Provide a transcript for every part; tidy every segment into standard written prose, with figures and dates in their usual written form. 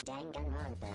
Danganronpa.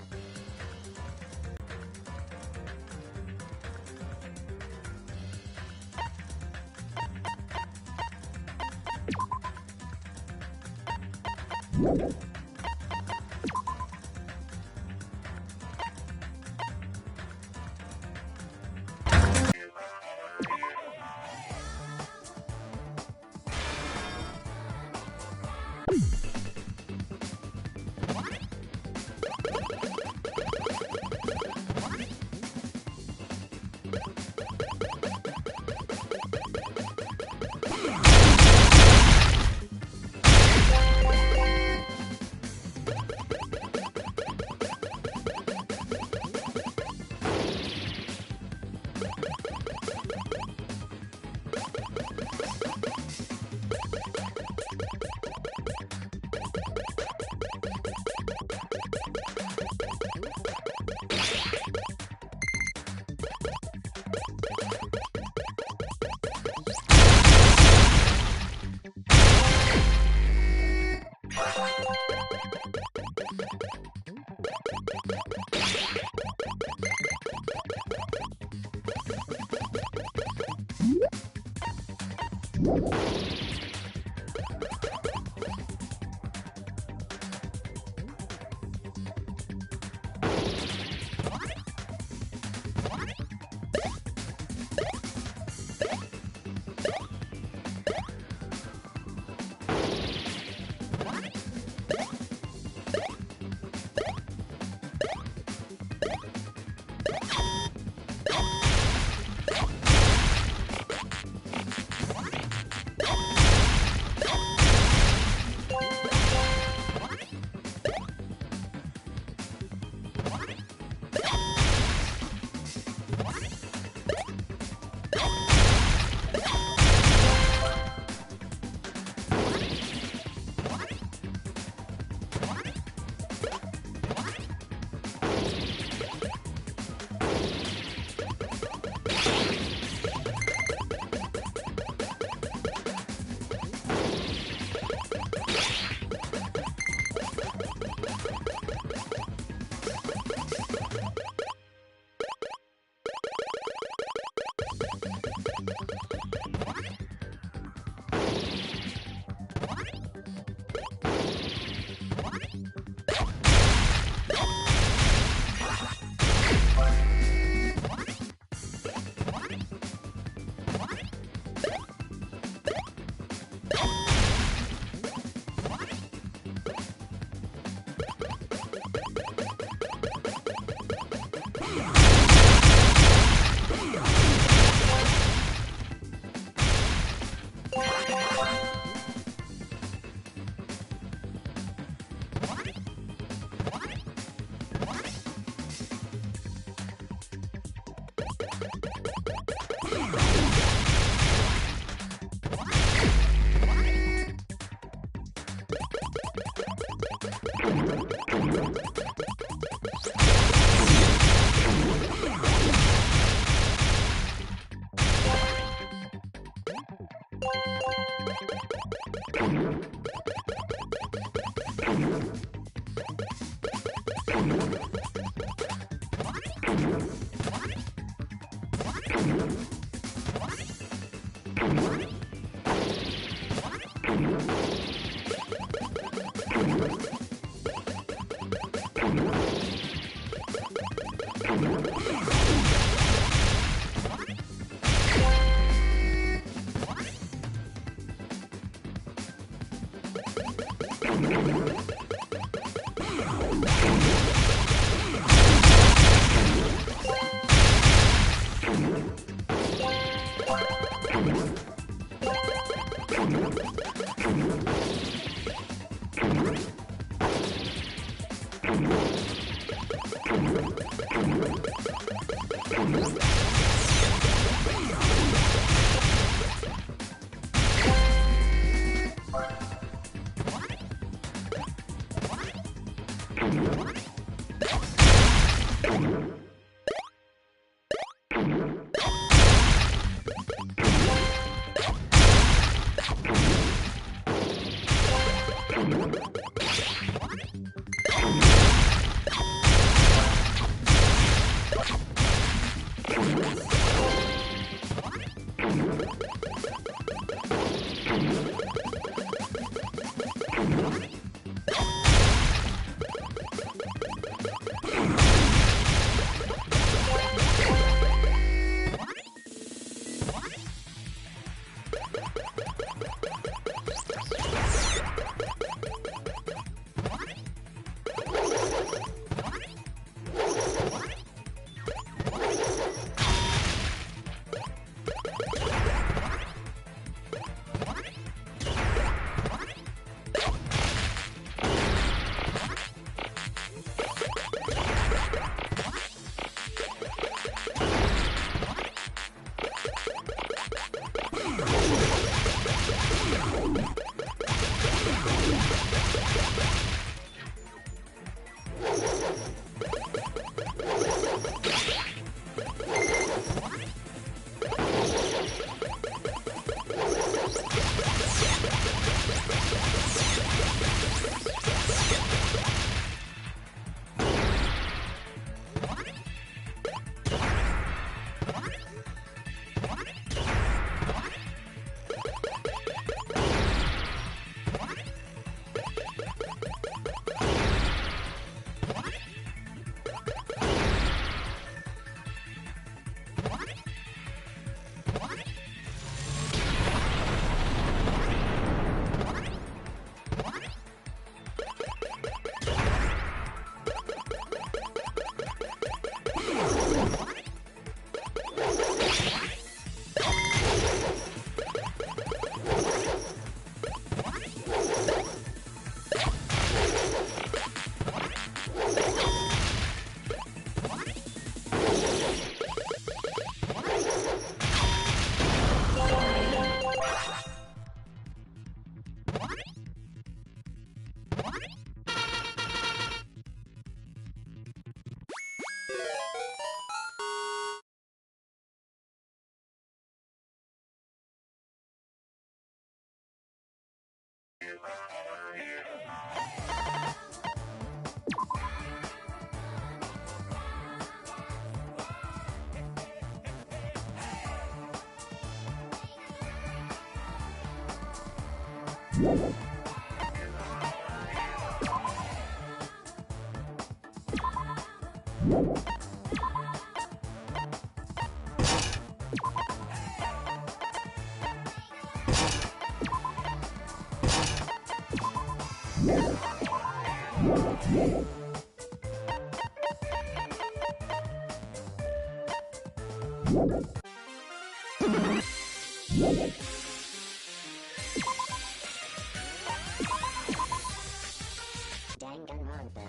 Danganronpa.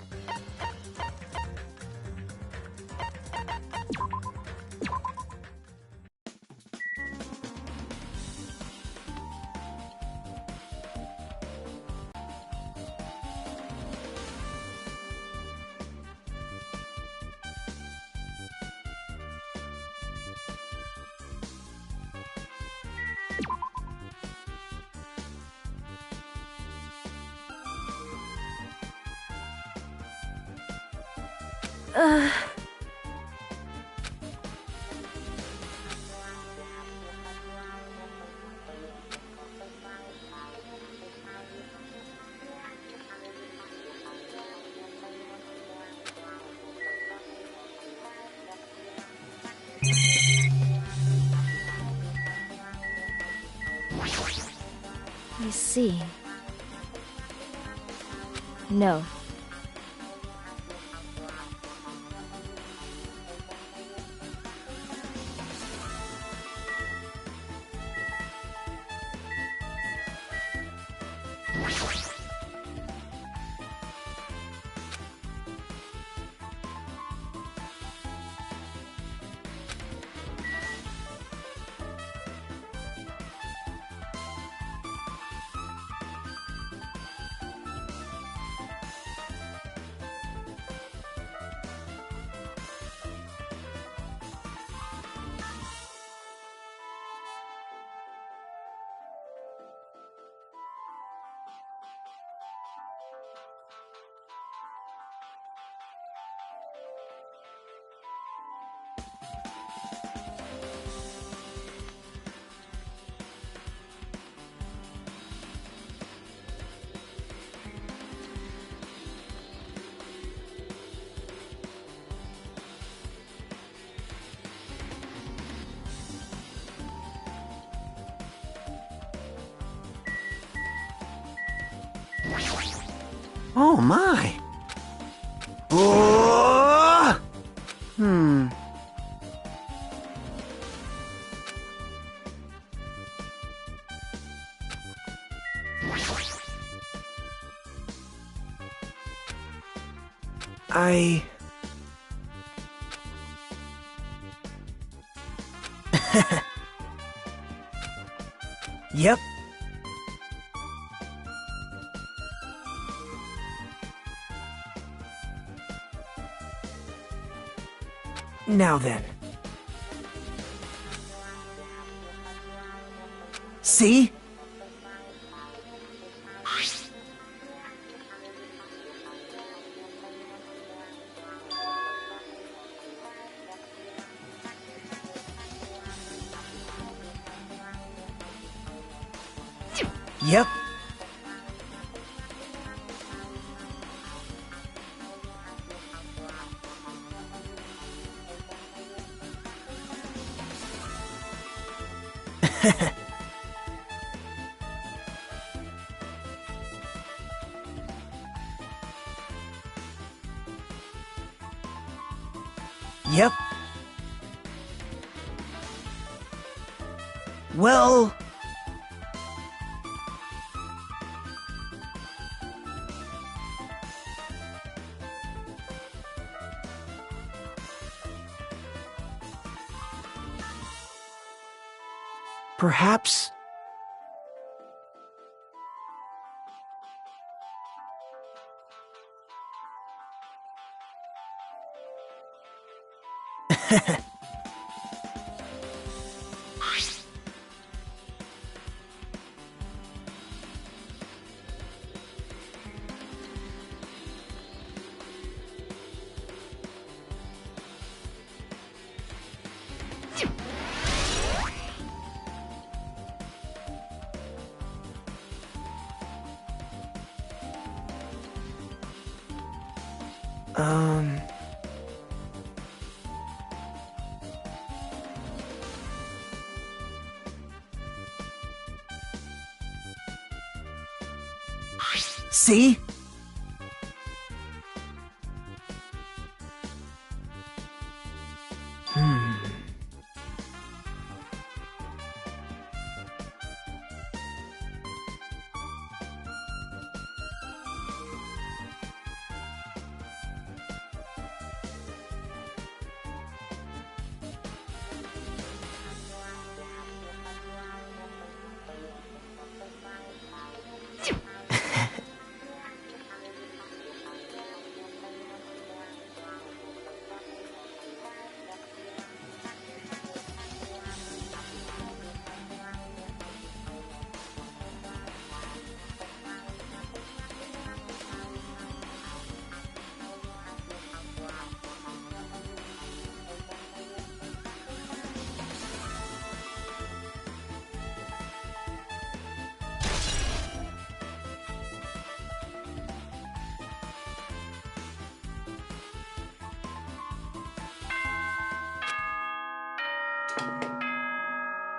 I see. No. Oh my! Oh! Yep. Now then. See? Yep. Yep. Well... Perhaps... Um... See?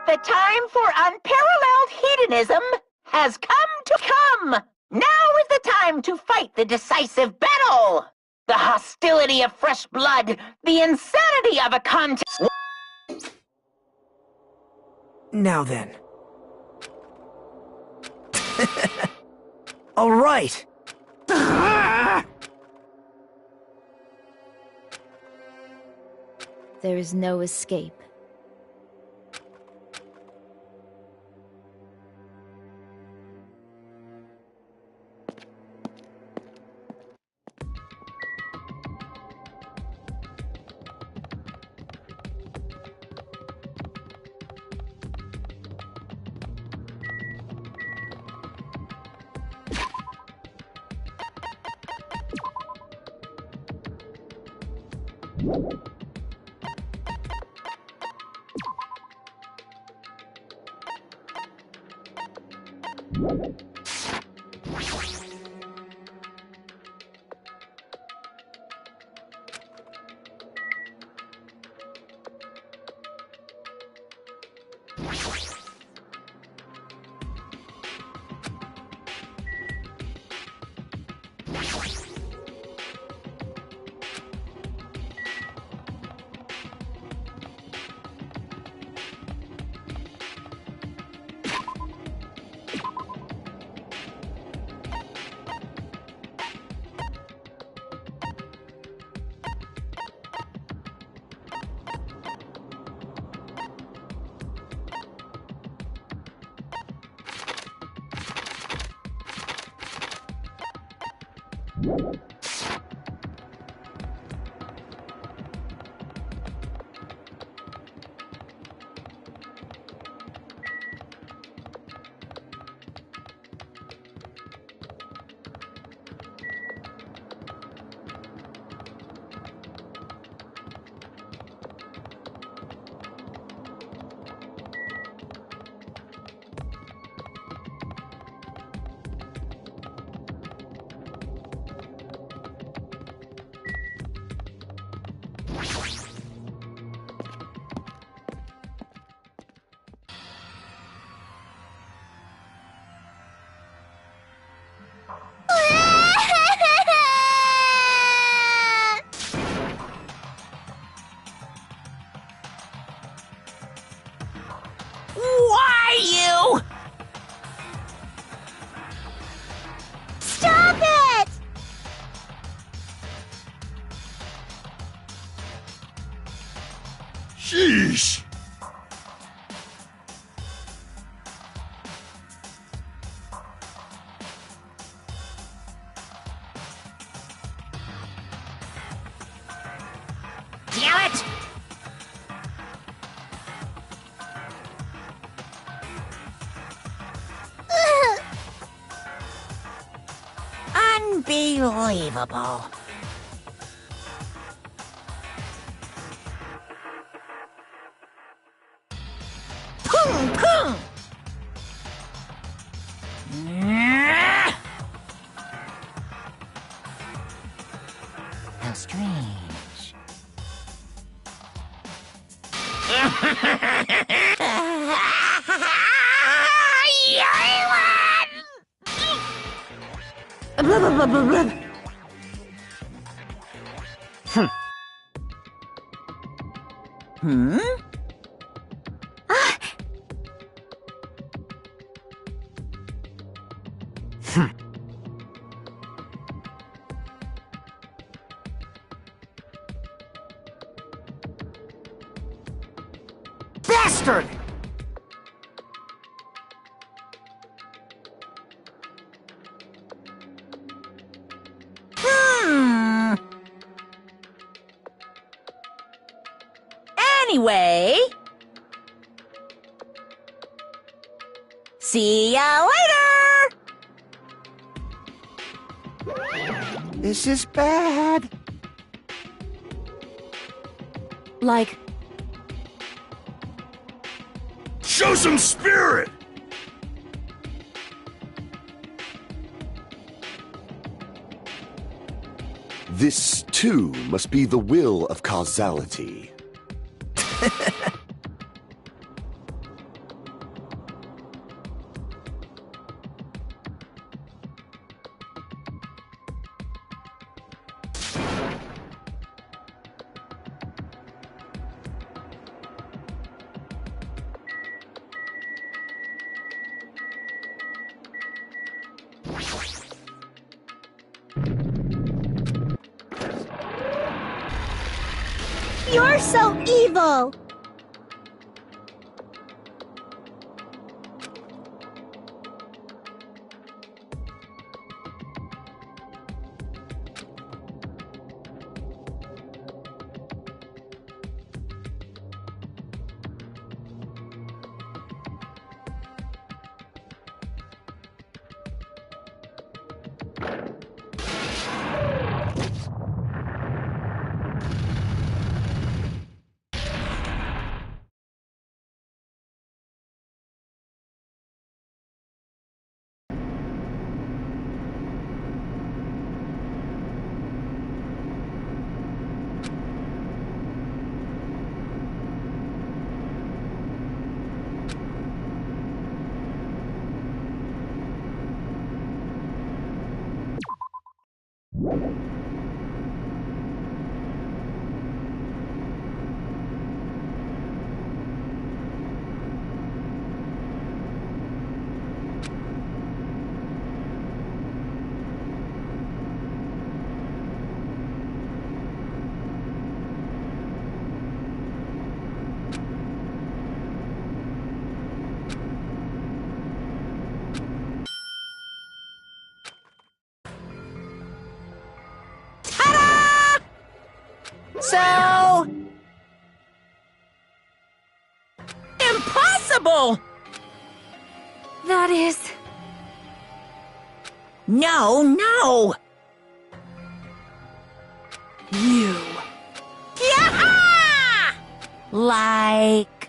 The time for unparalleled hedonism has come. Now is the time to fight the decisive battle. The hostility of fresh blood, the insanity of a contest. Now then. All right. There is no escape. Why you? Stop it! Sheesh! Damn it! Unbelievable. Pung, pung. Blah, blah, blah, blah, blah. Hmm? Bastard! Anyway... See ya later! This is bad. Like, Show some spirit! This, too, must be the will of causality. You're so evil! So... impossible! that is... No, no! you. Yaha! Like...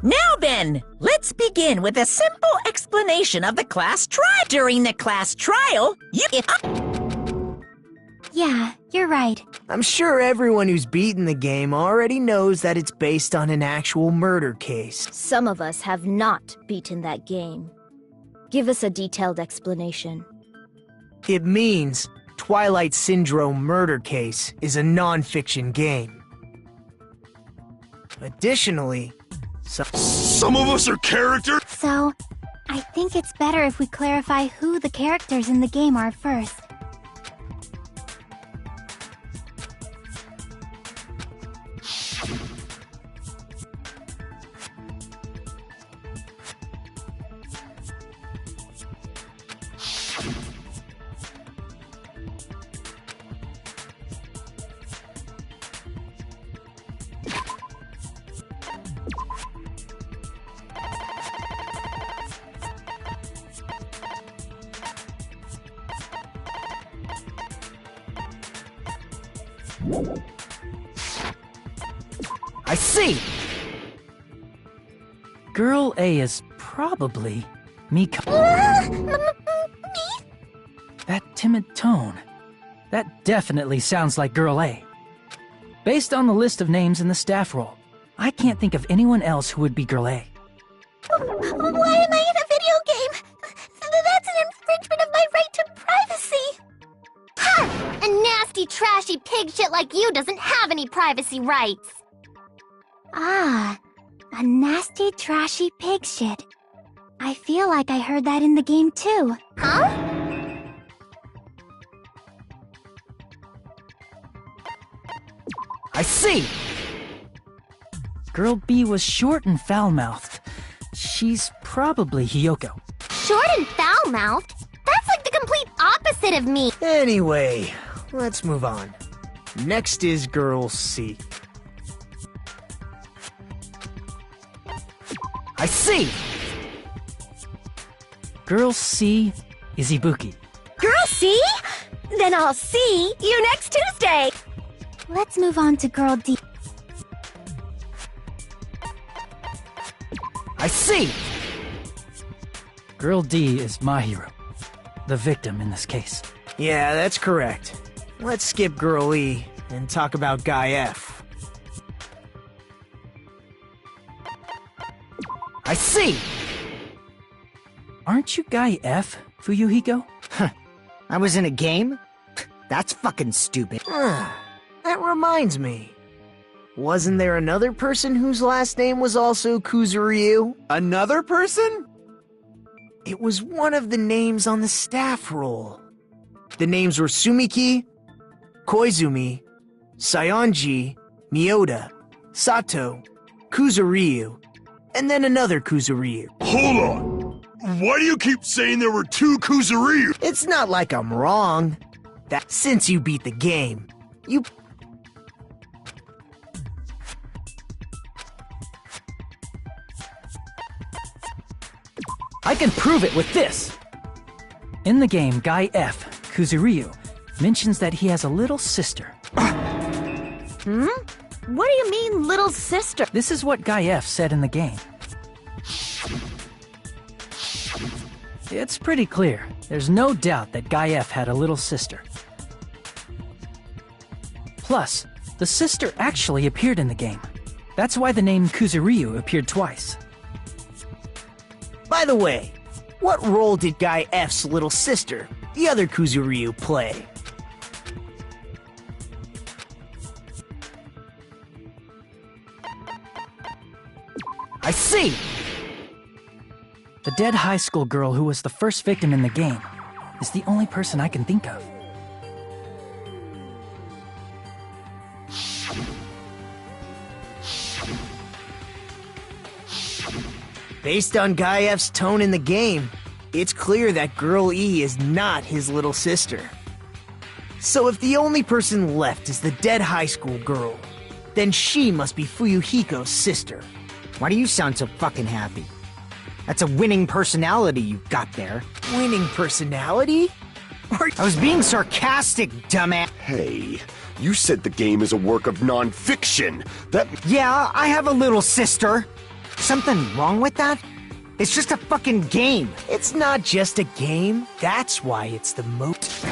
Now then, let's begin with a simple explanation of the class trial. During the class trial, you get... Yeah, you're right. I'm sure everyone who's beaten the game already knows that it's based on an actual murder case. Some of us have not beaten that game. Give us a detailed explanation. It means Twilight Syndrome Murder Case is a non-fiction game. Additionally, Some of us are characters. So, I think it's better if we clarify who the characters in the game are first. I see! Girl A is probably Miko. That timid tone. That definitely sounds like Girl A. Based on the list of names in the staff roll, I can't think of anyone else who would be Girl A. Why am I in a video game? That's an infringement of my right to privacy! Ha! A nasty, trashy pig shit like you doesn't have any privacy rights! Ah, a nasty, trashy pig shit. I feel like I heard that in the game too. Huh? I see! Girl B was short and foul-mouthed. She's probably Hiyoko. Short and foul-mouthed? That's like the complete opposite of me! Anyway, let's move on. Next is Girl C. I see! Girl C is Ibuki. Girl C? Then I'll see you next Tuesday! Let's move on to Girl D. I see! Girl D is my hero, the victim in this case. Yeah, that's correct. Let's skip Girl E and talk about Guy F. I see! Aren't you Guy F, Fuyuhiko? I was in a game? That's fucking stupid. That reminds me. Wasn't there another person whose last name was also Kuzuryu? Another person? It was one of the names on the staff roll. The names were Sumiki, Koizumi, Sayonji, Miyoda, Sato, Kuzuryu, and then another Kuzuryu. Hold on. Why do you keep saying there were two Kuzuryu? It's not like I'm wrong. That since you beat the game, you... I can prove it with this! In the game, Guy F, Kuzuryu, mentions that he has a little sister. What do you mean, little sister? This is what Guy F said in the game. It's pretty clear. There's no doubt that Guy F had a little sister. Plus, the sister actually appeared in the game. That's why the name Kuzuryu appeared twice. By the way, what role did Guy F's little sister, the other Kuzuryu, play? I see! The dead high school girl who was the first victim in the game is the only person I can think of. Based on Guy F's tone in the game, it's clear that Girl E is not his little sister. So if the only person left is the dead high school girl, then she must be Fuyuhiko's sister. Why do you sound so fucking happy? That's a winning personality you've got there. Winning personality? I was being sarcastic, dumbass. Hey, you said the game is a work of non-fiction. That... Yeah, I have a little sister. Something wrong with that? It's just a fucking game. It's not just a game. That's why it's the most...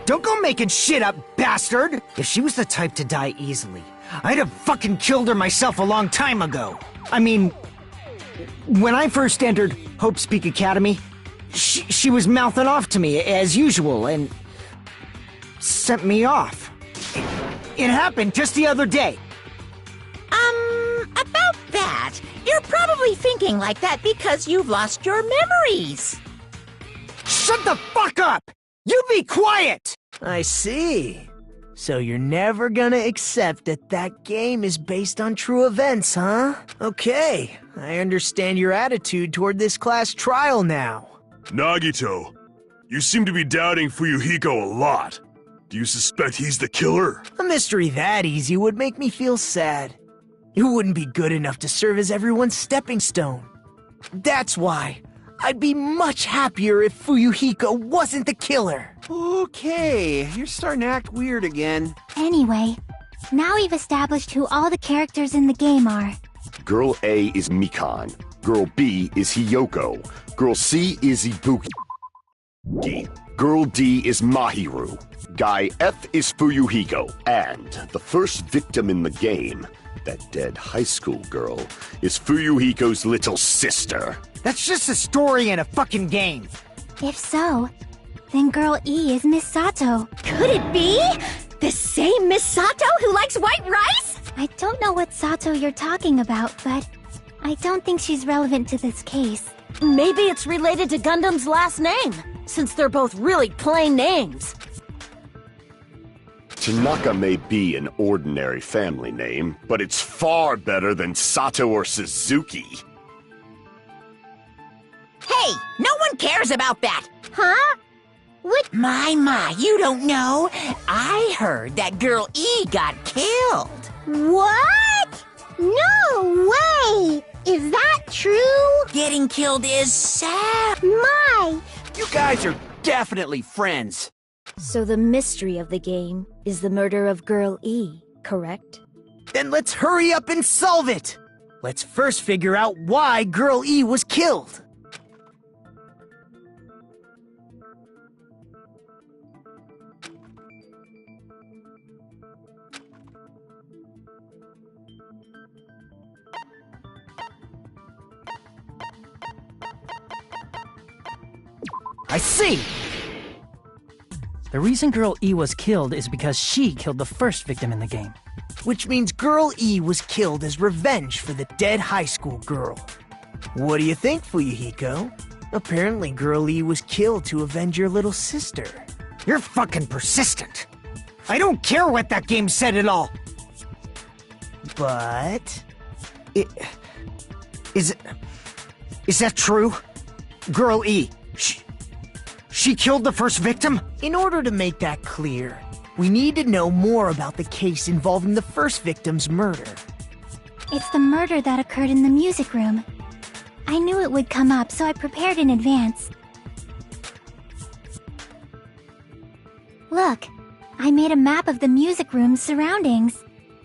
Don't go making shit up, bastard! If she was the type to die easily, I'd have fucking killed her myself a long time ago. I mean, when I first entered Hope's Peak Academy, she was mouthing off to me as usual and sent me off. It happened just the other day. About that, you're probably thinking like that because you've lost your memories. Shut the fuck up! You be quiet! I see. So you're never gonna accept that that game is based on true events, huh? Okay, I understand your attitude toward this class trial now. Nagito, you seem to be doubting Fuyuhiko a lot. Do you suspect he's the killer? A mystery that easy would make me feel sad. It wouldn't be good enough to serve as everyone's stepping stone. That's why I'd be much happier if Fuyuhiko wasn't the killer. Okay, you're starting to act weird again. Anyway, now we've established who all the characters in the game are. Girl A is Mikan. Girl B is Hiyoko. Girl C is Ibuki. Girl D is Mahiru. Guy F is Fuyuhiko. And the first victim in the game, that dead high school girl, is Fuyuhiko's little sister. That's just a story in a fucking game. If so, then Girl E is Miss Sato. Could it be? The same Miss Sato who likes white rice? I don't know what Sato you're talking about, but I don't think she's relevant to this case. Maybe it's related to Gundam's last name, since they're both really plain names. Tanaka may be an ordinary family name, but it's far better than Sato or Suzuki. Hey, no one cares about that. Huh? What? My, you don't know. I heard that Girl E got killed. What? No way! Is that true? Getting killed is sad. My! You guys are definitely friends. So the mystery of the game is the murder of Girl E, correct? Then let's hurry up and solve it! Let's first figure out why Girl E was killed. I see! The reason Girl E was killed is because she killed the first victim in the game. which means Girl E was killed as revenge for the dead high school girl. What do you think, Fuyuhiko? Apparently Girl E was killed to avenge your little sister. You're fucking persistent. I don't care what that game said at all. But... Is that true? Girl E, she killed the first victim? In order to make that clear, we need to know more about the case involving the first victim's murder. It's the murder that occurred in the music room. I knew it would come up, so I prepared in advance. Look, I made a map of the music room's surroundings,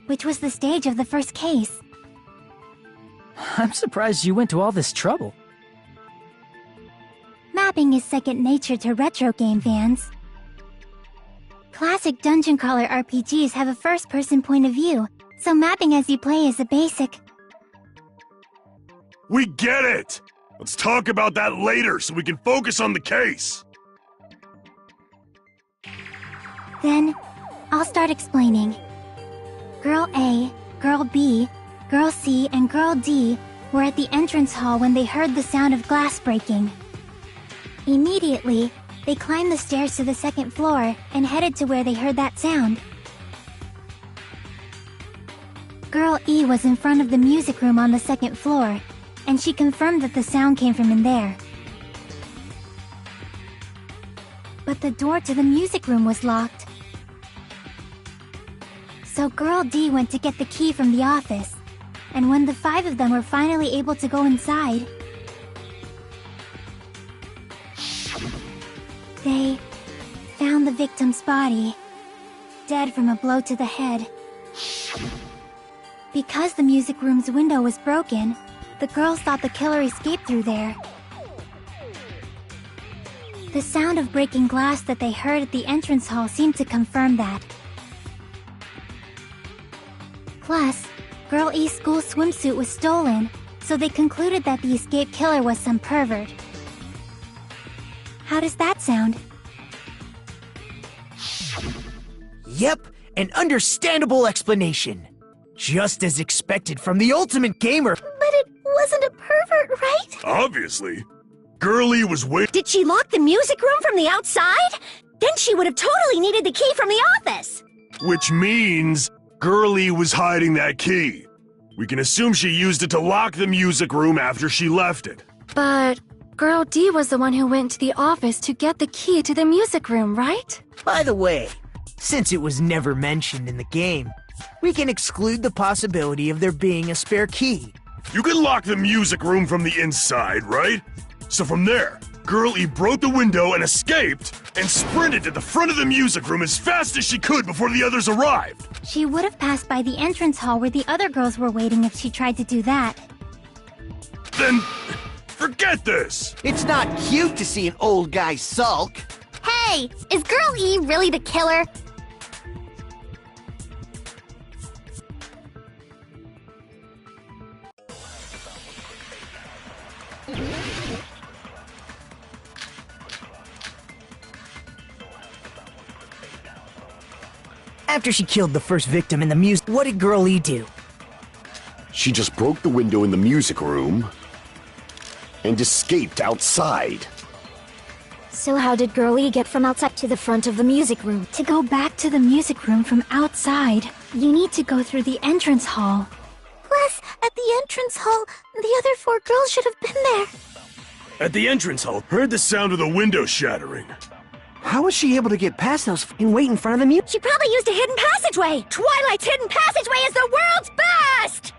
which was the stage of the first case. I'm surprised you went to all this trouble. Mapping is second nature to retro game fans. Classic dungeon crawler RPGs have a first-person point of view, so mapping as you play is a basic. We get it! Let's talk about that later so we can focus on the case. Then, I'll start explaining. Girl A, Girl B, Girl C, and Girl D were at the entrance hall when they heard the sound of glass breaking. Immediately, they climbed the stairs to the second floor and headed to where they heard that sound. Girl E was in front of the music room on the second floor, and she confirmed that the sound came from in there. But the door to the music room was locked. So Girl D went to get the key from the office, and when the 5 of them were finally able to go inside, they found the victim's body, dead from a blow to the head. Because the music room's window was broken, the girls thought the killer escaped through there. The sound of breaking glass that they heard at the entrance hall seemed to confirm that. Plus, Girl E's school swimsuit was stolen, so they concluded that the escaped killer was some pervert. How does that sound? Yep, an understandable explanation. Just as expected from the ultimate gamer. But it wasn't a pervert, right? Obviously. Girlie was waiting. Did she lock the music room from the outside? Then she would have totally needed the key from the office. Which means Girlie was hiding that key. We can assume she used it to lock the music room after she left it. But Girl D was the one who went to the office to get the key to the music room, right? By the way, since it was never mentioned in the game, we can exclude the possibility of there being a spare key. You can lock the music room from the inside, right? So from there, Girl E broke the window and escaped, and sprinted to the front of the music room as fast as she could before the others arrived. She would have passed by the entrance hall where the other girls were waiting if she tried to do that. Then, forget this! It's not cute to see an old guy sulk. Hey, is Girl E really the killer? After she killed the first victim in the music, what did Girl E do? She just broke the window in the music room and escaped outside. So how did Girl E get from outside to the front of the music room? To go back to the music room from outside, you need to go through the entrance hall. Plus, at the entrance hall, the other 4 girls should have been there. At the entrance hall, heard the sound of the window shattering. How was she able to get past those and wait in front of the music? She probably used a hidden passageway! Twilight's hidden passageway is the world's best!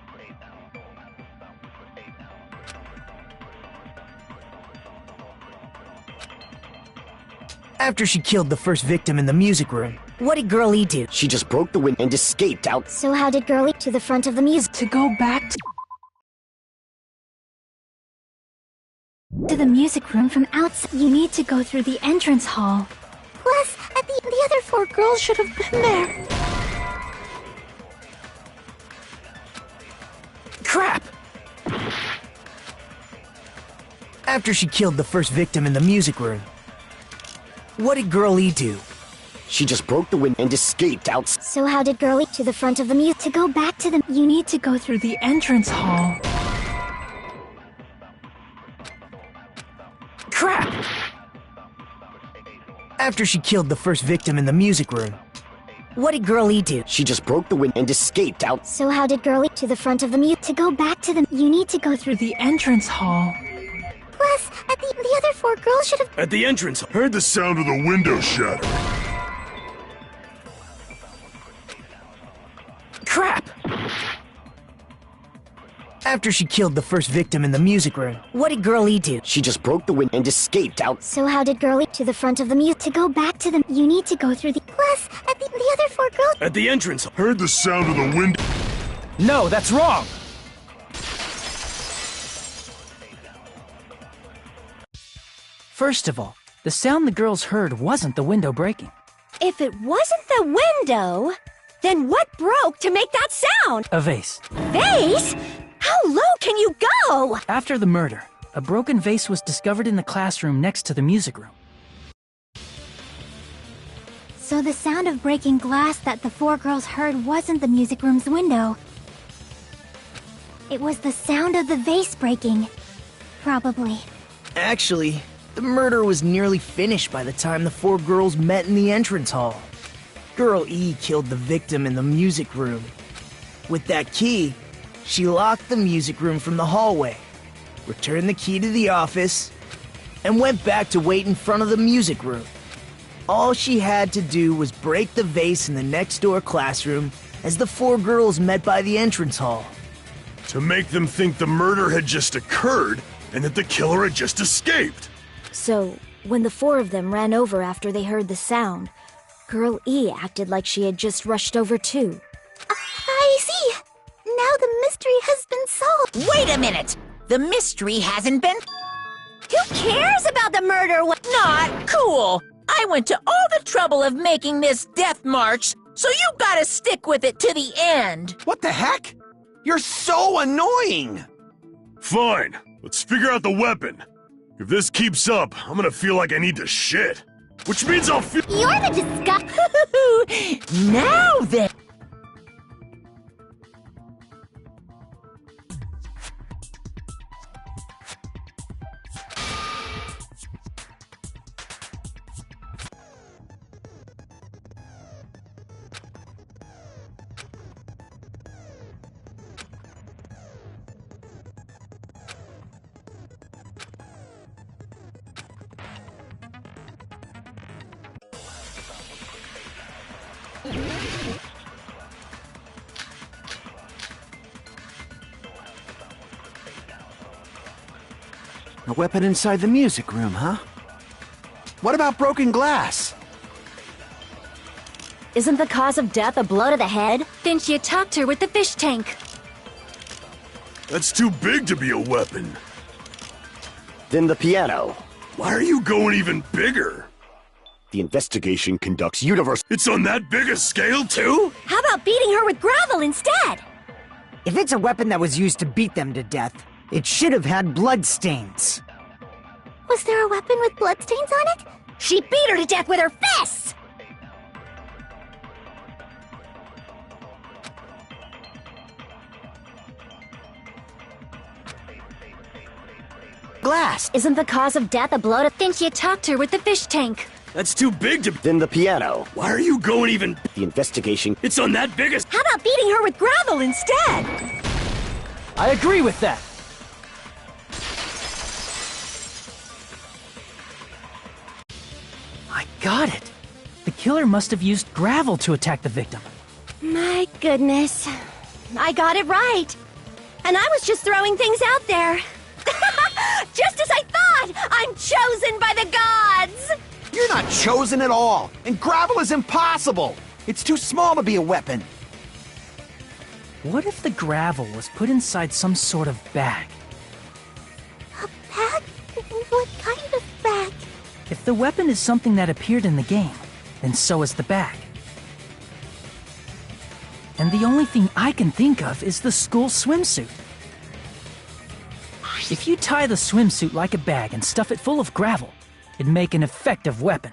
After she killed the first victim in the music room, what did Girl E do? She just broke the window and escaped out. So how did Girl E to the front of the music? To go back To the music room from outside, you need to go through the entrance hall. Plus, at the other 4 girls should have been there. Crap! After she killed the first victim in the music room, what did Girl E do? She just broke the window and escaped out. So how did Girlie to the front of the muse to go back to the... You need to go through The entrance hall. Crap! After she killed the first victim in the music room, What did Girl E do? She just broke the window and escaped out. So how did Girlie to the front of the muse to go back to the... You need to go through... The entrance hall. Plus, the other 4 girls should have... At the entrance, heard the sound of the window shatter. crap! After she killed the first victim in the music room, What did Girl E do? She just broke the window and escaped out. So how did Girlie to the front of the muse to go back to the... You need to go through the... Plus, the other 4 girls... At the entrance, heard the sound of the window. No, that's wrong! First of all, the sound the girls heard wasn't the window breaking. If it wasn't the window, then what broke to make that sound? A vase. Vase? How low can you go? After the murder, a broken vase was discovered in the classroom next to the music room. So the sound of breaking glass that the 4 girls heard wasn't the music room's window. It was the sound of the vase breaking. Probably. actually, the murder was nearly finished by the time the 4 girls met in the entrance hall. Girl E killed the victim in the music room. With that key, she locked the music room from the hallway, returned the key to the office, and went back to wait in front of the music room. All she had to do was break the vase in the next door classroom as the 4 girls met by the entrance hall. To make them think the murder had just occurred and that the killer had just escaped. So, when the 4 of them ran over after they heard the sound, Girl E acted like she had just rushed over too. I see. Now the mystery has been solved. Wait a minute! The mystery hasn't been... Who cares about the murder? Not cool! I went to all the trouble of making this death march, so you gotta stick with it to the end! What the heck? You're so annoying! Fine, let's figure out the weapon. If this keeps up, I'm gonna feel like I need to shit. Which means I'll feel... You're the disgust... Now then! A weapon inside the music room, huh? What about broken glass? Isn't the cause of death a blow to the head? Then she attacked her with the fish tank. That's too big to be a weapon. Then the piano. Why are you going even bigger? The investigation conducts universe. It's on that big a scale, too? How about beating her with gravel instead? If it's a weapon that was used to beat them to death, it should have had bloodstains. Was there a weapon with bloodstains on it? She beat her to death with her fists! Glass! Isn't the cause of death a blow to... Then she attacked her with the fish tank. That's too big to... Then the piano. Why are you going even... The investigation. It's on that big a... How about beating her with gravel instead? I agree with that. I got it. The killer must have used gravel to attack the victim. My goodness. I got it right. And I was just throwing things out there. Just as I thought! I'm chosen by the gods! You're not chosen at all, and gravel is impossible! It's too small to be a weapon. What if the gravel was put inside some sort of bag? A bag? What kind of bag? If the weapon is something that appeared in the game, then so is the bag. And the only thing I can think of is the school swimsuit. If you tie the swimsuit like a bag and stuff it full of gravel, it'd make an effective weapon.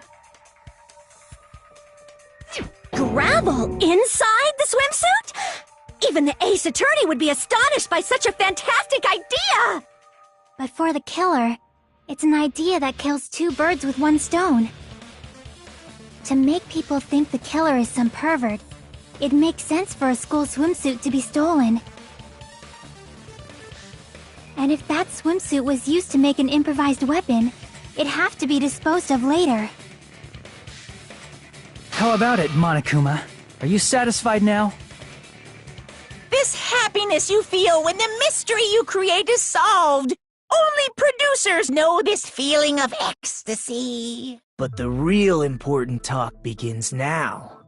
Unravel inside the swimsuit? Even the ace attorney would be astonished by such a fantastic idea! But for the killer, it's an idea that kills two birds with one stone. To make people think the killer is some pervert, it makes sense for a school swimsuit to be stolen. And if that swimsuit was used to make an improvised weapon, it'd have to be disposed of later. How about it, Monokuma? Are you satisfied now? This happiness you feel when the mystery you create is solved. Only producers know this feeling of ecstasy. But the real important talk begins now.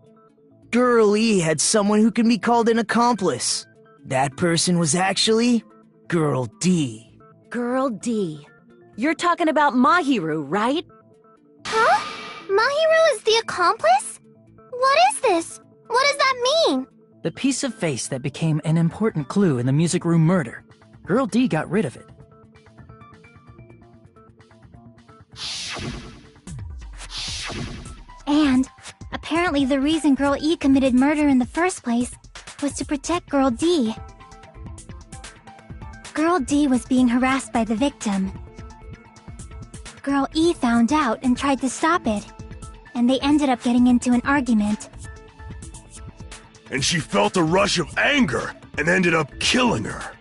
Girl E had someone who can be called an accomplice. That person was actually Girl D. Girl D. You're talking about Mahiru, right? Huh? Mahiru is the accomplice? What is this? What does that mean? The piece of face that became an important clue in the music room murder. Girl D got rid of it. And apparently the reason Girl E committed murder in the first place was to protect Girl D. Girl D was being harassed by the victim. Girl E found out and tried to stop it, and they ended up getting into an argument. And she felt a rush of anger and ended up killing her.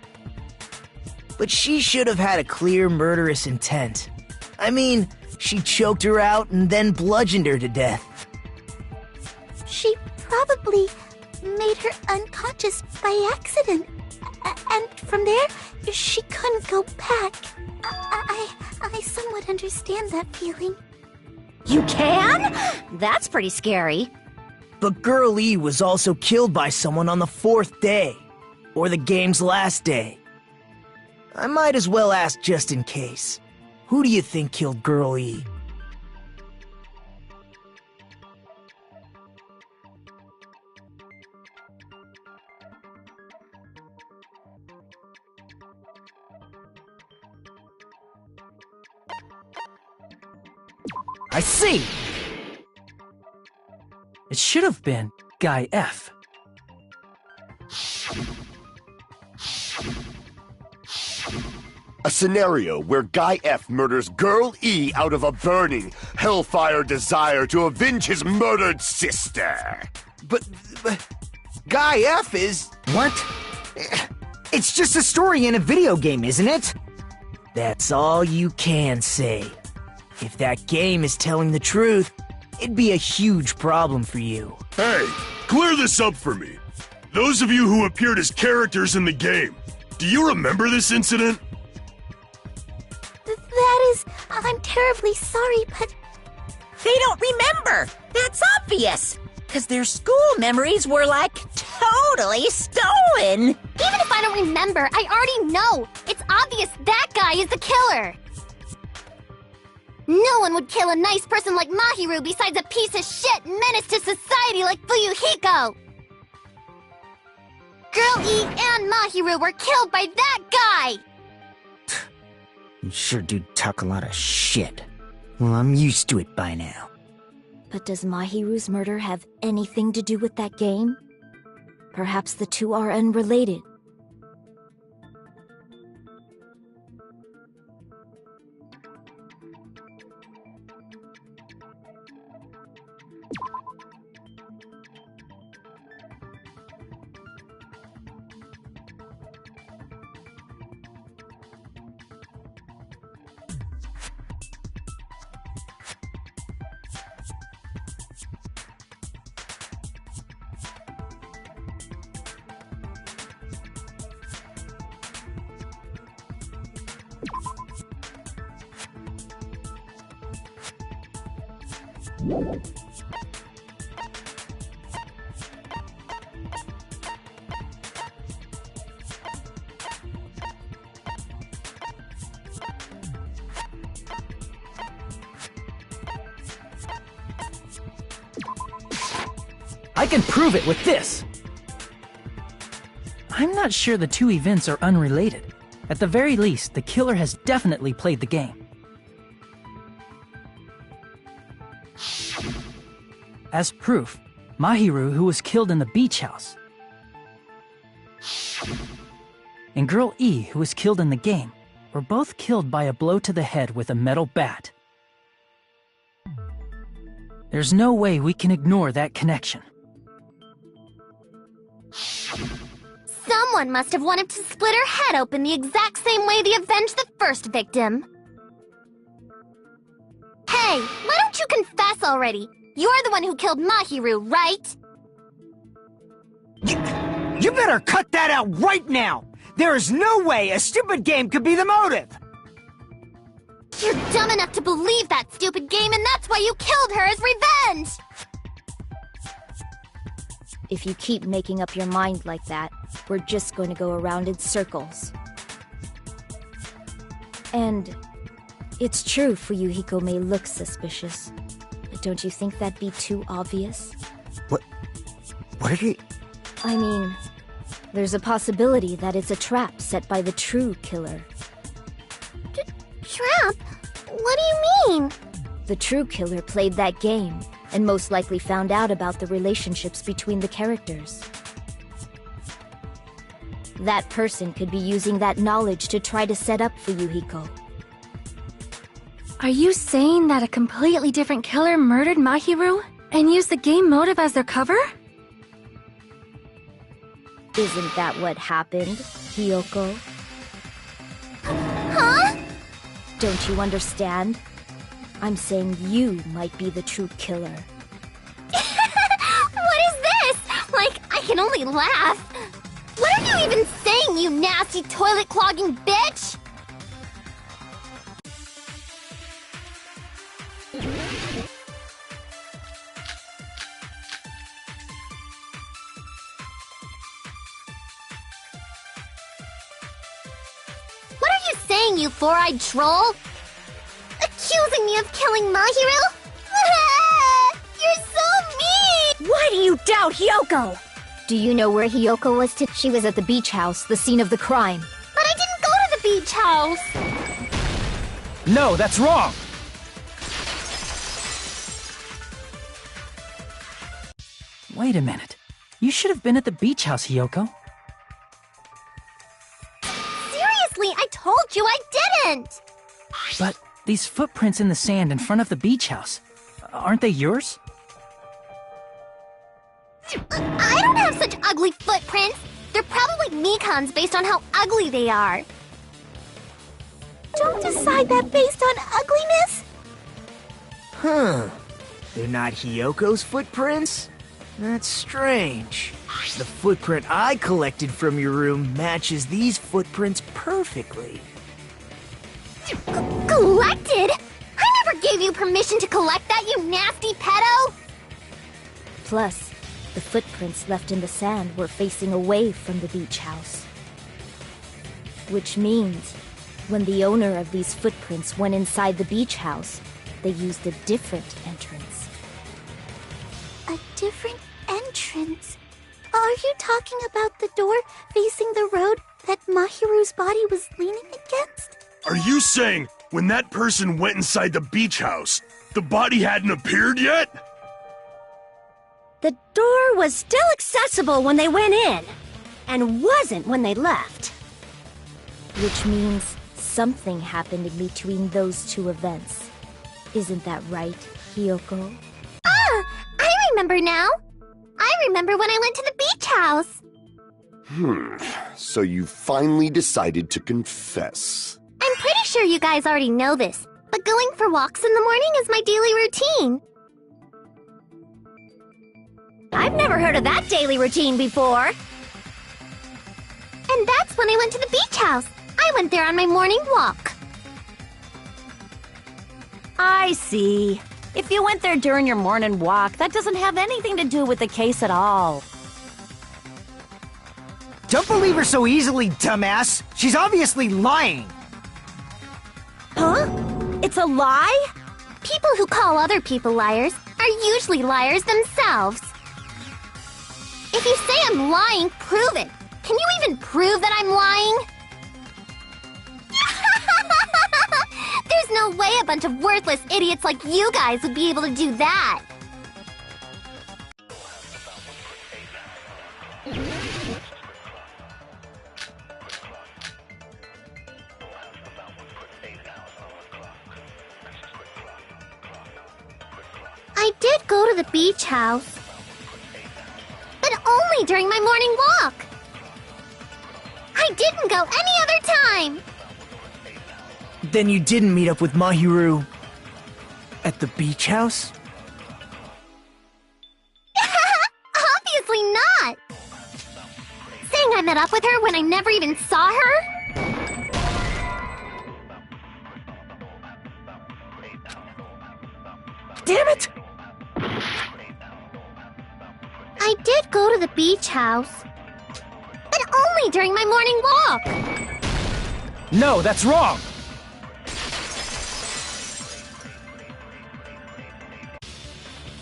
But she should have had a clear murderous intent. I mean, she choked her out and then bludgeoned her to death. She probably made her unconscious by accident. And from there, she couldn't go back. I somewhat understand that feeling. You can? That's pretty scary. But Girl E was also killed by someone on the 4th day, or the game's last day. I might as well ask just in case. Who do you think killed Girl E? I see! It should have been Guy F. A scenario where Guy F murders Girl E out of a burning, hellfire desire to avenge his murdered sister. But Guy F is... What? It's just a story in a video game, isn't it? That's all you can say. If that game is telling the truth, it'd be a huge problem for you. Hey, clear this up for me. Those of you who appeared as characters in the game, do you remember this incident? That is... I'm terribly sorry, but... They don't remember. That's obvious. Because their school memories were, like, totally stolen. Even if I don't remember, I already know. It's obvious that guy is the killer. No one would kill a nice person like Mahiru besides a piece of shit menace to society like Fuyuhiko. Girl E and Mahiru were killed by that guy! You sure do talk a lot of shit. Well, I'm used to it by now. But does Mahiru's murder have anything to do with that game? Perhaps the two are unrelated. I can prove it with this! I'm not sure the two events are unrelated. At the very least, the killer has definitely played the game. As proof, Mahiru, who was killed in the beach house. And Girl E, who was killed in the game, were both killed by a blow to the head with a metal bat. There's no way we can ignore that connection. Someone must have wanted to split her head open the exact same way they avenged the first victim. Hey, why don't you confess already? You're the one who killed Mahiru, right? You better cut that out right now! There is no way a stupid game could be the motive! You're dumb enough to believe that stupid game, and that's why you killed her as revenge! If you keep making up your mind like that, we're just going to go around in circles. And it's true Fuyuhiko may look suspicious, but don't you think that'd be too obvious? What did he... I mean, there's a possibility that it's a trap set by the true killer. Trap? What do you mean? The true killer played that game, and most likely found out about the relationships between the characters. That person could be using that knowledge to try to set up Fuyuhiko. Are you saying that a completely different killer murdered Mahiru and used the game motive as their cover? Isn't that what happened, Hiyoko? Huh? Don't you understand? I'm saying you might be the true killer. What is this? Like, I can only laugh. What are you even saying, you nasty toilet-clogging bitch? What are you saying, you four-eyed troll? Accusing me of killing Mahiru? You're so mean! Why do you doubt Hiyoko? Do you know where Hiyoko was She was at the beach house, the scene of the crime. But I didn't go to the beach house! No, that's wrong! Wait a minute. You should have been at the beach house, Hiyoko. Seriously, I told you I didn't! But these footprints in the sand in front of the beach house, aren't they yours? I don't have such ugly footprints! They're probably Mikan's based on how ugly they are. Don't decide that based on ugliness! Huh. They're not Hiyoko's footprints? That's strange. The footprint I collected from your room matches these footprints perfectly. Collected? I never gave you permission to collect that, you nasty pedo! Plus, the footprints left in the sand were facing away from the beach house. Which means, when the owner of these footprints went inside the beach house, they used a different entrance. A different entrance? Are you talking about the door facing the road that Mahiru's body was leaning against? Are you saying when that person went inside the beach house, the body hadn't appeared yet? The door was still accessible when they went in, and wasn't when they left. Which means something happened in between those two events. Isn't that right, Hiyoko? Ah! I remember now! I remember when I went to the beach house! So you finally decided to confess. I'm pretty sure you guys already know this, but going for walks in the morning is my daily routine. I've never heard of that daily routine before. And that's when I went to the beach house. I went there on my morning walk. I see. If you went there during your morning walk, that doesn't have anything to do with the case at all. Don't believe her so easily, dumbass! She's obviously lying! Huh? It's a lie? People who call other people liars are usually liars themselves. If you say I'm lying, prove it. Can you even prove that I'm lying? There's no way a bunch of worthless idiots like you guys would be able to do that. go to the beach house. But only during my morning walk. I didn't go any other time. Then you didn't meet up with Mahiru at the beach house? Obviously not. Saying I met up with her when I never even saw her? Damn it! I did go to the beach house. But only during my morning walk. No, that's wrong!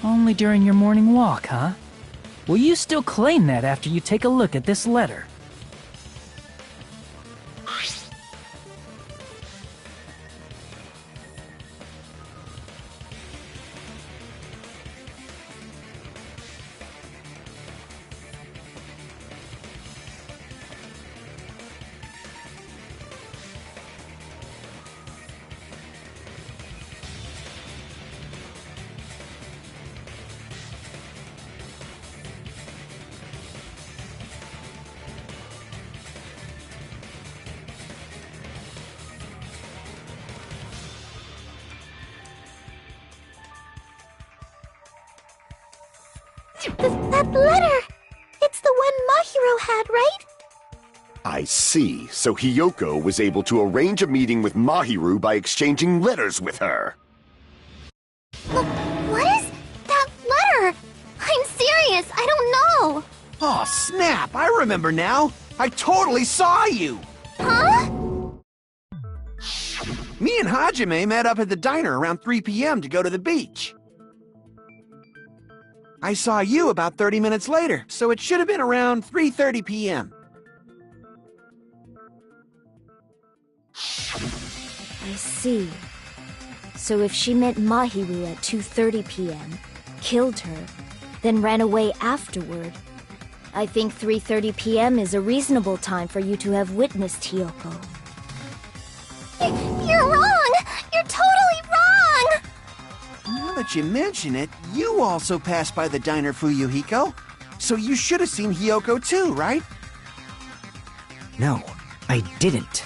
Only during your morning walk, huh? Will you still claim that after you take a look at this letter? That letter! It's the one Mahiru had, right? I see. So Hiyoko was able to arrange a meeting with Mahiru by exchanging letters with her. What is that letter? I'm serious, I don't know. Oh, snap! I remember now! I totally saw you! Huh? Me and Hajime met up at the diner around 3 p.m. to go to the beach. I saw you about 30 minutes later, so it should have been around 3:30 p.m. I see. So if she met Mahiru at 2:30 p.m., killed her, then ran away afterward, I think 3:30 p.m. is a reasonable time for you to have witnessed Hiyoko. You're wrong! You're totally wrong! Now that you mention it, you also passed by the diner, Fuyuhiko. So you should have seen Hiyoko too, right? No, I didn't.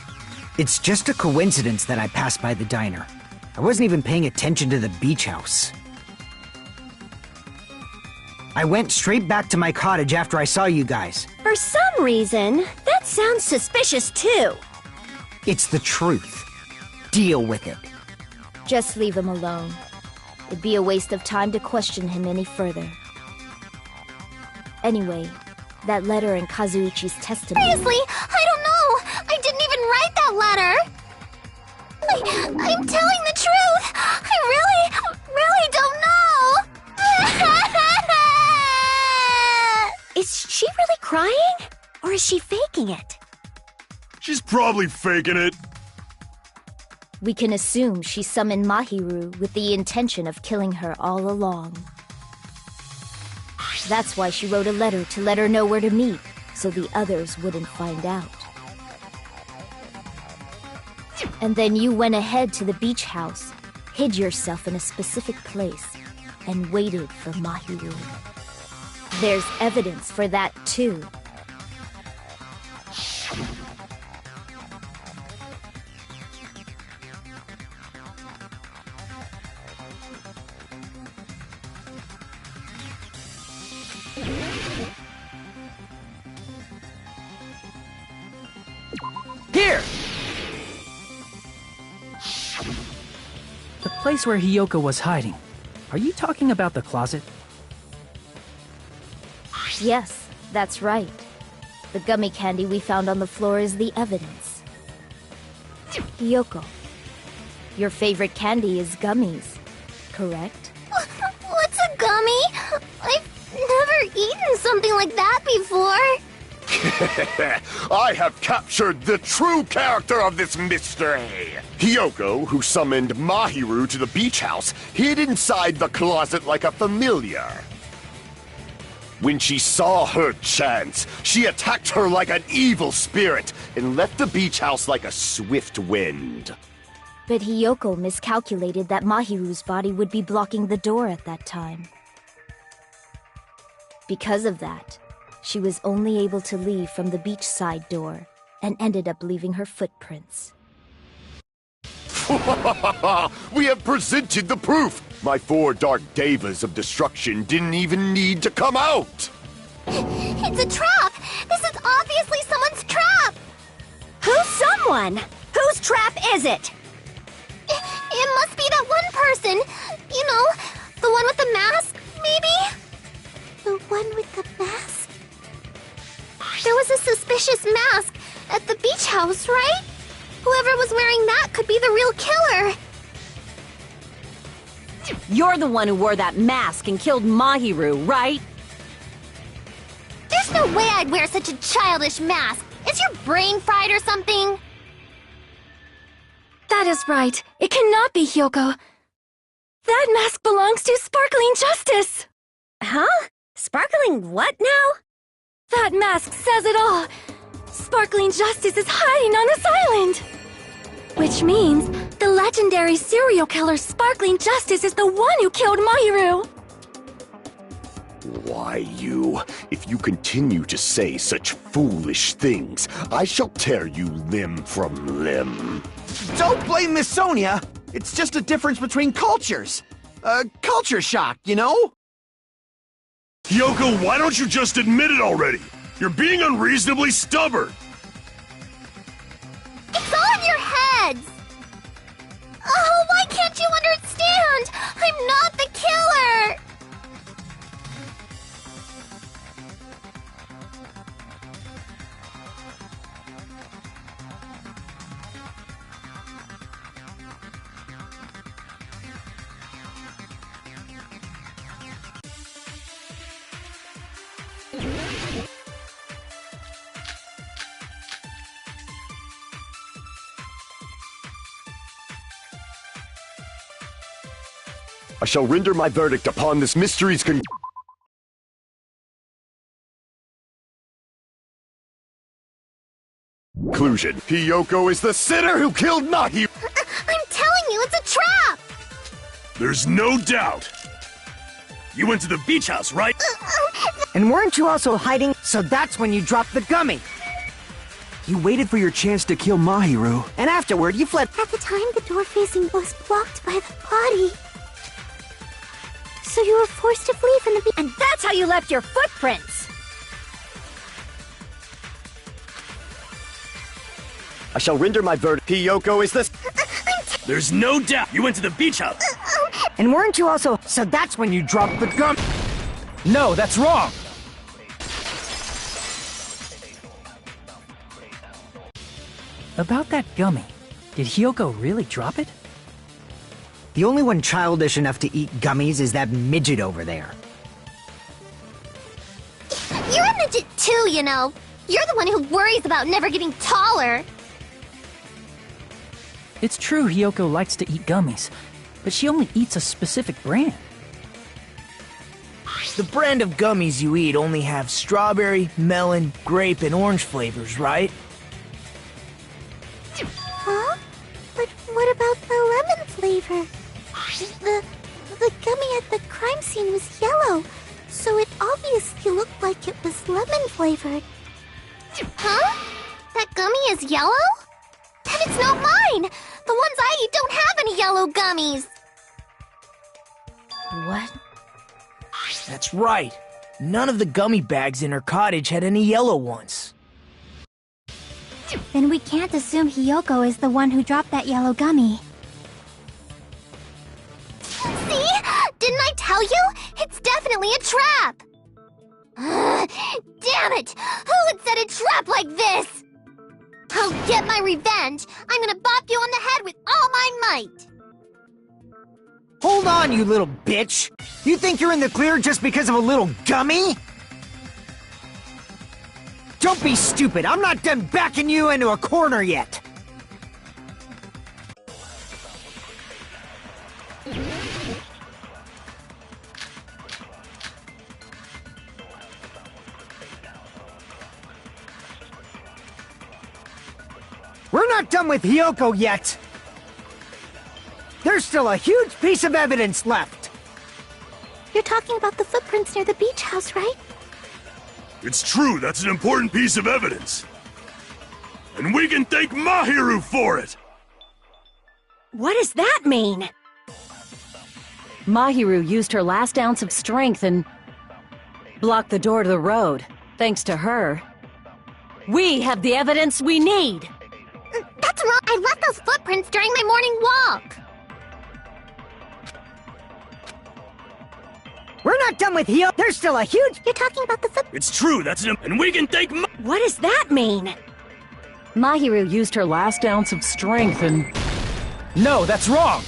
It's just a coincidence that I passed by the diner. I wasn't even paying attention to the beach house. I went straight back to my cottage after I saw you guys. For some reason, that sounds suspicious too. It's the truth. Deal with it. Just leave him alone. It'd be a waste of time to question him any further. Anyway, that letter in Kazuichi's testimony... Seriously, I don't know! I didn't even write that letter! I'm telling the truth! I really don't know! Is she really crying? Or is she faking it? She's probably faking it. We can assume she summoned Mahiru with the intention of killing her all along. That's why she wrote a letter to let her know where to meet, so the others wouldn't find out. And then you went ahead to the beach house, hid yourself in a specific place, and waited for Mahiru. There's evidence for that too. Here! The place where Hiyoko was hiding. Are you talking about the closet? Yes, that's right. The gummy candy we found on the floor is the evidence. Hiyoko, your favorite candy is gummies, correct? What's a gummy? I've never eaten something like that before. I have captured the true character of this mystery. Hiyoko, who summoned Mahiru to the beach house, hid inside the closet like a familiar. When she saw her chance, she attacked her like an evil spirit and left the beach house like a swift wind. But Hiyoko miscalculated that Mahiru's body would be blocking the door at that time. Because of that, she was only able to leave from the beachside door and ended up leaving her footprints. We have presented the proof! My 4 dark devas of destruction didn't even need to come out! It's a trap! This is obviously someone's trap! Who's someone? Whose trap is it? It must be that one person! You know, the one with the mask, maybe? The one with the mask? There was a suspicious mask at the beach house, right? Whoever was wearing that could be the real killer! You're the one who wore that mask and killed Mahiru, right? There's no way I'd wear such a childish mask! Is your brain fried or something? That is right. It cannot be Hyoko. That mask belongs to Sparkling Justice! Huh? Sparkling what now? That mask says it all! Sparkling Justice is hiding on this island! Which means the legendary serial killer Sparkling Justice is the one who killed Mahiru! Why, if you continue to say such foolish things, I shall tear you limb from limb. Don't blame Miss Sonia! It's just a difference between cultures. Culture shock, you know? Hyoko, why don't you just admit it already? You're being unreasonably stubborn! It's all in your heads! Oh, why can't you understand? I'm not the killer! I shall render my verdict upon this mystery's conclusion. Hyoko is the sinner who killed Mahi! I'm telling you, it's a trap! There's no doubt! You went to the beach house, right? And weren't you also hiding? So that's when you dropped the gummy. You waited for your chance to kill Mahiru, and afterward you fled. At the time, the door facing was blocked by the body. So you were forced to flee from the beach. And that's how you left your footprints! I shall render my verdict. Hyoko is the... There's no doubt! You went to the beach house! And weren't you also... So that's when you dropped the gum... No, that's wrong! About that gummy, did Hyoko really drop it? The only one childish enough to eat gummies is that midget over there. You're a midget too, you know. You're the one who worries about never getting taller. It's true Hyoko likes to eat gummies, but she only eats a specific brand. The brand of gummies you eat only have strawberry, melon, grape, and orange flavors, right? Huh? But what about the lemon flavor? The gummy at the crime scene was yellow, so it obviously looked like it was lemon flavored. Huh? That gummy is yellow? Then it's not mine! The ones I eat don't have any yellow gummies! What? That's right. None of the gummy bags in her cottage had any yellow ones. Then we can't assume Hyoko is the one who dropped that yellow gummy. See? Didn't I tell you? It's definitely a trap! Damn it! Who would set a trap like this? I'll get my revenge! I'm gonna bop you on the head with all my might! Hold on, you little bitch! You think you're in the clear just because of a little gummy? Don't be stupid! I'm not done backing you into a corner yet! We're not done with Hyoko yet! There's still a huge piece of evidence left! You're talking about the footprints near the beach house, right? It's true, that's an important piece of evidence. And we can thank Mahiru for it! What does that mean? Mahiru used her last ounce of strength and blocked the door to the road. Thanks to her, we have the evidence we need. That's wrong. I left those footprints during my morning walk. We're not done with Hio. There's still a huge... You're talking about the It's true, that's an... And we can thank What does that mean? Mahiru used her last ounce of strength and... No, that's wrong!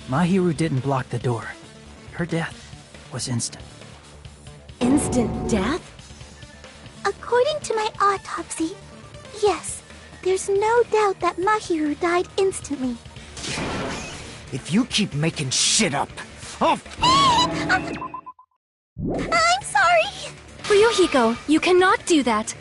Mahiru didn't block the door. Her death was instant. Instant death? According to my autopsy, yes, there's no doubt that Mahiru died instantly. If you keep making shit up, I'll... I'm sorry. Fuyuhiko, you cannot do that.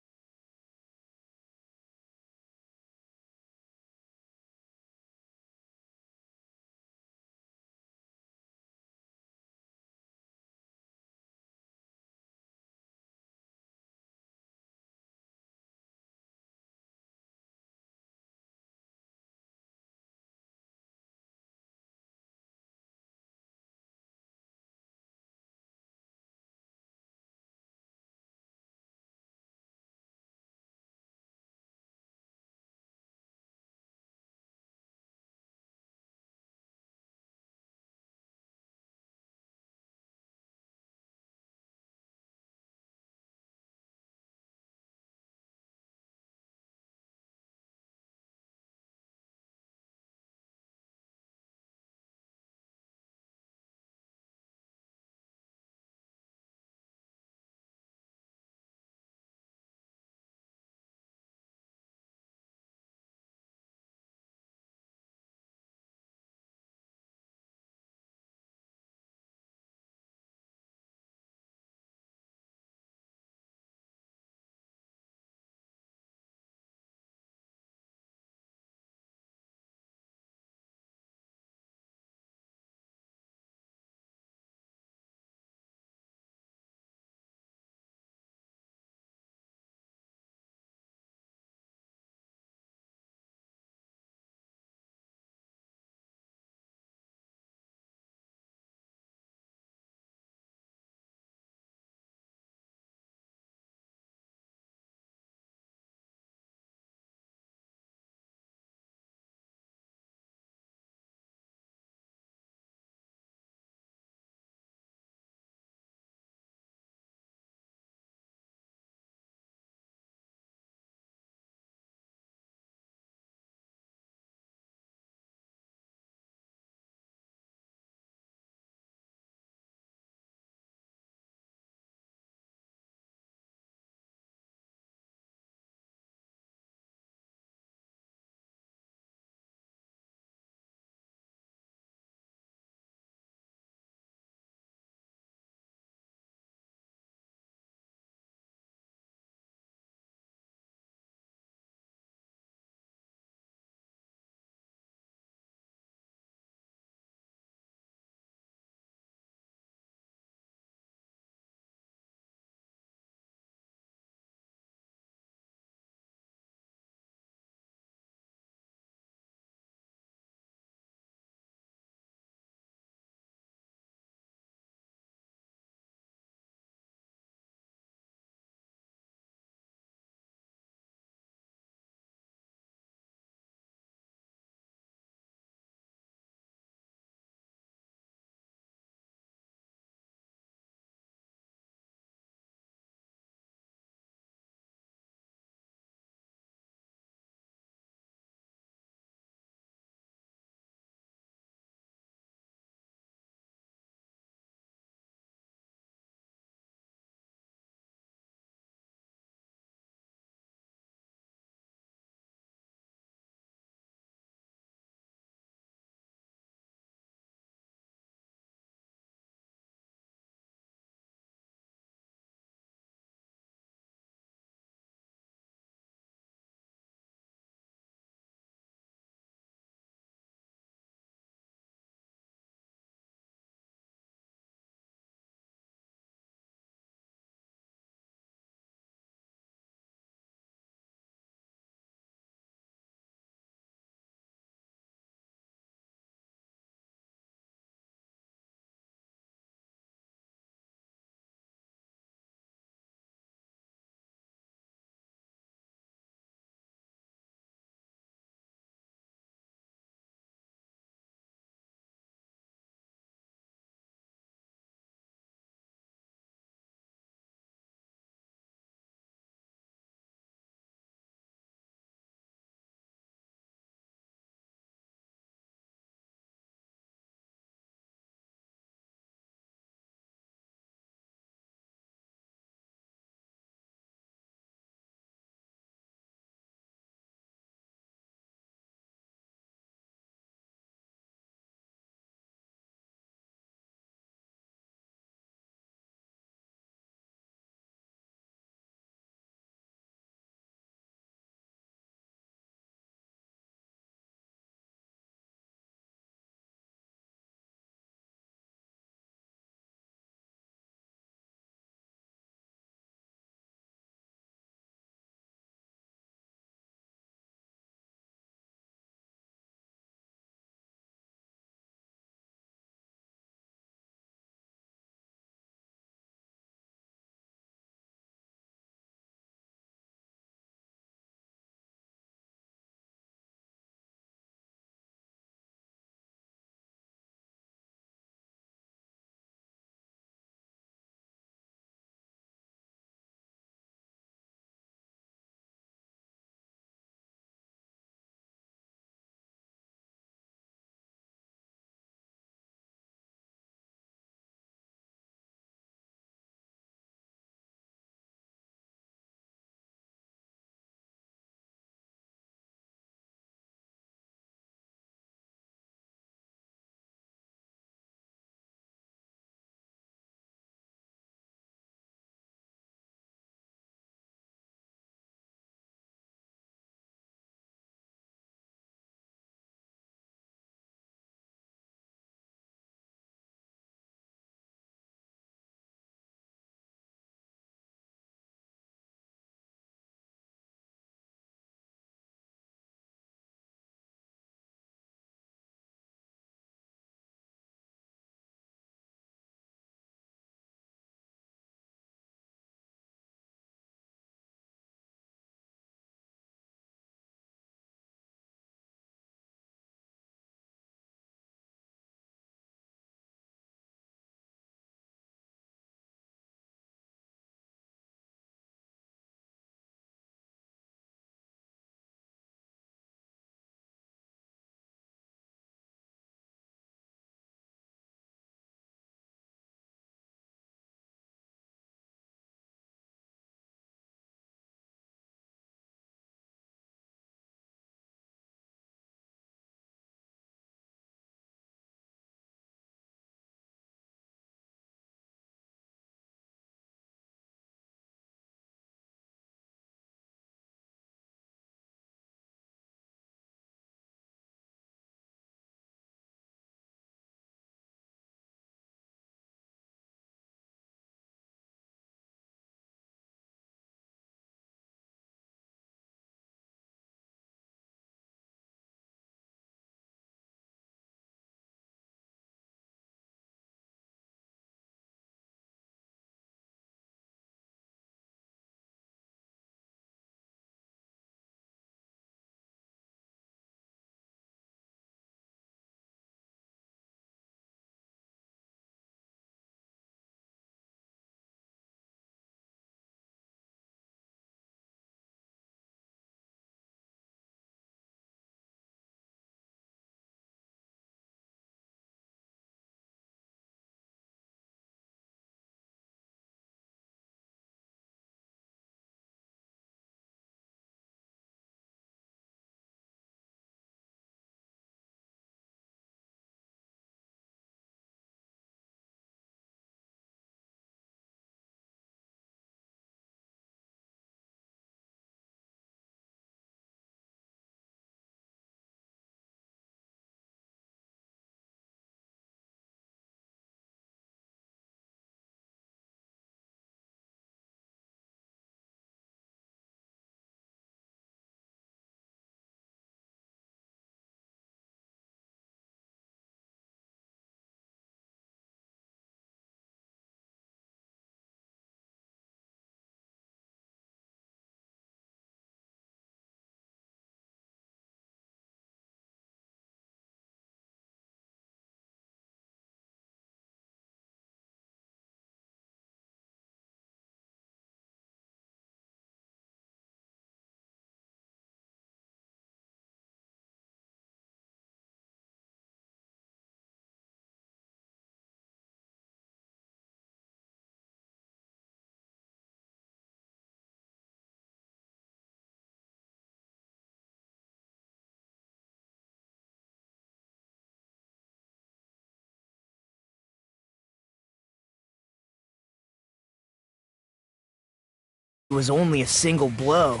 It was only a single blow.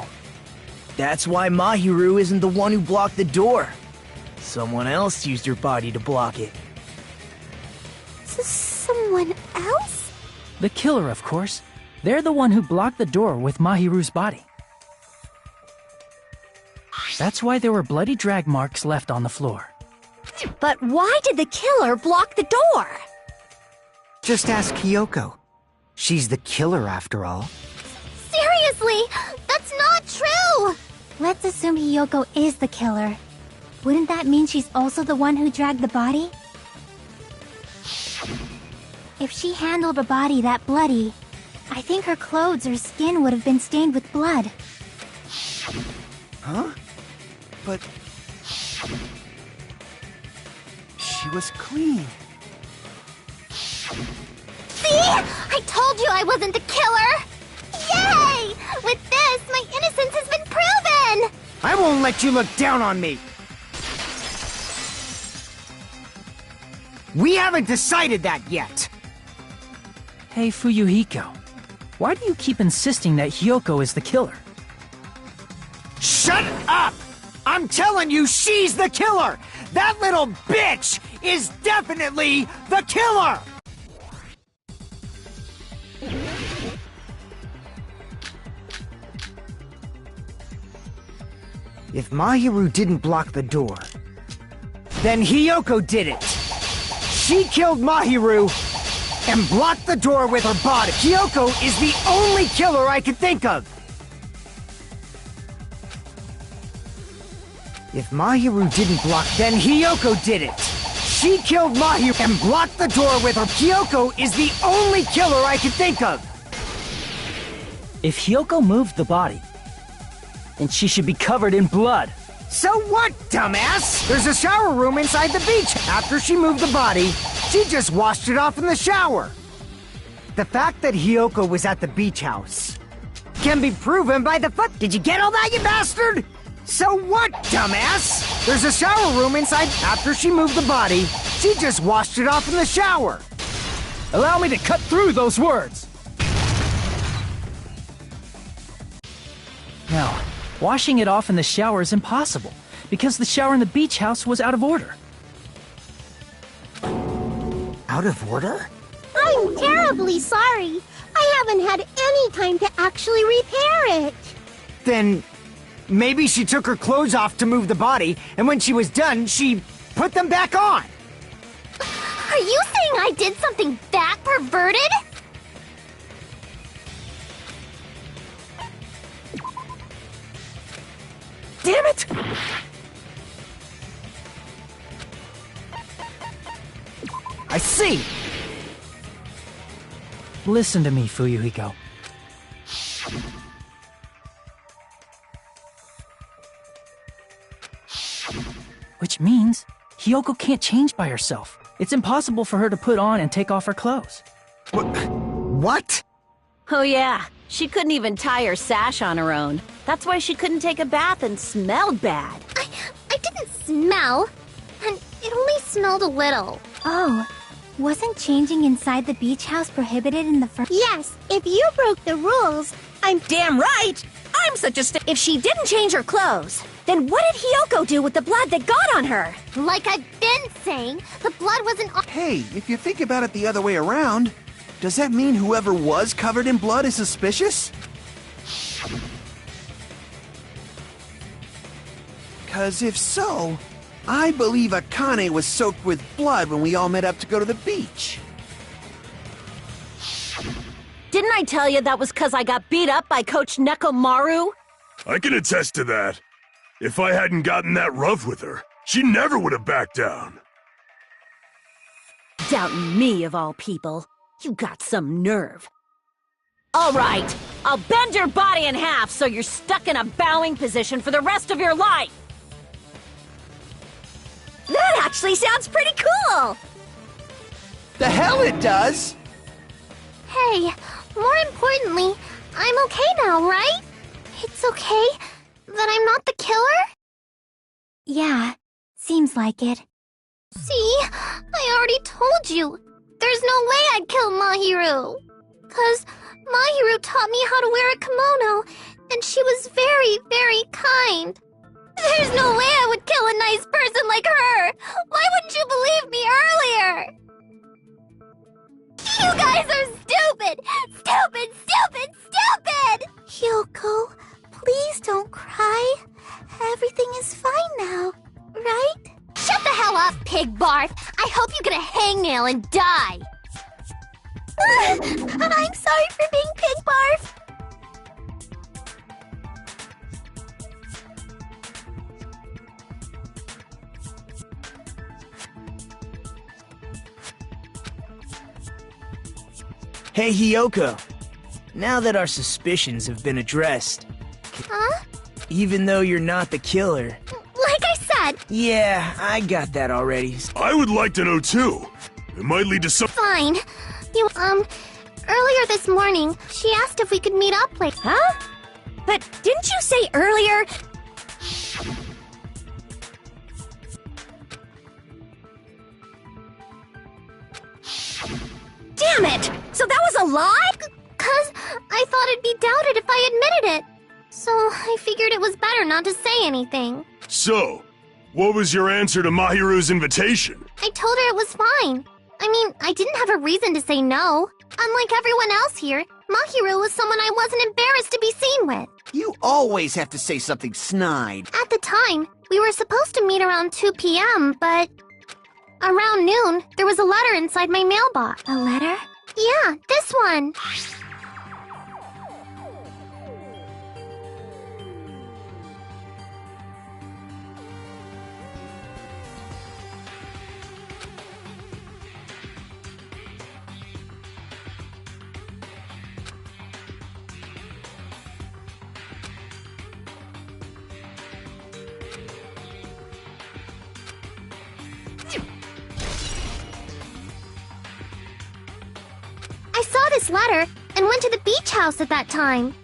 That's why Mahiru isn't the one who blocked the door. Someone else used her body to block it. Someone else? The killer, of course. They're the one who blocked the door with Mahiru's body. That's why there were bloody drag marks left on the floor. But why did the killer block the door? Just ask Hiyoko. She's the killer after all. Seriously, that's not true! Let's assume Hiyoko is the killer. Wouldn't that mean she's also the one who dragged the body? If she handled a body that bloody, I think her clothes or skin would have been stained with blood. Huh? But... she was clean. See? I told you I wasn't the killer! Yay! With this, my innocence has been proven! I won't let you look down on me! We haven't decided that yet! Hey, Fuyuhiko. Why do you keep insisting that Hiyoko is the killer? Shut up! I'm telling you, she's the killer! That little bitch is definitely the killer! If Mahiru didn't block the door, then Hiyoko did it! She killed Mahiru and blocked the door with her body. Hiyoko is the only killer I could think of! If Mahiru didn't block, then Hiyoko did it! She killed Mahiru and blocked the door with her. Hiyoko is the only killer I could think of! If Hiyoko moved the body, then she should be covered in blood. So what, dumbass? There's a shower room inside the beach. After she moved the body, she just washed it off in the shower. The fact that Hiyoko was at the beach house can be proven by the foot. Did you get all that, you bastard? So what, dumbass? There's a shower room inside. After she moved the body, she just washed it off in the shower. Allow me to cut through those words. Now, washing it off in the shower is impossible, because the shower in the beach house was out of order. Out of order? I'm terribly sorry. I haven't had any time to actually repair it. Then maybe she took her clothes off to move the body, and when she was done, she put them back on. Are you saying I did something that perverted? Damn it! I see! Listen to me, Fuyuhiko. Which means Hiyoko can't change by herself. It's impossible for her to put on and take off her clothes. What? Oh yeah, she couldn't even tie her sash on her own. That's why she couldn't take a bath and smelled bad. I didn't smell, and it only smelled a little. Oh, wasn't changing inside the beach house prohibited in the first? Yes, if you broke the rules, I'm Damn right! I'm such a If she didn't change her clothes, then what did Hiyoko do with the blood that got on her? like I've been saying, the blood wasn't on. Hey, if you think about it the other way around, does that mean whoever was covered in blood is suspicious? 'Cause if so, I believe Akane was soaked with blood when we all met up to go to the beach. Didn't I tell you that was because I got beat up by Coach Nekomaru? I can attest to that. If I hadn't gotten that rough with her, she never would have backed down. Doubting me, of all people. You got some nerve. All right, I'll bend your body in half so you're stuck in a bowing position for the rest of your life. That actually sounds pretty cool! The hell it does! Hey, more importantly, I'm okay now, right? It's okay that I'm not the killer? Yeah, seems like it. See, I already told you. There's no way I'd kill Mahiru. 'Cause Mahiru taught me how to wear a kimono, and she was very, very kind. There's no way I would kill a nice person like her! Why wouldn't you believe me earlier? You guys are stupid! Stupid, stupid, stupid! Hyoko, please don't cry. Everything is fine now, right? Shut the hell up, pig barf! I hope you get a hangnail and die! I'm sorry for being pig barf! Hey, Hyoko. Now that our suspicions have been addressed... Huh? Even though you're not the killer... Like I said... Yeah, I got that already. I would like to know too. It might lead to some... Fine. Earlier this morning, she asked if we could meet up later. Huh? But didn't you say earlier... Damn it! So that was a lie? 'Cause I thought it'd be doubted if I admitted it. So I figured it was better not to say anything. So, what was your answer to Mahiru's invitation? I told her it was fine. I mean, I didn't have a reason to say no. Unlike everyone else here, Mahiru was someone I wasn't embarrassed to be seen with. You always have to say something snide. At the time, we were supposed to meet around 2 p.m., but... around noon, there was a letter inside my mailbox. A letter? Yeah, this one. I saw this letter and went to the beach house at that time.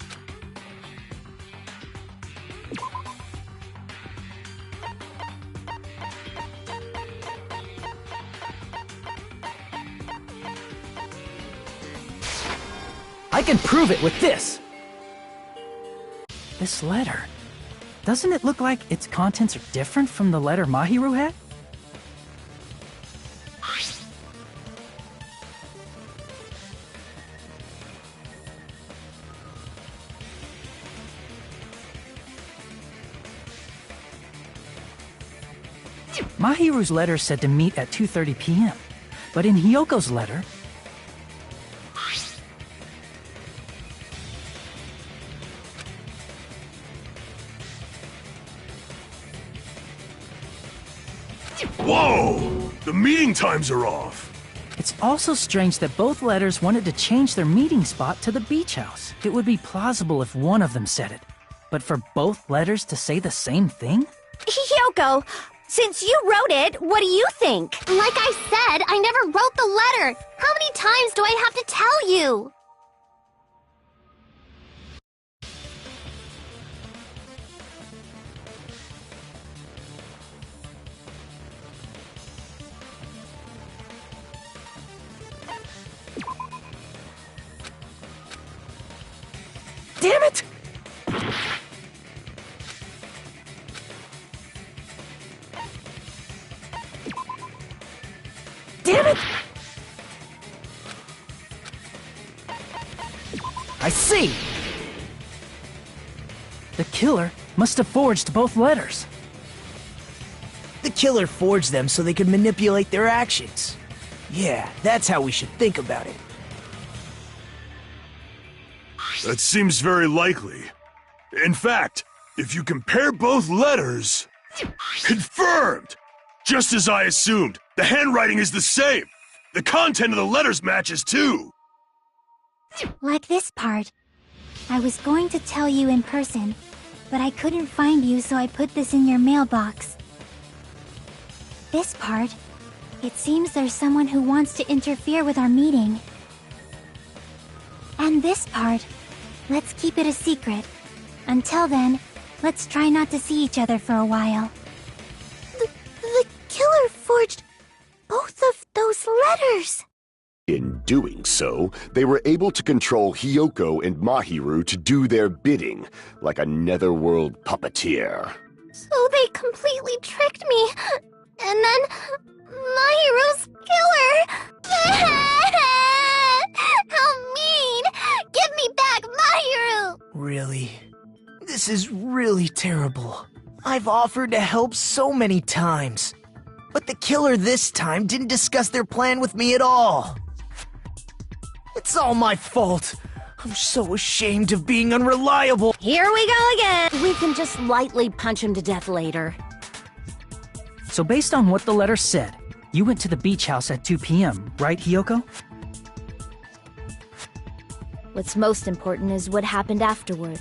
I can prove it with this! This letter. Doesn't it look like its contents are different from the letter Mahiru had? Mahiru's letter said to meet at 2:30 p.m., but in Hyoko's letter... Whoa! The meeting times are off! It's also strange that both letters wanted to change their meeting spot to the beach house. It would be plausible if one of them said it, but for both letters to say the same thing? Hyoko, since you wrote it, what do you think? Like I said, I never wrote the letter. How many times do I have to tell you? Damn it! Damn it! I see! The killer must have forged both letters. The killer forged them so they could manipulate their actions. Yeah, that's how we should think about it. That seems very likely. In fact, if you compare both letters... Confirmed! Just as I assumed, the handwriting is the same. The content of the letters matches too. Like this part. I was going to tell you in person, but I couldn't find you, so I put this in your mailbox. This part. It seems there's someone who wants to interfere with our meeting. And this part. Let's keep it a secret. Until then, let's try not to see each other for a while. The killer forged both of those letters. Indeed. doing so, they were able to control Hiyoko and Mahiru to do their bidding, like a netherworld puppeteer. So they completely tricked me. And then Mahiru's killer. How mean! Give me back Mahiru! Really? This is really terrible. I've offered to help so many times. But the killer this time didn't discuss their plan with me at all. It's all my fault. I'm so ashamed of being unreliable. Here we go again! We can just lightly punch him to death later. So based on what the letter said, you went to the beach house at 2 p.m., right, Hiyoko? What's most important is what happened afterward.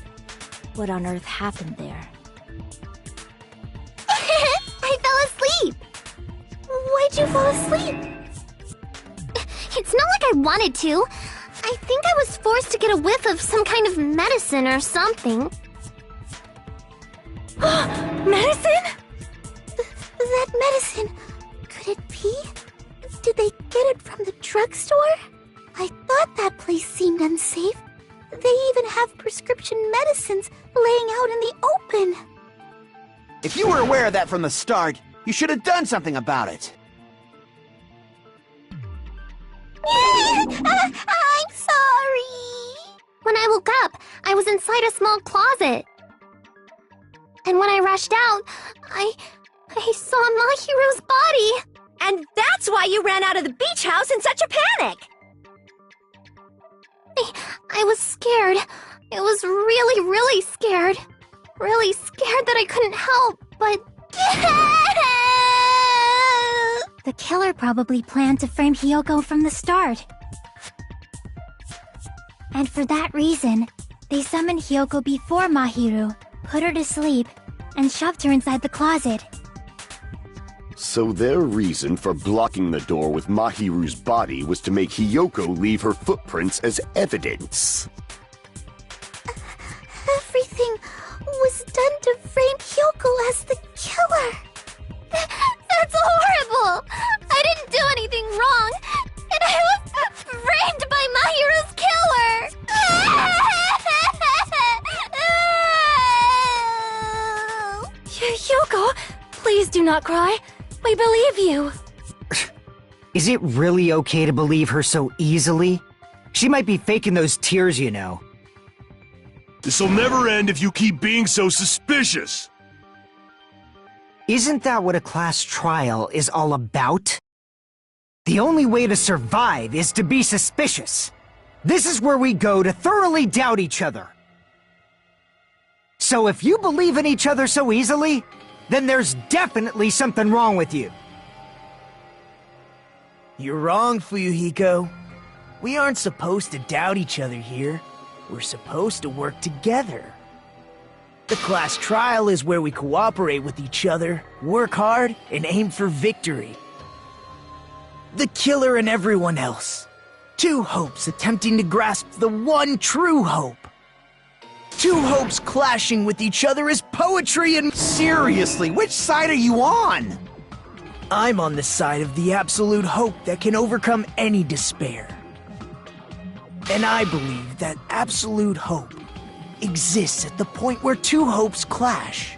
What on earth happened there? I fell asleep! Why'd you fall asleep? It's not like I wanted to. I think I was forced to get a whiff of some kind of medicine or something. Medicine? That medicine... Could it be? Did they get it from the drugstore? I thought that place seemed unsafe. They even have prescription medicines laying out in the open. If you were aware of that from the start, you should have done something about it. I'm sorry. When I woke up, I was inside a small closet. And when I rushed out, I saw Mahiru's body. And that's why you ran out of the beach house in such a panic! I was scared. I was really, really scared. Really scared that I couldn't help, but... The killer probably planned to frame Hiyoko from the start. And for that reason, they summoned Hiyoko before Mahiru, put her to sleep, and shoved her inside the closet. So their reason for blocking the door with Mahiru's body was to make Hiyoko leave her footprints as evidence. Everything was done to frame Hiyoko as the killer. That's horrible! I didn't do anything wrong, and I was framed by Mahiru's killer! Hiyoko, please do not cry. We believe you. Is it really okay to believe her so easily? She might be faking those tears, you know. This'll never end if you keep being so suspicious. Isn't that what a class trial is all about? The only way to survive is to be suspicious. This is where we go to thoroughly doubt each other. So if you believe in each other so easily, then there's definitely something wrong with you. You're wrong, Fuyuhiko. We aren't supposed to doubt each other here. We're supposed to work together. The class trial is where we cooperate with each other, work hard, and aim for victory. The killer and everyone else. Two hopes attempting to grasp the one true hope. Two hopes clashing with each other is poetry and... Seriously, which side are you on? I'm on the side of the absolute hope that can overcome any despair. And I believe that absolute hope exists at the point where two hopes clash.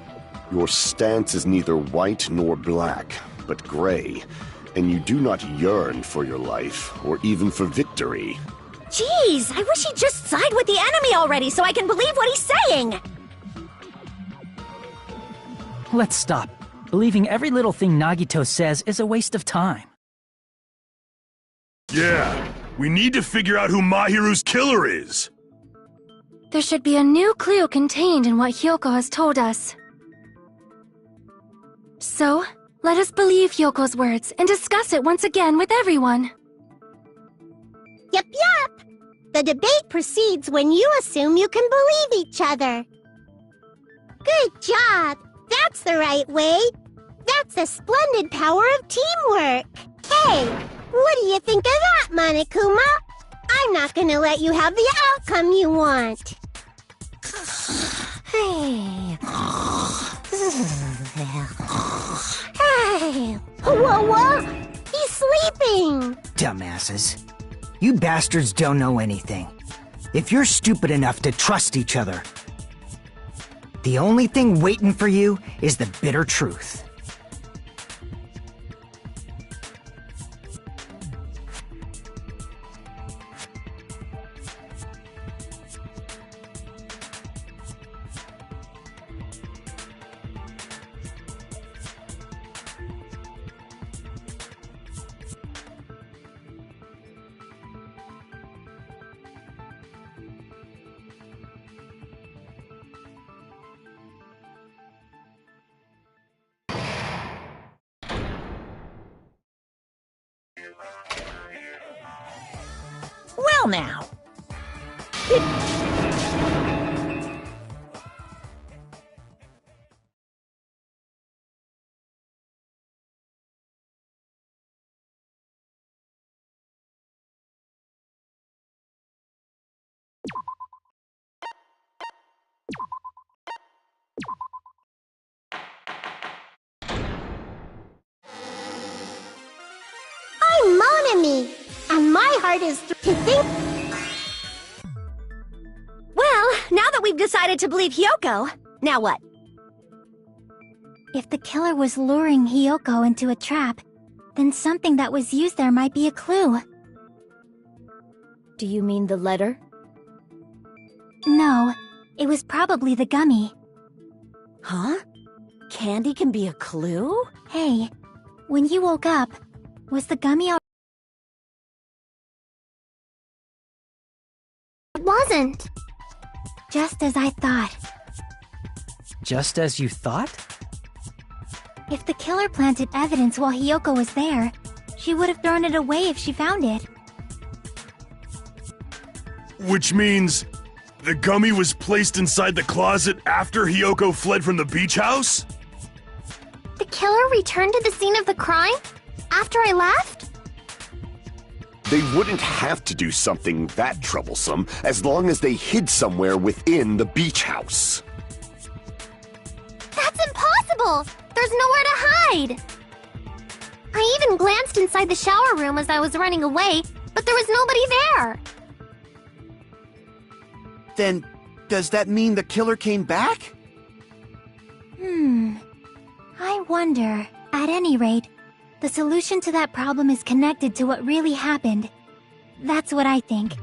Your stance is neither white nor black, but gray, and you do not yearn for your life, or even for victory. Jeez, I wish he'd just side with the enemy already so I can believe what he's saying! Let's stop. Believing every little thing Nagito says is a waste of time. Yeah, we need to figure out who Mahiru's killer is. There should be a new clue contained in what Hiyoko has told us. So, let us believe Hyoko's words and discuss it once again with everyone. Yup. The debate proceeds when you assume you can believe each other. Good job. That's the right way. That's the splendid power of teamwork. Hey, what do you think of that, Monokuma? I'm not gonna let you have the outcome you want. Hey. Hey. Whoa. He's sleeping. Dumbasses. You bastards don't know anything. If you're stupid enough to trust each other, the only thing waiting for you is the bitter truth. Well now. I'm Mon Ami, and my heart is to think. Well, now that we've decided to believe Hyoko, now what? If the killer was luring Hyoko into a trap, then something that was used there might be a clue. Do you mean the letter? No, it was probably the gummy. Huh? Candy can be a clue? Hey, when you woke up, was the gummy al- It wasn't. Just as I thought. Just as you thought? If the killer planted evidence while Hyoko was there, she would have thrown it away if she found it. Which means the gummy was placed inside the closet after Hyoko fled from the beach house? The killer returned to the scene of the crime? After I left? They wouldn't have to do something that troublesome as long as they hid somewhere within the beach house. That's impossible! There's nowhere to hide! I even glanced inside the shower room as I was running away, but there was nobody there! Then, does that mean the killer came back? I wonder. At any rate, the solution to that problem is connected to what really happened. That's what I think.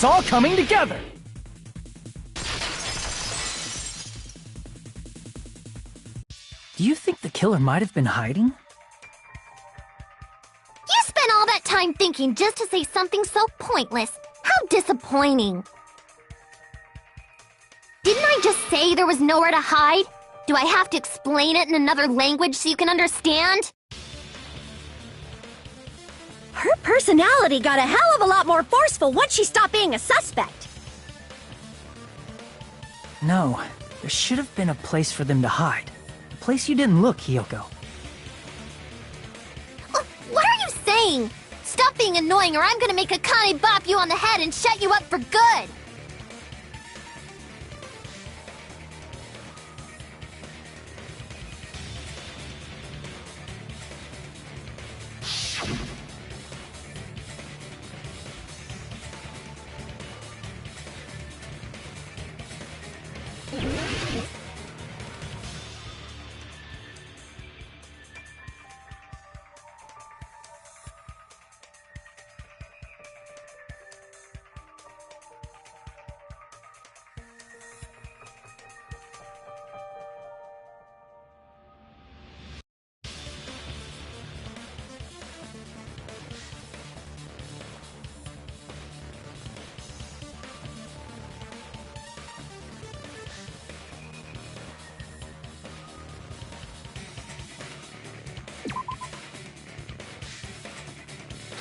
It's all coming together! Do you think the killer might have been hiding? You spent all that time thinking just to say something so pointless. How disappointing. Didn't I just say there was nowhere to hide? Do I have to explain it in another language so you can understand? Her personality got a hell of a lot more forceful once she stopped being a suspect. No, there should have been a place for them to hide. A place you didn't look, Hiyoko. What are you saying? Stop being annoying or I'm gonna make Akane bop you on the head and shut you up for good!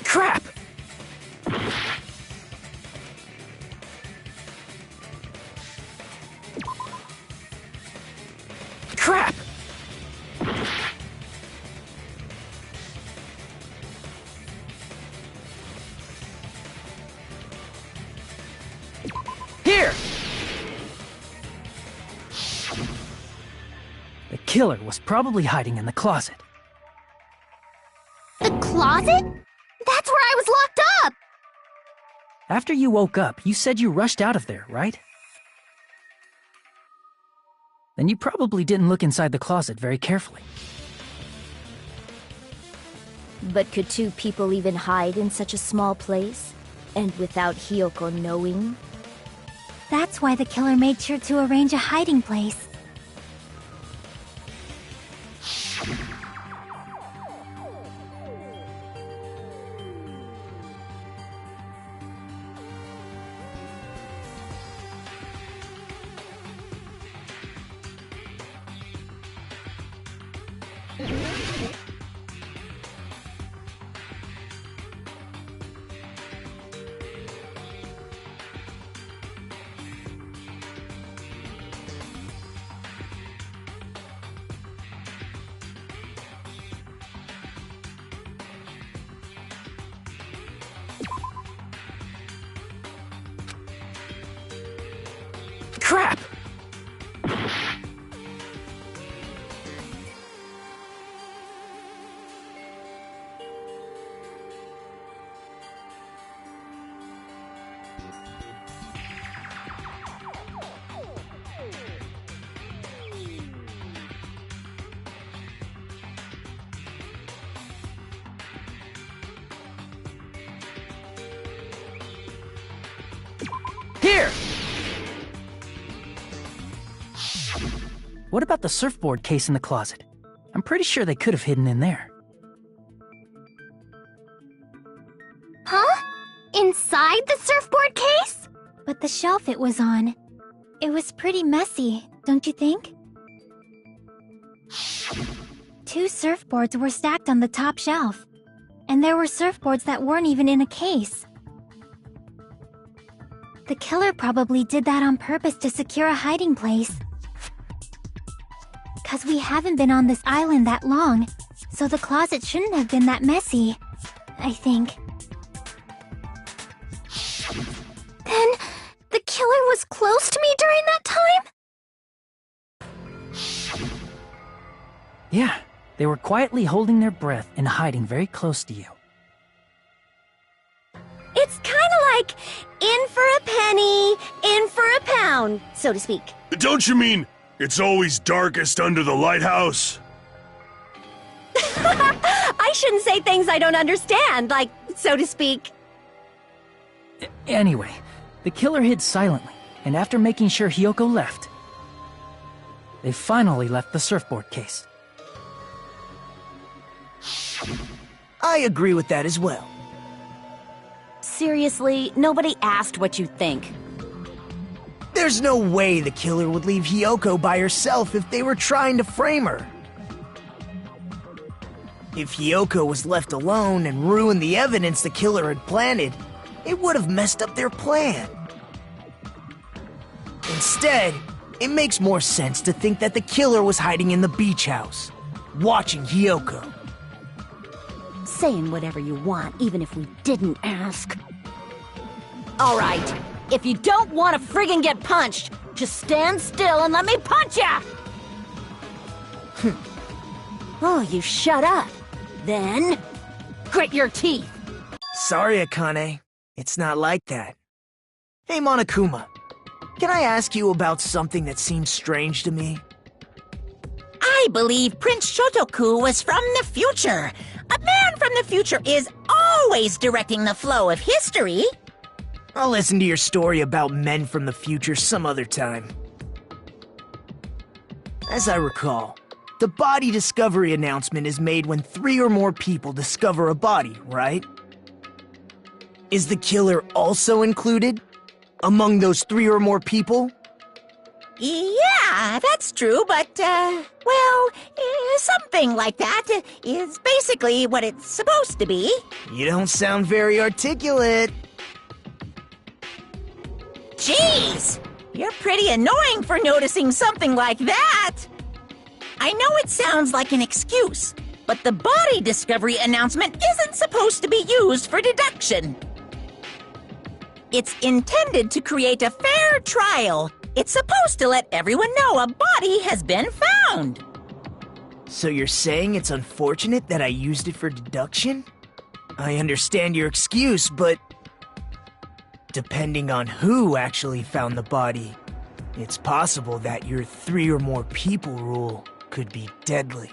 Crap! Crap! Here! The killer was probably hiding in the closet. The closet? That's where I was locked up! After you woke up, you said you rushed out of there, right? Then you probably didn't look inside the closet very carefully. But could two people even hide in such a small place? And without Hiyoko knowing? That's why the killer made sure to arrange a hiding place. Crap! Here! What about the surfboard case in the closet? I'm pretty sure they could have hidden in there. Huh? Inside the surfboard case? But the shelf it was on, it was pretty messy, don't you think? Two surfboards were stacked on the top shelf, and there were surfboards that weren't even in a case. The killer probably did that on purpose to secure a hiding place. 'Cause we haven't been on this island that long, so the closet shouldn't have been that messy, I think. Then, the killer was close to me during that time? Yeah, they were quietly holding their breath and hiding very close to you. It's kinda like in for a penny, in for a pound, so to speak. Don't you mean it's always darkest under the lighthouse? I shouldn't say things I don't understand, like, so to speak. Anyway, The killer hid silently, and after making sure Hiyoko left, they finally left the surfboard case. I agree with that as well. Seriously, nobody asked what you think. There's no way the killer would leave Hiyoko by herself if they were trying to frame her. If Hiyoko was left alone and ruined the evidence the killer had planted, it would have messed up their plan. Instead, it makes more sense to think that the killer was hiding in the beach house, watching Hiyoko. Saying whatever you want, even if we didn't ask. All right, if you don't want to friggin' get punched, just stand still and let me punch ya! Oh, you shut up. Then, grit your teeth. Sorry, Akane. It's not like that. Hey, Monokuma. Can I ask you about something that seems strange to me? I believe Prince Shotoku was from the future. A man from the future is always directing the flow of history. I'll listen to your story about men from the future some other time. As I recall, the body discovery announcement is made when 3 or more people discover a body, right? Is the killer also included? Among those 3 or more people? Yeah, that's true, but, something like that is basically what it's supposed to be. You don't sound very articulate. Jeez! You're pretty annoying for noticing something like that! I know it sounds like an excuse, but the body discovery announcement isn't supposed to be used for deduction. It's intended to create a fair trial. It's supposed to let everyone know a body has been found. So you're saying it's unfortunate that I used it for deduction? I understand your excuse, but depending on who actually found the body, it's possible that your 3 or more people rule could be deadly.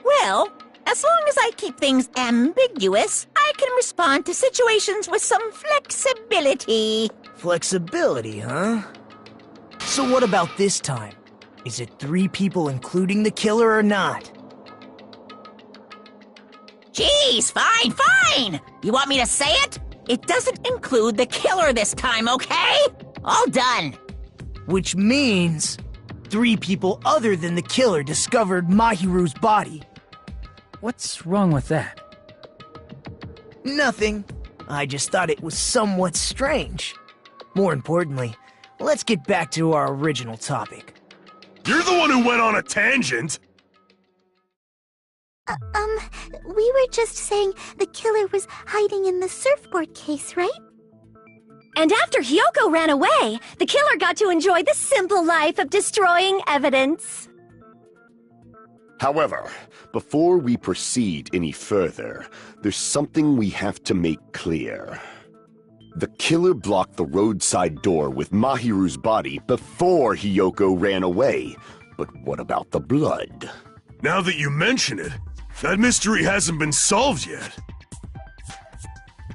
Well, as long as I keep things ambiguous, I can respond to situations with some flexibility. Flexibility, huh? So what about this time? Is it 3 people including the killer or not? Jeez, fine! You want me to say it? It doesn't include the killer this time, okay? All done. Which means 3 people other than the killer discovered Mahiru's body. What's wrong with that? Nothing. I just thought it was somewhat strange. More importantly, let's get back to our original topic. You're the one who went on a tangent! We were just saying the killer was hiding in the surfboard case, right? And after Hiyoko ran away, the killer got to enjoy the simple life of destroying evidence. However, before we proceed any further, there's something we have to make clear. The killer blocked the roadside door with Mahiru's body before Hiyoko ran away. But what about the blood? Now that you mention it, that mystery hasn't been solved yet.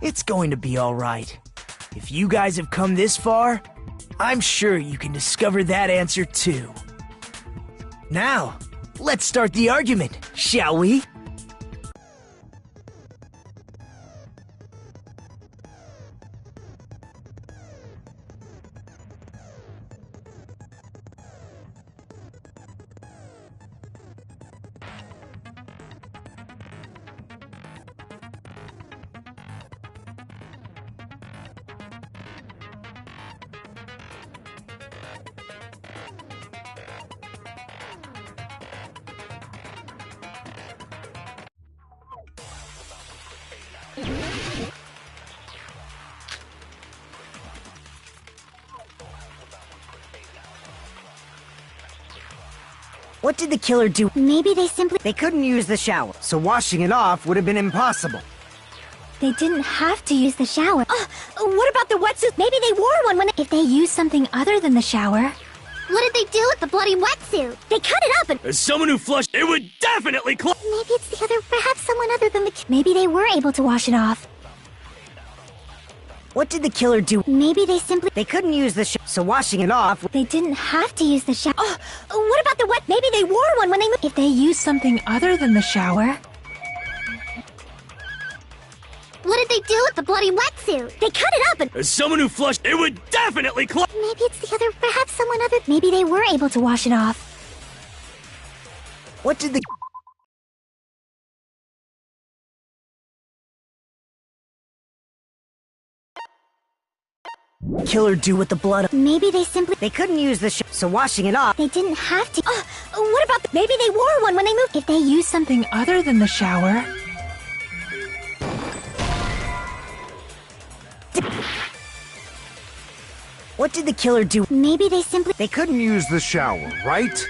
It's going to be alright. If you guys have come this far, I'm sure you can discover that answer too. Now, let's start the argument, shall we? What did the killer do? Maybe they simply... They couldn't use the shower, so washing it off would have been impossible. They didn't have to use the shower. What about the wetsuit? Maybe they wore one when If they used something other than the shower... What did they do with the bloody wetsuit? they cut it up and... As someone who flushed, it would definitely close. Maybe it's perhaps someone other than the... Maybe they were able to wash it off. What did the killer do? Maybe they simply... They couldn't use the so washing it off... They didn't have to use the shower. Oh, what about the wet? Maybe they wore one when they moved. If they used something other than the shower... What did they do with the bloody wetsuit? They cut it up and... As someone who flushed, it would definitely clog. Maybe it's the other... Perhaps someone other... Maybe they were able to wash it off. What did the... killer do with the blood? Maybe they simply... They couldn't use the so washing it off... They didn't have to... what about the... Maybe they wore one when they moved. If they used something... Something other than the shower... What did the killer do? Maybe they simply... They couldn't use the shower, right?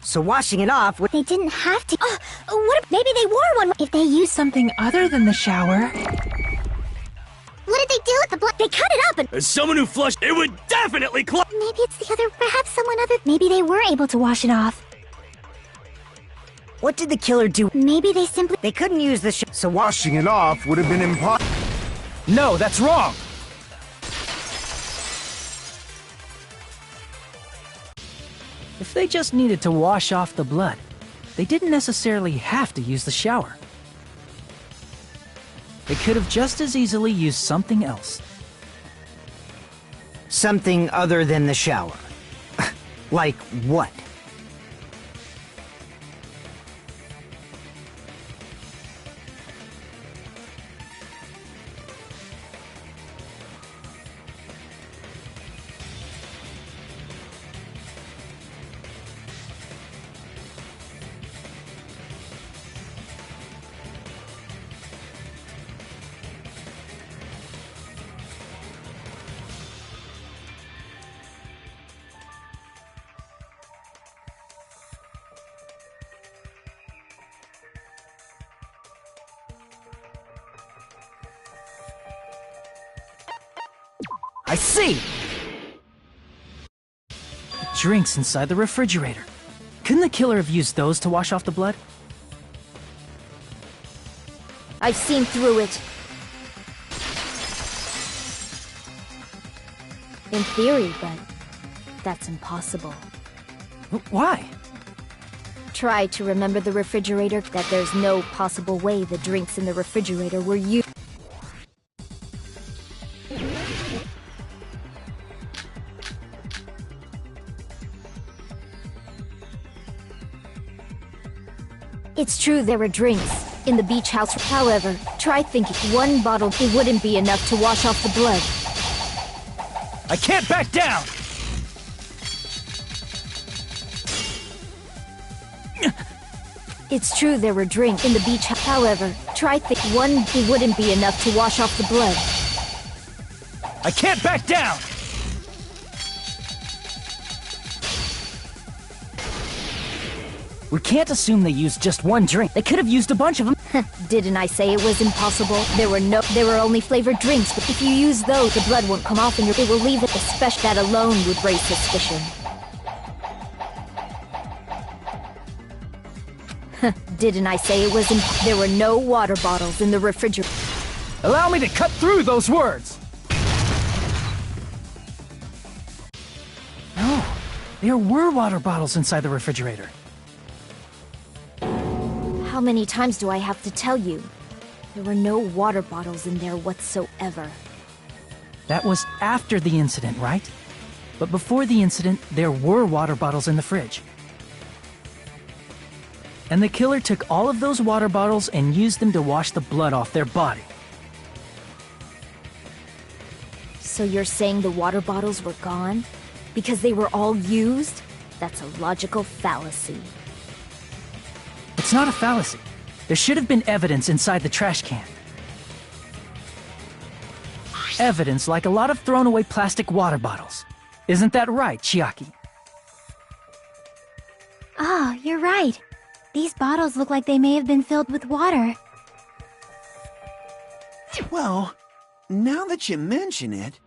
So washing it off... They didn't have to... what if... Maybe they wore one... If they used Something other than the shower... What did they do with the blood? They cut it up and... As someone who flushed, it would definitely clog. Maybe it's the other... Perhaps someone other... Maybe they were able to wash it off. What did the killer do? Maybe they simply... They couldn't use the So washing it off would have been impossible. No, that's wrong! If they just needed to wash off the blood, they didn't necessarily have to use the shower. They could have just as easily used something else. something other than the shower. Like what? I see! Drinks inside the refrigerator. Couldn't the killer have used those to wash off the blood? I've seen through it. In theory, but that's impossible. Why? Try to remember the refrigerator, that there's no possible way the drinks in the refrigerator were used. It's true there were drinks in the beach house. However, try thinking one bottle, it wouldn't be enough to wash off the blood. I can't back down! It's true there were drinks in the beach house. However, try one, it wouldn't be enough to wash off the blood. I can't back down! We can't assume they used just one drink. They could have used a bunch of them. Didn't I say it was impossible? There were only flavored drinks, but if you use those, the blood won't come off and it will leave it. Especially that alone would raise suspicion. Didn't I say it was there were no water bottles in the refrigerator? Allow me to cut through those words! No, there were water bottles inside the refrigerator. How many times do I have to tell you? There were no water bottles in there whatsoever. That was after the incident, right? But before the incident, there were water bottles in the fridge. And the killer took all of those water bottles and used them to wash the blood off their body. So you're saying the water bottles were gone? Because they were all used? That's a logical fallacy. It's not a fallacy. There should have been evidence inside the trash can. Evidence like a lot of thrown away plastic water bottles. Isn't that right, Chiaki? Oh, you're right. These bottles look like they may have been filled with water. Well, now that you mention it,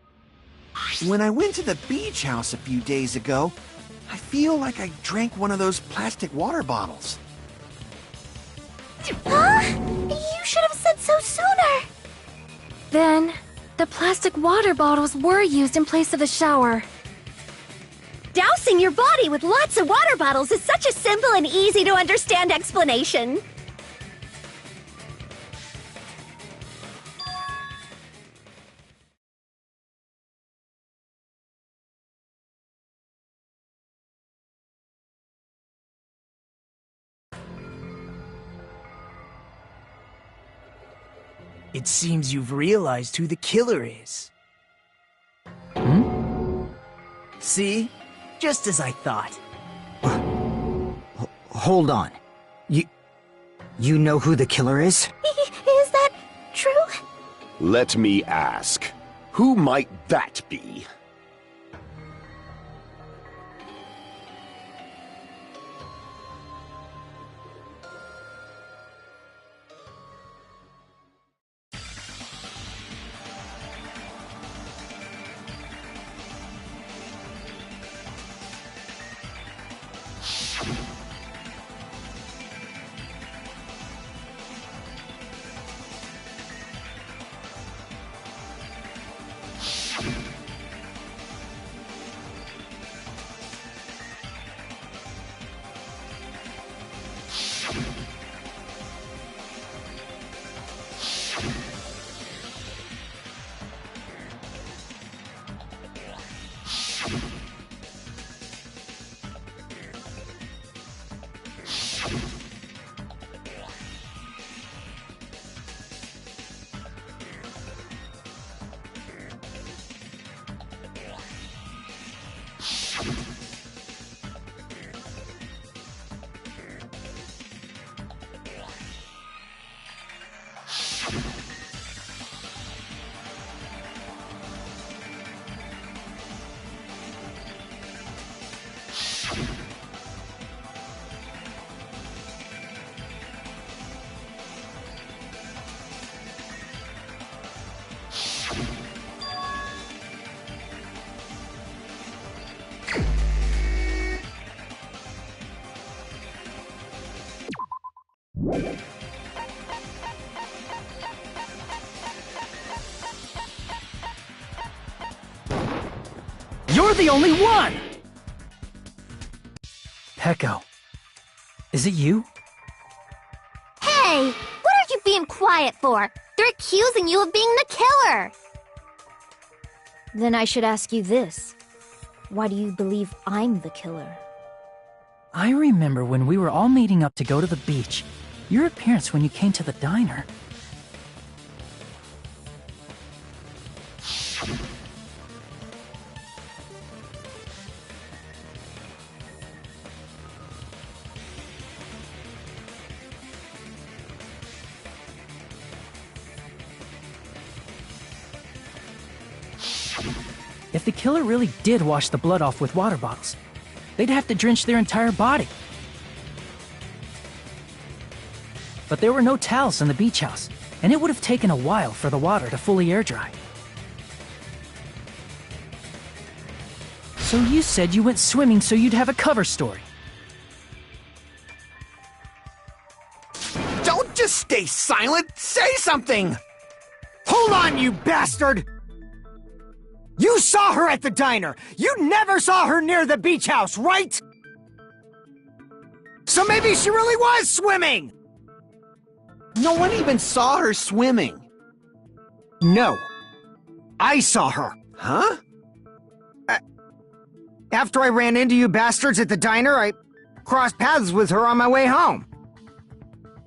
when I went to the beach house a few days ago, I feel like I drank one of those plastic water bottles. Huh? You should have said so sooner. Then, the plastic water bottles were used in place of the shower. Dousing your body with lots of water bottles is such a simple and easy to understand explanation. It seems you've realized who the killer is. See? Just as I thought. Hold on. You know who the killer is? Is that true? Let me ask. Who might that be? You're the only one! Pecco. Is it you? Hey! What are you being quiet for? They're accusing you of being the killer! Then I should ask you this. Why do you believe I'm the killer? I remember when we were all meeting up to go to the beach. Your appearance when you came to the diner. If the killer really did wash the blood off with water bottles, they'd have to drench their entire body. But there were no towels in the beach house, and it would have taken a while for the water to fully air dry. So you said you went swimming so you'd have a cover story. Don't just stay silent! Say something! Hold on, you bastard! You saw her at the diner! You never saw her near the beach house, right? So maybe she really was swimming! No one even saw her swimming. No. I saw her. Huh? After I ran into you bastards at the diner, I crossed paths with her on my way home.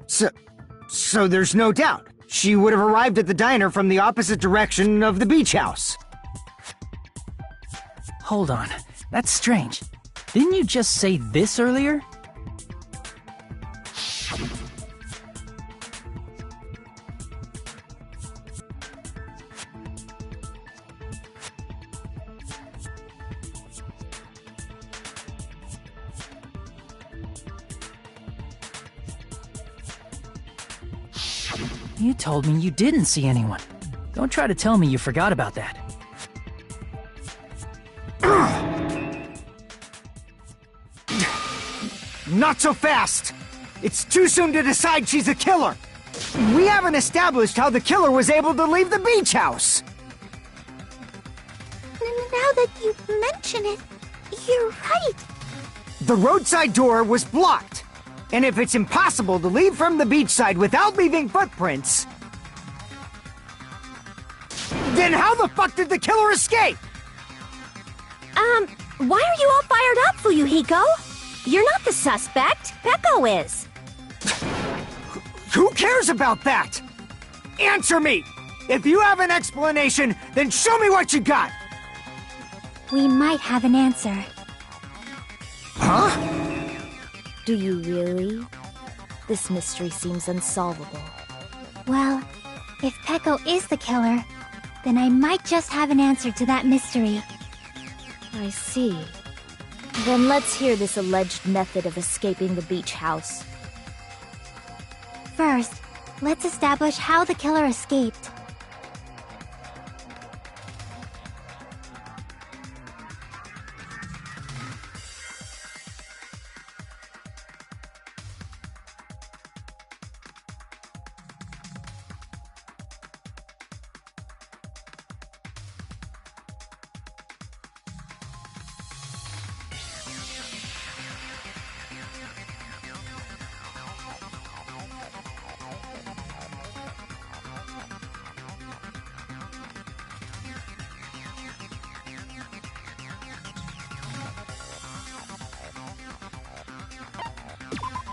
So there's no doubt. She would have arrived at the diner from the opposite direction of the beach house. Hold on, that's strange. Didn't you just say this earlier? You told me you didn't see anyone. Don't try to tell me you forgot about that. Not so fast! It's too soon to decide she's a killer! We haven't established how the killer was able to leave the beach house. Now that you mention it, you're right. The roadside door was blocked. And if it's impossible to leave from the beachside without leaving footprints, then how the fuck did the killer escape? Why are you all fired up, Fuyuhiko? You're not the suspect. Peko is. Who cares about that? Answer me! If you have an explanation, then show me what you got! We might have an answer. Huh? Do you really? This mystery seems unsolvable. Well, if Peko is the killer, then I might just have an answer to that mystery. I see. Then let's hear this alleged method of escaping the beach house. First, let's establish how the killer escaped.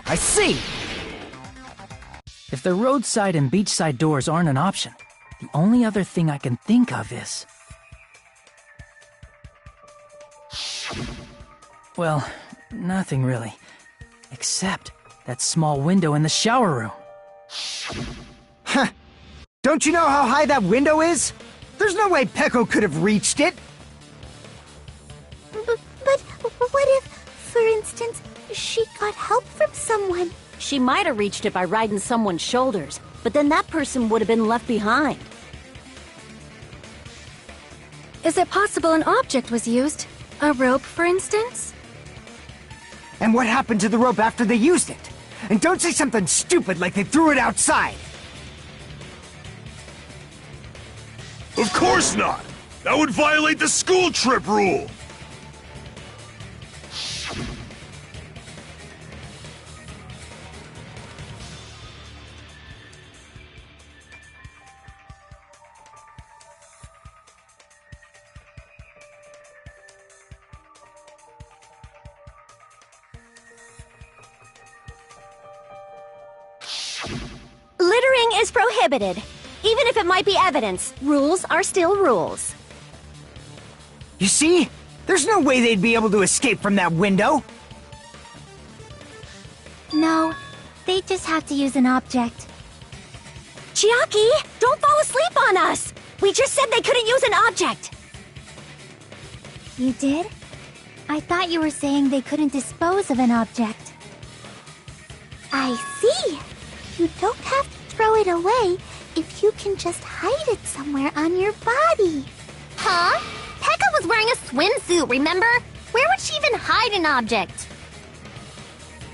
I see! If the roadside and beachside doors aren't an option, the only other thing I can think of is... Well, nothing really. Except that small window in the shower room. Huh. Don't you know how high that window is? There's no way Peko could have reached it! But what if, for instance, she got help from someone? She might have reached it by riding someone's shoulders, but then that person would have been left behind. Is it possible an object was used? A rope, for instance? And what happened to the rope after they used it? And don't say something stupid like they threw it outside! Of course not! That would violate the school trip rule! Littering is prohibited. Even if it might be evidence, rules are still rules. You see? There's no way they'd be able to escape from that window! No, they just have to use an object. Chiaki, don't fall asleep on us! We just said they couldn't use an object! You did? I thought you were saying they couldn't dispose of an object. I see! You don't have to throw it away if you can just hide it somewhere on your body. Huh? Pekka was wearing a swimsuit, remember? Where would she even hide an object?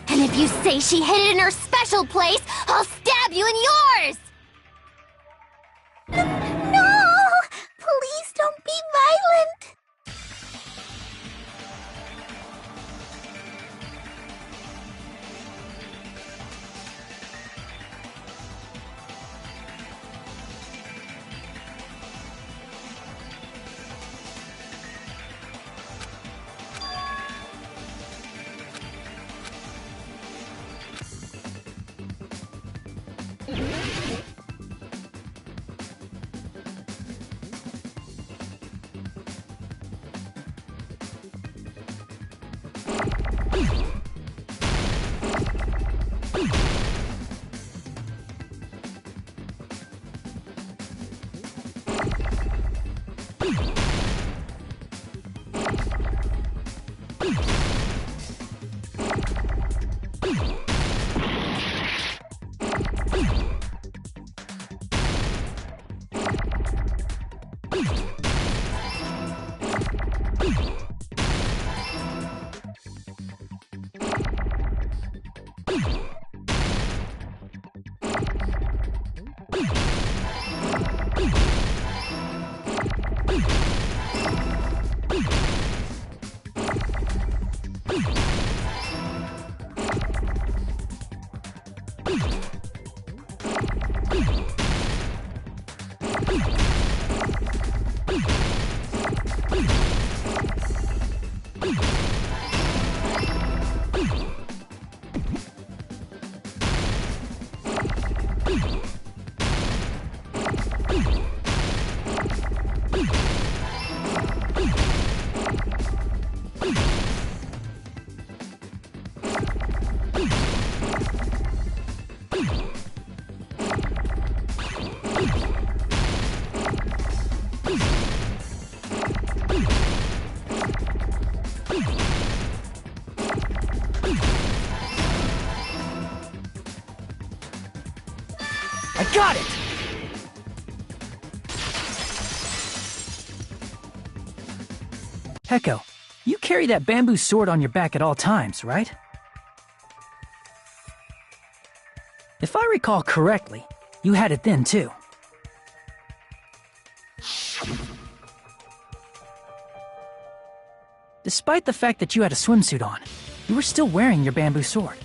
And if you say she hid it in her special place, I'll stab you in yours! No! Please don't be violent! I got it! Peko, you carry that bamboo sword on your back at all times, right? If I recall correctly, you had it then too. Despite the fact that you had a swimsuit on, you were still wearing your bamboo sword.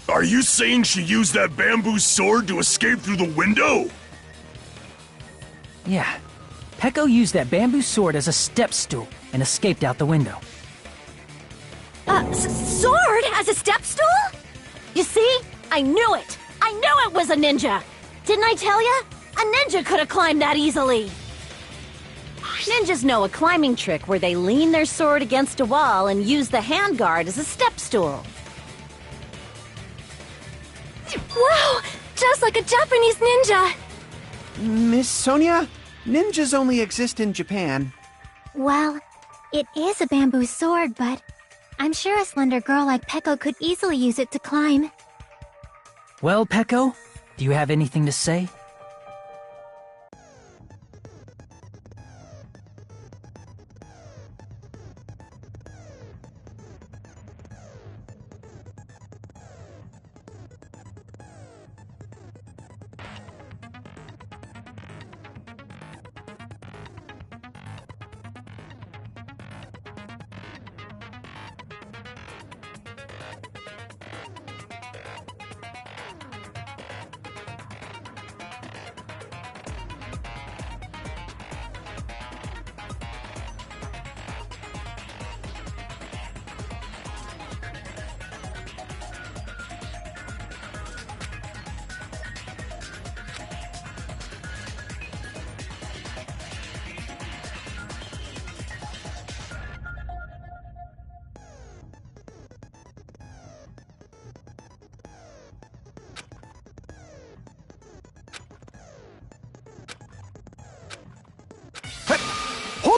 Are you saying she used that bamboo sword to escape through the window? Yeah. Peko used that bamboo sword as a step stool and escaped out the window. Sword as a step stool? You see? I knew it! I knew it was a ninja! Didn't I tell ya? A ninja could have climbed that easily! Ninjas know a climbing trick where they lean their sword against a wall and use the handguard as a step stool. Wow! Just like a Japanese ninja! Miss Sonia, ninjas only exist in Japan. Well, it is a bamboo sword, but I'm sure a slender girl like Peko could easily use it to climb. Well, Peko, do you have anything to say?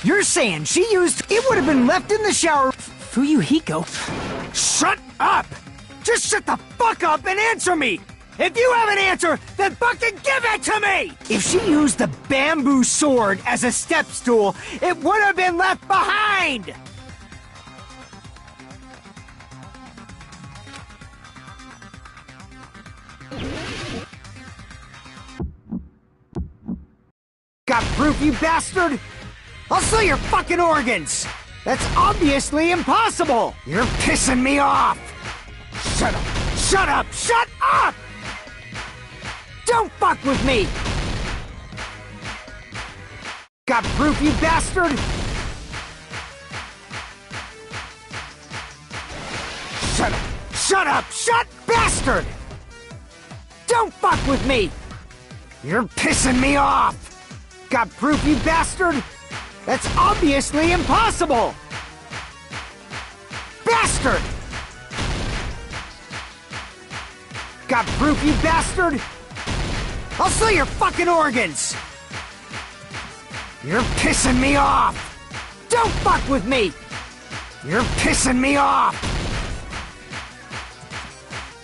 You're saying she used... It would have been left in the shower... Fuyuhiko? Shut up! Just shut the fuck up and answer me! If you have an answer, then fucking give it to me! If she used the bamboo sword as a step stool, it would have been left behind! Got proof, you bastard? I'll sell your fucking organs! That's obviously impossible! You're pissing me off! Shut up! Shut up! Shut up! Don't fuck with me! Got proof, you bastard? Shut up! Shut up! Shut bastard! Don't fuck with me! You're pissing me off! Got proof, you bastard? That's obviously impossible! Bastard! Got proof, you bastard? I'll sell your fucking organs! You're pissing me off! Don't fuck with me! You're pissing me off!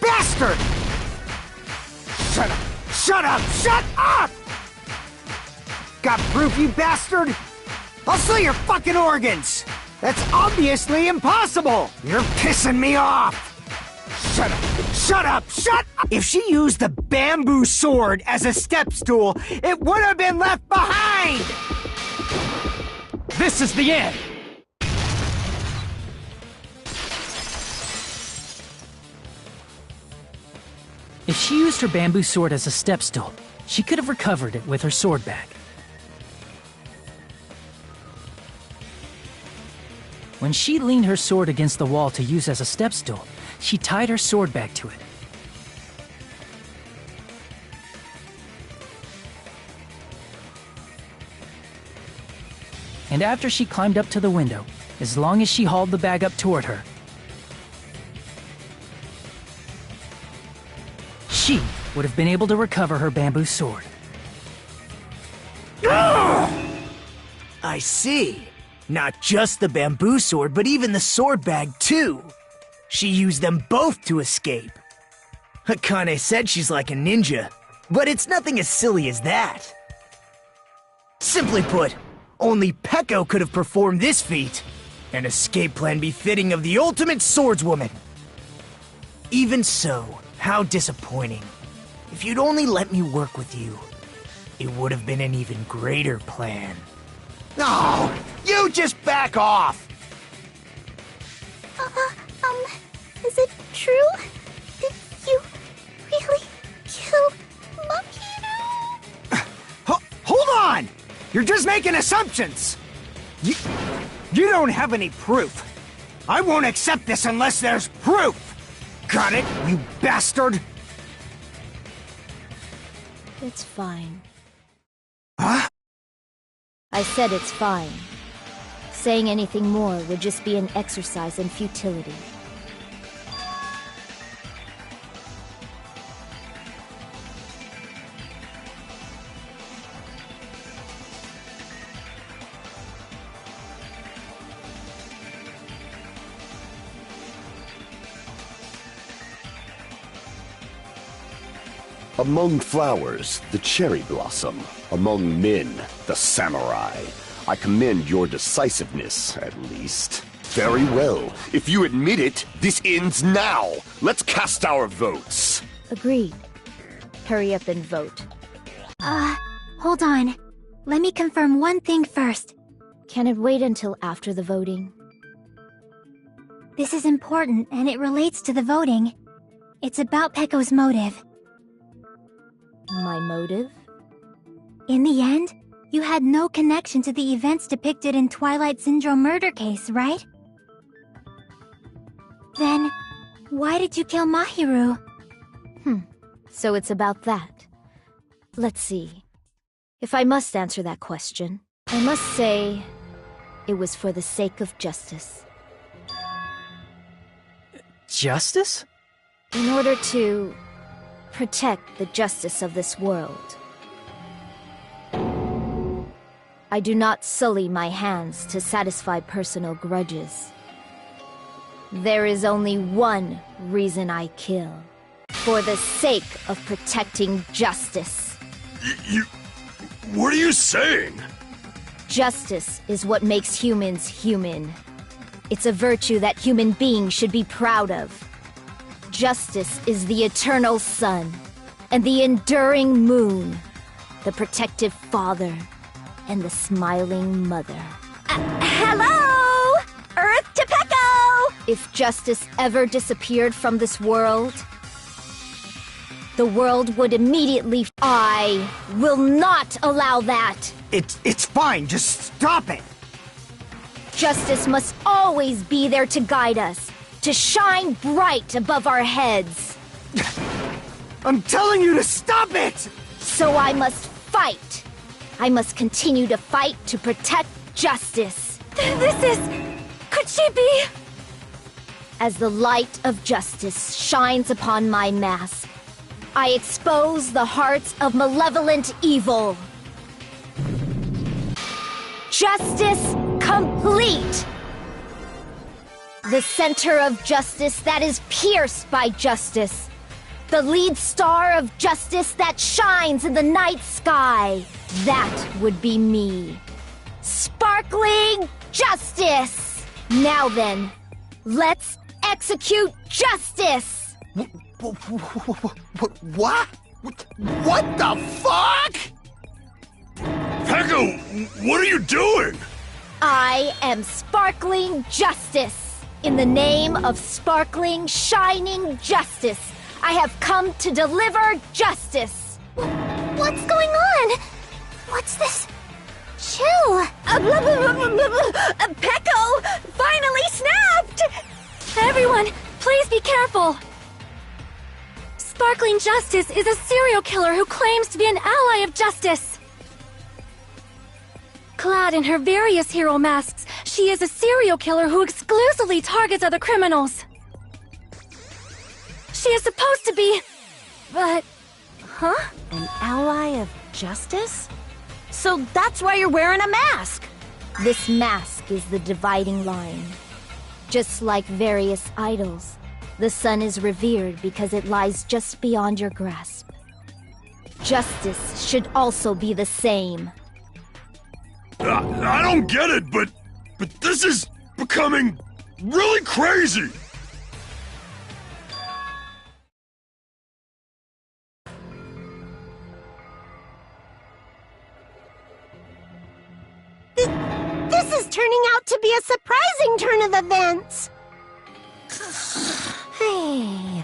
Bastard! Shut up! Shut up! Shut up! Got proof, you bastard? I'll sell your fucking organs! That's obviously impossible! You're pissing me off! Shut up! Shut up! Shut up! If she used the bamboo sword as a step stool, it would have been left behind! This is the end! If she used her bamboo sword as a step stool, she could have recovered it with her sword bag. When she leaned her sword against the wall to use as a step stool, she tied her sword bag to it. And after she climbed up to the window, as long as she hauled the bag up toward her, she would have been able to recover her bamboo sword. I see. Not just the bamboo sword, but even the sword bag, too. She used them both to escape. Akane said she's like a ninja, but it's nothing as silly as that. Simply put, only Peko could have performed this feat. An escape plan befitting of the ultimate swordswoman. Even so, how disappointing. If you'd only let me work with you, it would have been an even greater plan. Oh, you just back off! Is it true? Did you really kill Mahiru? Hold on! You're just making assumptions! You don't have any proof. I won't accept this unless there's proof! Got it, you bastard? It's fine. Huh? I said it's fine. Saying anything more would just be an exercise in futility. Among flowers, the cherry blossom. Among men, the samurai. I commend your decisiveness, at least. Very well. If you admit it, this ends now. Let's cast our votes. Agreed. Hurry up and vote. Hold on. Let me confirm one thing first. Can it wait until after the voting? This is important, and it relates to the voting. It's about Peko's motive. My motive? In the end, you had no connection to the events depicted in Twilight Syndrome murder case, right? Then, why did you kill Mahiru? So it's about that. Let's see. If I must answer that question, I must say it was for the sake of justice. Justice? In order to protect the justice of this world. I do not sully my hands to satisfy personal grudges. There is only one reason I kill. For the sake of protecting justice. What are you saying? Justice is what makes humans human. It's a virtue that human beings should be proud of. Justice is the eternal sun, and the enduring moon, the protective father, and the smiling mother. Hello! Earth to Peko! If justice ever disappeared from this world, the world would immediately... I will not allow that! It's fine, just stop it! Justice must always be there to guide us, to shine bright above our heads. I'm telling you to stop it! So I must fight. I must continue to fight to protect justice. Could she be? As the light of justice shines upon my mask, I expose the hearts of malevolent evil. Justice complete! The center of justice that is pierced by justice. The lead star of justice that shines in the night sky. That would be me. Sparkling justice! Now then, let's execute justice! What? What the fuck? Peko, what are you doing? I am sparkling justice. In the name of sparkling, shining justice, I have come to deliver justice. What's going on? What's this? Chew! Pecco finally snapped! Everyone, please be careful. Sparkling Justice is a serial killer who claims to be an ally of justice. Clad in her various hero masks, she is a serial killer who exclusively targets other criminals. She is supposed to be... but... Huh? An ally of justice? So that's why you're wearing a mask! This mask is the dividing line. Just like various idols, the sun is revered because it lies just beyond your grasp. Justice should also be the same. I don't get it, but this is becoming really crazy. This is turning out to be a surprising turn of events. Hey!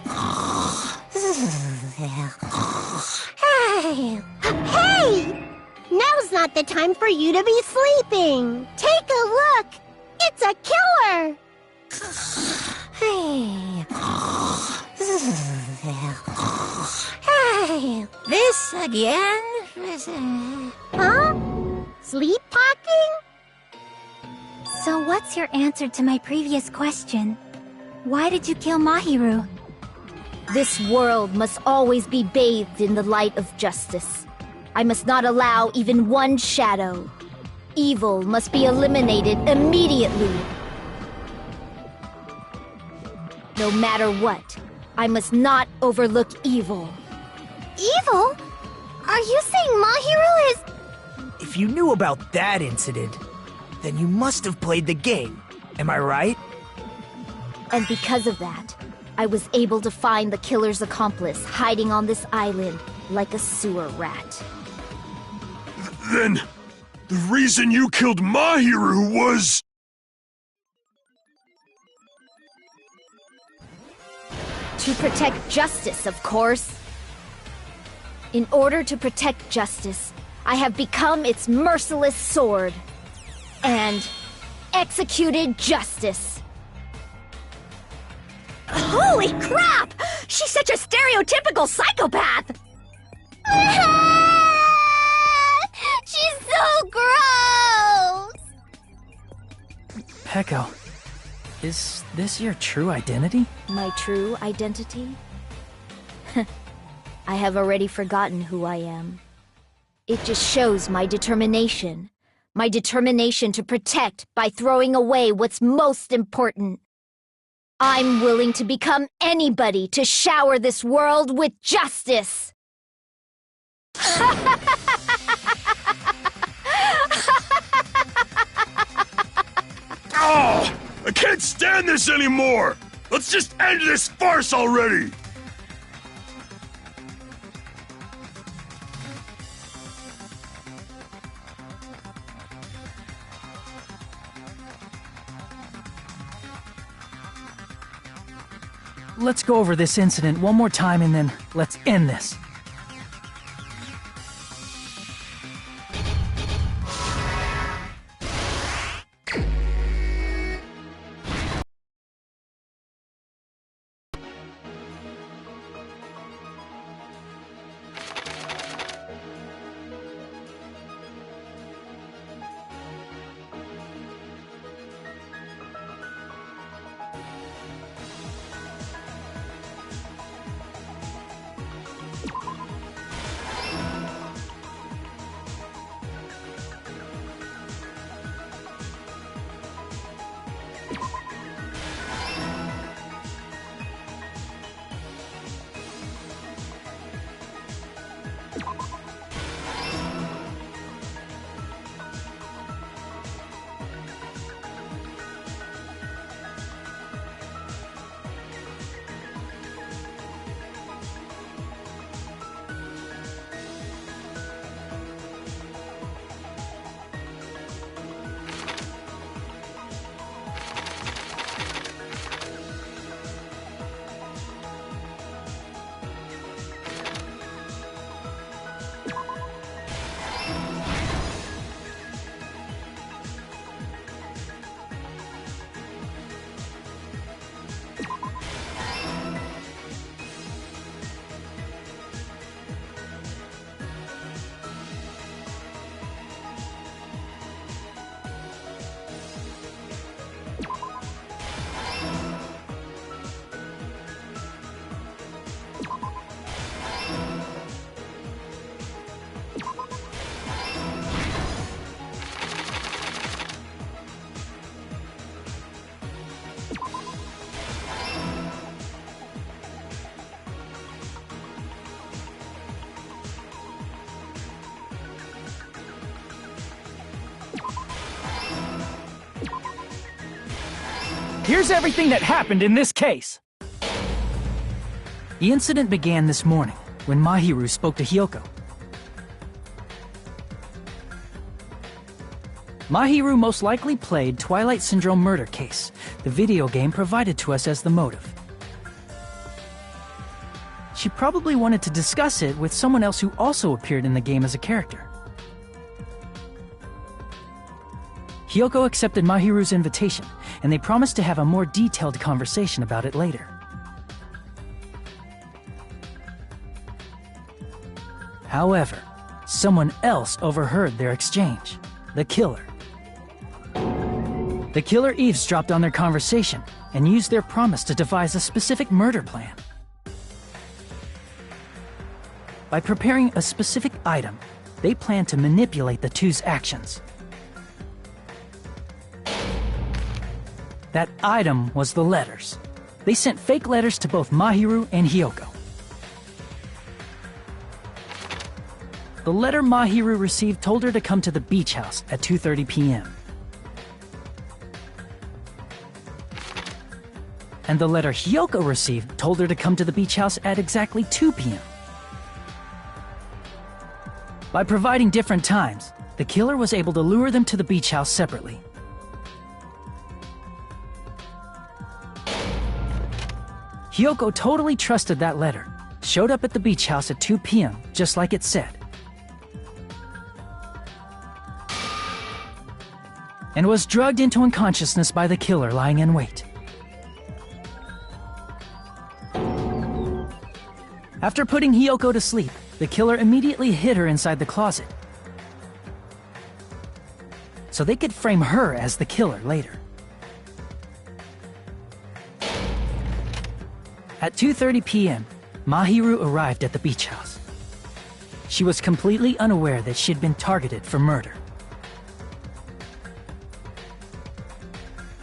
Now's not the time for you to be sleeping. Take a look. It's a killer. This again? Huh? Sleep talking? So what's your answer to my previous question? Why did you kill Mahiru? This world must always be bathed in the light of justice. I must not allow even one shadow. Evil must be eliminated immediately. No matter what, I must not overlook evil. Evil? Are you saying Mahiru is... If you knew about that incident, then you must have played the game. Am I right? And because of that, I was able to find the killer's accomplice hiding on this island like a sewer rat. Then, the reason you killed Mahiru was... To protect justice, of course. In order to protect justice, I have become its merciless sword. And executed justice. Holy crap! She's such a stereotypical psychopath! She's so gross! Pecco, is this your true identity? My true identity? I have already forgotten who I am. It just shows my determination. My determination to protect by throwing away what's most important. I'm willing to become anybody to shower this world with justice. Oh! I can't stand this anymore! Let's just end this farce already! Let's go over this incident one more time and then let's end this. Here's everything that happened in this case. The incident began this morning when Mahiru spoke to Hyoko. Mahiru most likely played Twilight Syndrome Murder Case, the video game provided to us as the motive. She probably wanted to discuss it with someone else who also appeared in the game as a character. Hyoko accepted Mahiru's invitation, and they promised to have a more detailed conversation about it later. However, someone else overheard their exchange, the killer. The killer eavesdropped on their conversation and used their promise to devise a specific murder plan. By preparing a specific item, they planned to manipulate the two's actions. That item was the letters. They sent fake letters to both Mahiru and Hyoko. The letter Mahiru received told her to come to the beach house at 2:30 p.m. And the letter Hyoko received told her to come to the beach house at exactly 2 p.m. By providing different times, the killer was able to lure them to the beach house separately. Hyoko totally trusted that letter, showed up at the beach house at 2 p.m., just like it said, and was drugged into unconsciousness by the killer lying in wait. After putting Hyoko to sleep, the killer immediately hid her inside the closet, so they could frame her as the killer later. At 2:30 p.m., Mahiru arrived at the beach house. She was completely unaware that she'd been targeted for murder.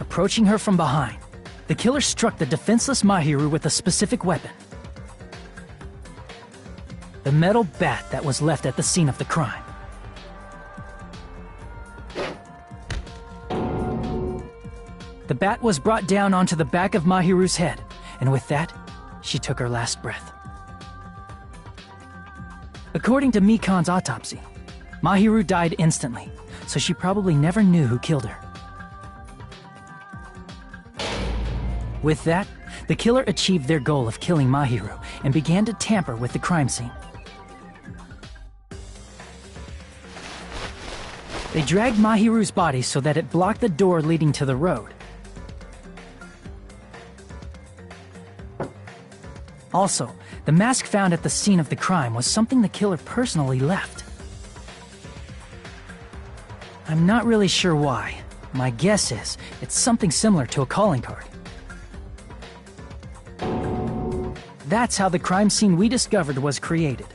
Approaching her from behind, the killer struck the defenseless Mahiru with a specific weapon. The metal bat that was left at the scene of the crime. The bat was brought down onto the back of Mahiru's head, and with that, she took her last breath. According to Mikan's autopsy, Mahiru died instantly, so she probably never knew who killed her. With that, the killer achieved their goal of killing Mahiru and began to tamper with the crime scene. They dragged Mahiru's body so that it blocked the door leading to the road. Also, the mask found at the scene of the crime was something the killer personally left. I'm not really sure why. My guess is it's something similar to a calling card. That's how the crime scene we discovered was created.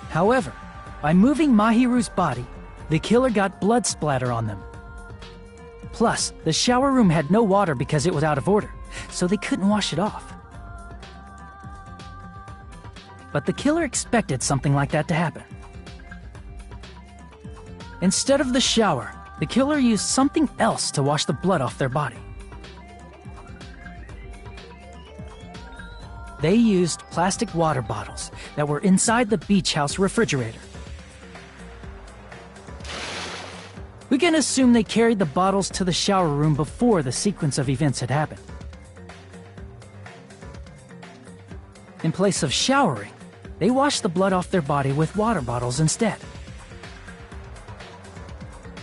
However, by moving Mahiru's body, the killer got blood splatter on them. Plus, the shower room had no water because it was out of order, so they couldn't wash it off. But the killer expected something like that to happen. Instead of the shower, the killer used something else to wash the blood off their body. They used plastic water bottles that were inside the beach house refrigerator. We can assume they carried the bottles to the shower room before the sequence of events had happened. In place of showering, they washed the blood off their body with water bottles instead.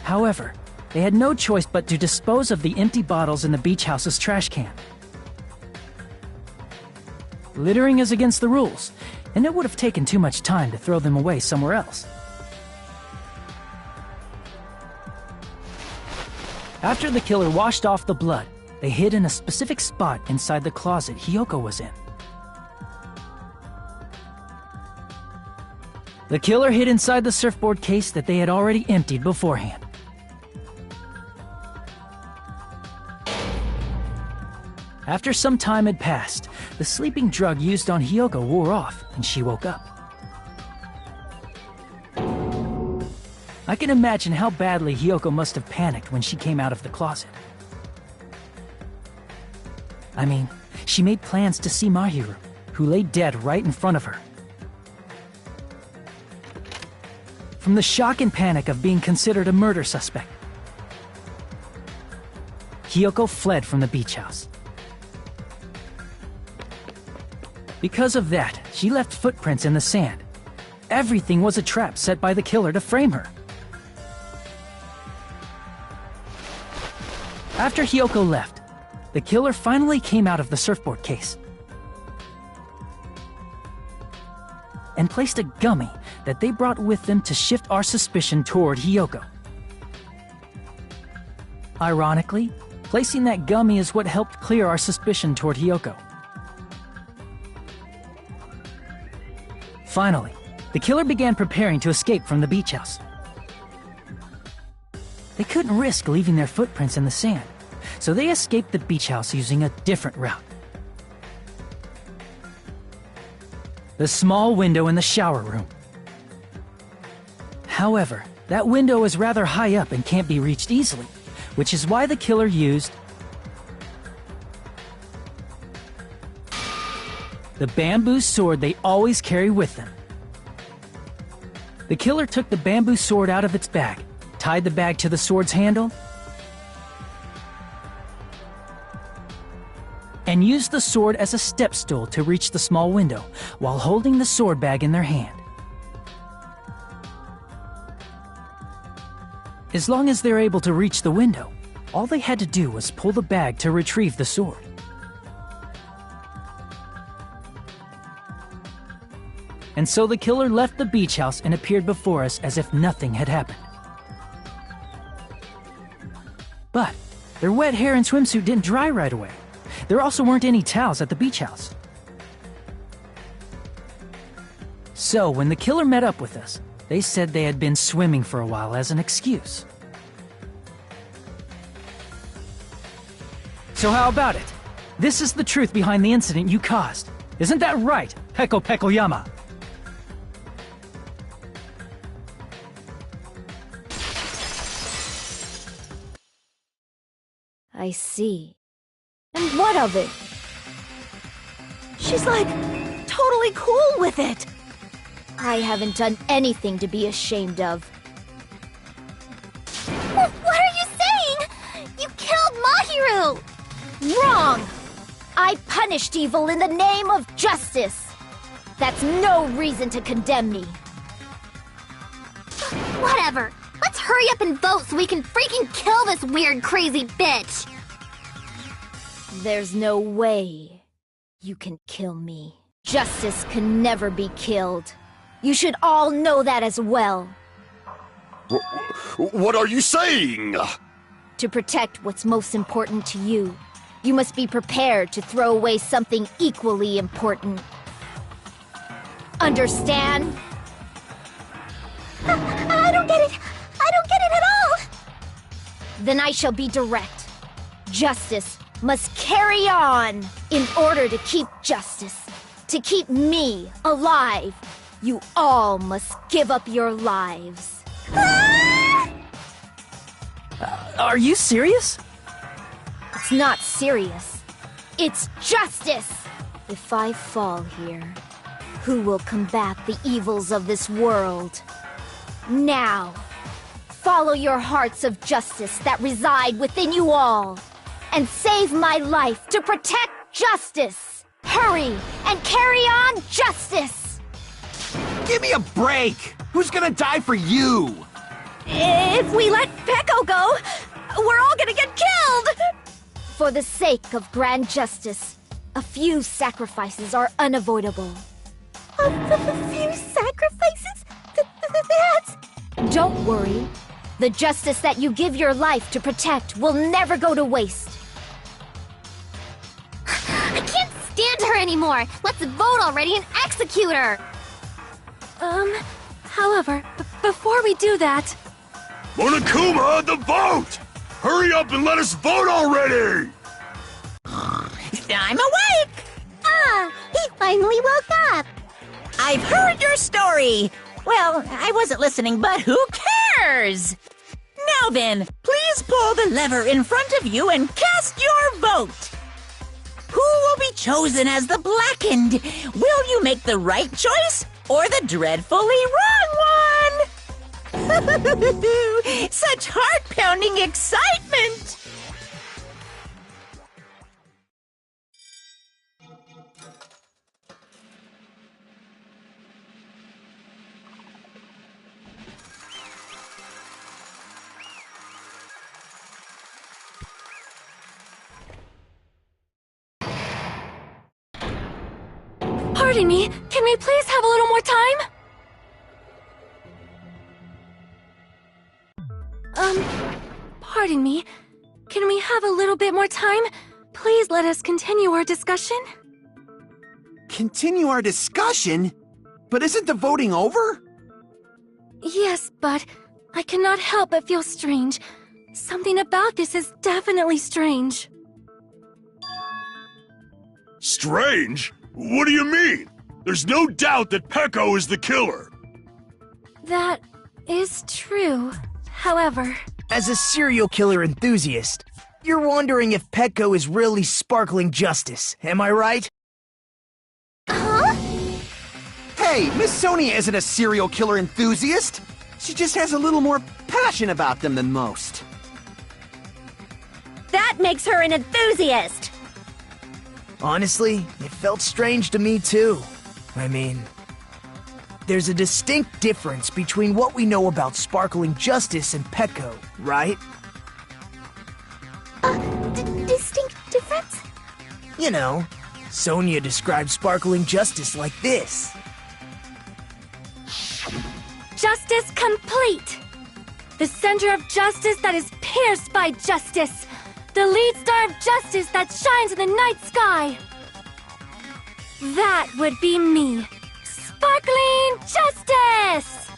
However, they had no choice but to dispose of the empty bottles in the beach house's trash can. Littering is against the rules, and it would have taken too much time to throw them away somewhere else. After the killer washed off the blood, they hid in a specific spot inside the closet Hyoko was in. The killer hid inside the surfboard case that they had already emptied beforehand. After some time had passed, the sleeping drug used on Hyoko wore off and she woke up. I can imagine how badly Hiyoko must have panicked when she came out of the closet. I mean, she made plans to see Mahiru, who lay dead right in front of her. From the shock and panic of being considered a murder suspect, Hiyoko fled from the beach house. Because of that, she left footprints in the sand. Everything was a trap set by the killer to frame her. After Hiyoko left, the killer finally came out of the surfboard case and placed a gummy that they brought with them to shift our suspicion toward Hiyoko. Ironically, placing that gummy is what helped clear our suspicion toward Hiyoko. Finally, the killer began preparing to escape from the beach house. They couldn't risk leaving their footprints in the sand, so they escaped the beach house using a different route. The small window in the shower room. However, that window is rather high up and can't be reached easily, which is why the killer used the bamboo sword they always carry with them. The killer took the bamboo sword out of its bag, tied the bag to the sword's handle, and used the sword as a step stool to reach the small window while holding the sword bag in their hand. As long as they're able to reach the window, all they had to do was pull the bag to retrieve the sword. And so the killer left the beach house and appeared before us as if nothing had happened. But their wet hair and swimsuit didn't dry right away. There also weren't any towels at the beach house. So when the killer met up with us, they said they had been swimming for a while as an excuse. So how about it? This is the truth behind the incident you caused. Isn't that right, Peko Pekoyama? I see. And what of it? She's like, totally cool with it. I haven't done anything to be ashamed of. What are you saying? You killed Mahiru! Wrong! I punished evil in the name of justice. That's no reason to condemn me. Whatever. Let's hurry up and vote so we can freaking kill this weird, crazy bitch! There's no way you can kill me. Justice can never be killed. You should all know that as well. What are you saying? To protect what's most important to you, you must be prepared to throw away something equally important. Understand? I don't get it! I don't get it at all! Then I shall be direct. Justice must carry on. In order to keep justice, to keep me alive, you all must give up your lives. Are you serious? It's not serious. It's justice! If I fall here, who will combat the evils of this world? Now, follow your hearts of justice that reside within you all, and save my life to protect justice! Hurry and carry on justice! Give me a break! Who's gonna die for you? If we let Peko go, we're all gonna get killed! For the sake of grand justice, a few sacrifices are unavoidable. A few sacrifices? That's... Don't worry. The justice that you give your life to protect will never go to waste. I can't stand her anymore! Let's vote already and execute her! However, before we do that... Monokuma, the vote! Hurry up and let us vote already! I'm awake! Ah, he finally woke up! I've heard your story! Well, I wasn't listening, but who cares? winners! Now then, please pull the lever in front of you and cast your vote. Who will be chosen as the blackened? Will you make the right choice or the dreadfully wrong one? Such heart-pounding excitement! Pardon me, can we please have a little more time? Pardon me, can we have a little bit more time? Please let us continue our discussion. Continue our discussion? But isn't the voting over? Yes, but I cannot help but feel strange. Something about this is definitely strange. Strange? What do you mean? There's no doubt that Pecco is the killer. That is true. However, As a serial killer enthusiast, you're wondering if Petco is really sparkling justice, am I right? Hey, Miss Sonia isn't a serial killer enthusiast. She just has a little more passion about them than most. That makes her an enthusiast! Honestly, it felt strange to me too. I mean, there's a distinct difference between what we know about sparkling justice and Petco, right? Distinct difference? You know, Sonia describes sparkling justice like this. justice complete! The center of justice that is pierced by justice! The lead star of justice that shines in the night sky! That would be me! Sparkling Justice!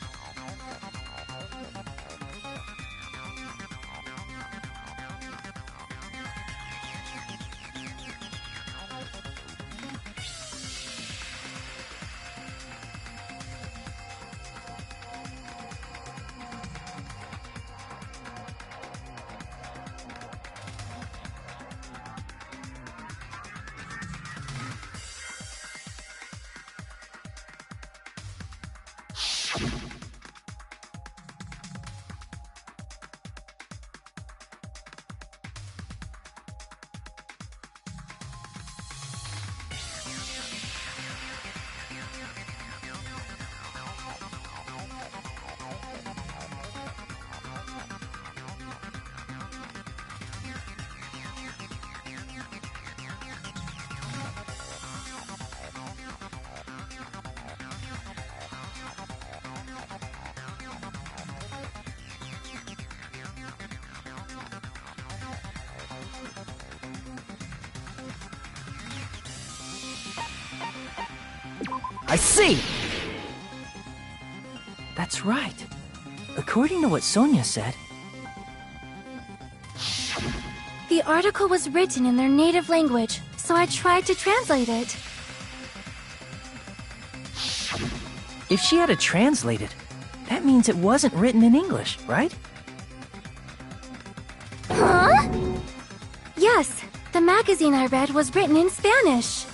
I see! That's right. According to what Sonia said, The article was written in their native language, so I tried to translate it. if she had to translate it, that means it wasn't written in English, right? Huh? Yes, the magazine I read was written in Spanish.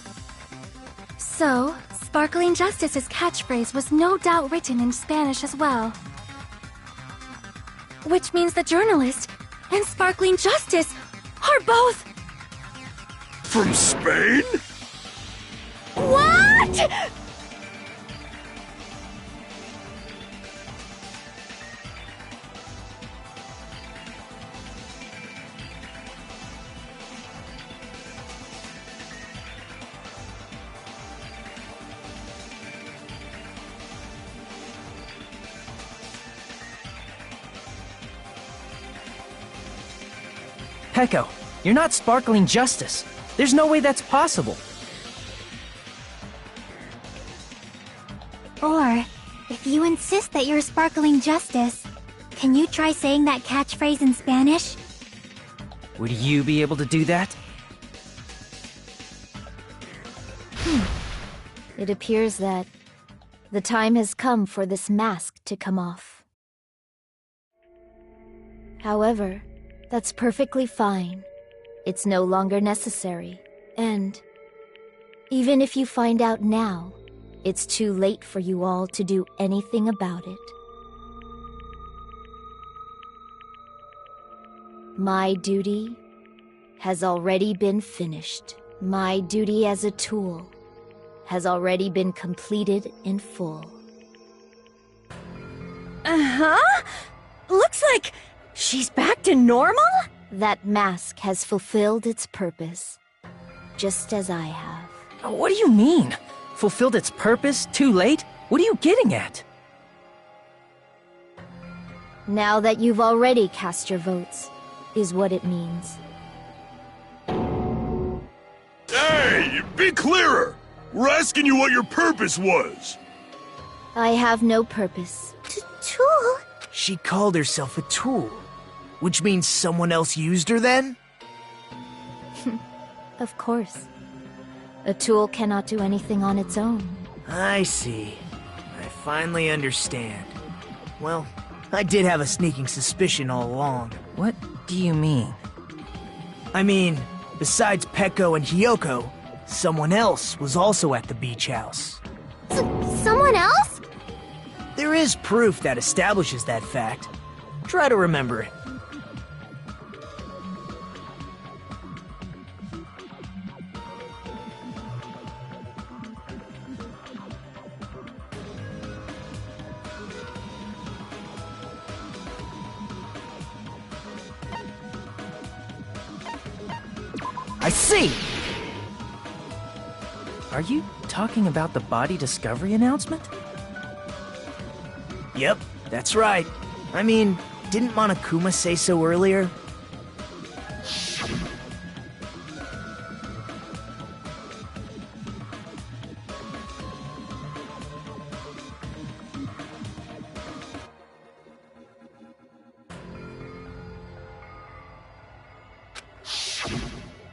So, Sparkling Justice's catchphrase was no doubt written in Spanish as well. Which means the journalist and Sparkling Justice are both... From Spain? What?! Pecco, you're not sparkling justice. There's no way that's possible. Or, if you insist that you're sparkling justice, can you try saying that catchphrase in Spanish? Would you be able to do that? It appears that the time has come for this mask to come off. However, that's perfectly fine. It's no longer necessary. And even if you find out now, it's too late for you all to do anything about it. My duty has already been finished. My duty as a tool has already been completed in full. Uh-huh? Looks like she's back to normal? That mask has fulfilled its purpose, just as I have. What do you mean? Fulfilled its purpose? Too late? What are you getting at? Now that you've already cast your votes, is what it means. Hey, be clearer! We're asking you what your purpose was! I have no purpose. Tool? She called herself a tool, which means someone else used her then? Of course. A tool cannot do anything on its own. I see. I finally understand. Well, I did have a sneaking suspicion all along. What do you mean? I mean, besides Peko and Hiyoko, someone else was also at the beach house. Someone else? There is proof that establishes that fact. Try to remember it. I see! Are you talking about the body discovery announcement? Yep, that's right. I mean, didn't Monokuma say so earlier?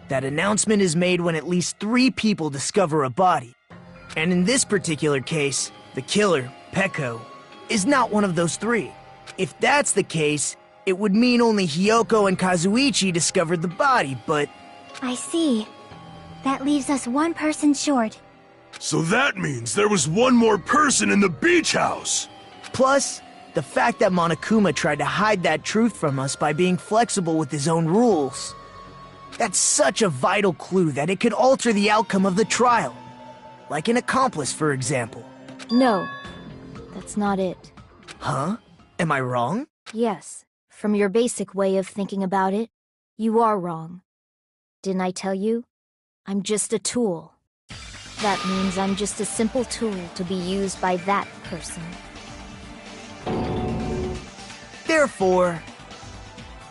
That announcement is made when at least 3 people discover a body. And in this particular case, the killer, Peko, is not one of those 3. If that's the case, it would mean only Hiyoko and Kazuichi discovered the body, but... I see. That leaves us one person short. So that means there was one more person in the beach house! Plus, the fact that Monokuma tried to hide that truth from us by being flexible with his own rules. That's such a vital clue that it could alter the outcome of the trial. Like an accomplice, for example. No, that's not it. Huh? Am I wrong? Yes, from your basic way of thinking about it, you are wrong. Didn't I tell you? I'm just a tool. That means I'm just a simple tool to be used by that person. Therefore,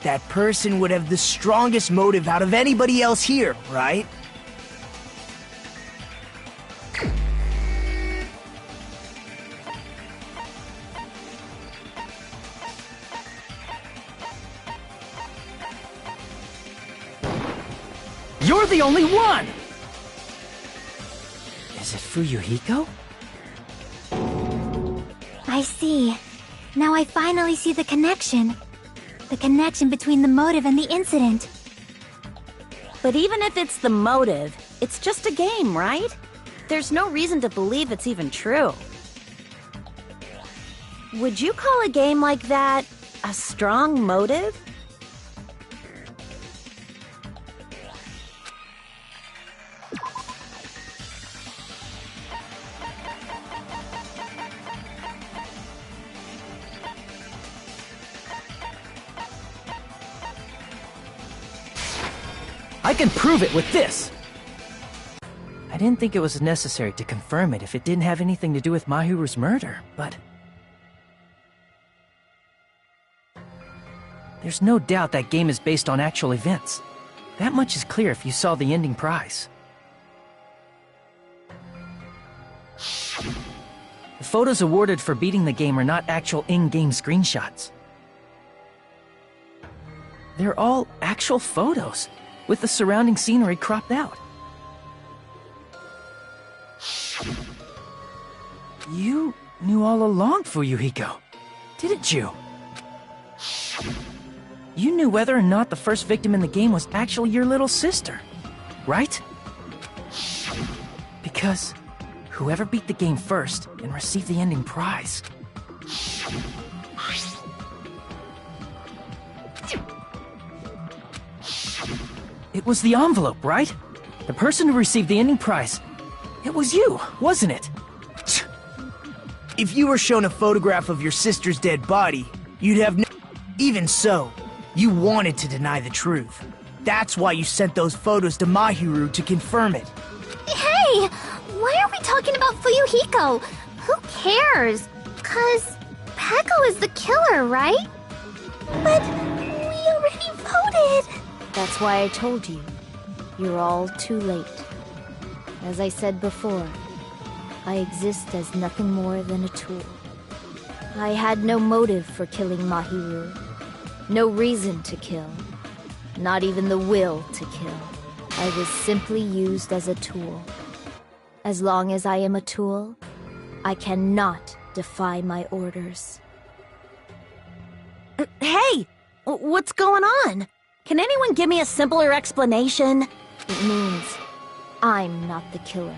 that person would have the strongest motive out of anybody else here, right? You're the only one! Is it Fuyuhiko? I see. Now I finally see the connection. The connection between the motive and the incident. But even if it's the motive, it's just a game, right? There's no reason to believe it's even true. Would you call a game like that a strong motive? I can prove it with this! I didn't think it was necessary to confirm it if it didn't have anything to do with Mahiru's murder, but... There's no doubt that game is based on actual events. That much is clear if you saw the ending prize. The photos awarded for beating the game are not actual in-game screenshots. They're all actual photos, with the surrounding scenery cropped out. You knew all along, Fuyuhiko, didn't you? you knew whether or not the first victim in the game was actually your little sister, right? Because whoever beat the game first and received the ending prize. It was the envelope, right? The person who received the ending prize. It was you, wasn't it? If you were shown a photograph of your sister's dead body, you'd have no... Even so, you wanted to deny the truth. That's why you sent those photos to Mahiru to confirm it. Hey! Why are we talking about Fuyuhiko? Who cares? 'Cause Peko is the killer, right? But we already voted! That's why I told you. You're all too late. As I said before, I exist as nothing more than a tool. I had no motive for killing Mahiru. No reason to kill. Not even the will to kill. I was simply used as a tool. As long as I am a tool, I cannot defy my orders. Hey! What's going on? Can anyone give me a simpler explanation? It means I'm not the killer.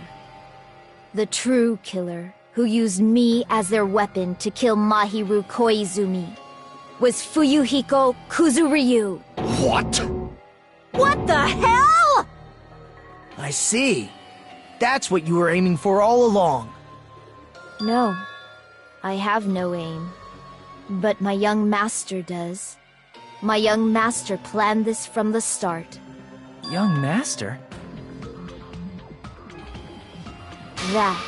The true killer, who used me as their weapon to kill Mahiru Koizumi, was Fuyuhiko Kuzuryu. What? What the hell?! I see. That's what you were aiming for all along. No, I have no aim. But my young master does. My young master planned this from the start. Young master? That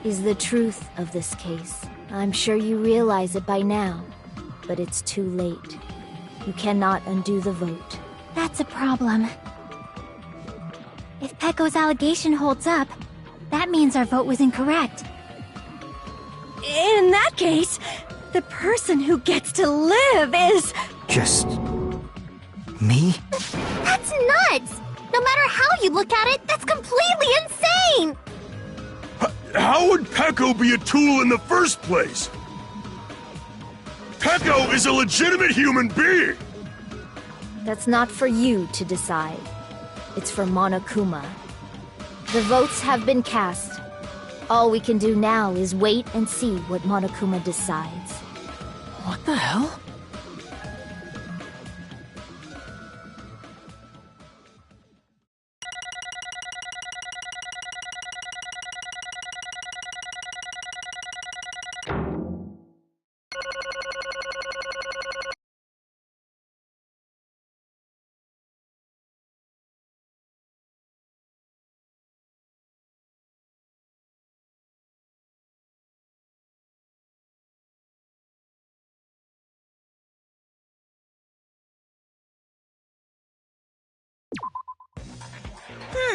is the truth of this case. I'm sure you realize it by now, but it's too late. You cannot undo the vote. That's a problem. If Peko's allegation holds up, that means our vote was incorrect. In that case, the person who gets to live is... Just... me? That's nuts! No matter how you look at it, that's completely insane! How would Peko be a tool in the first place? Peko is a legitimate human being! That's not for you to decide. It's for Monokuma. The votes have been cast. All we can do now is wait and see what Monokuma decides. What the hell?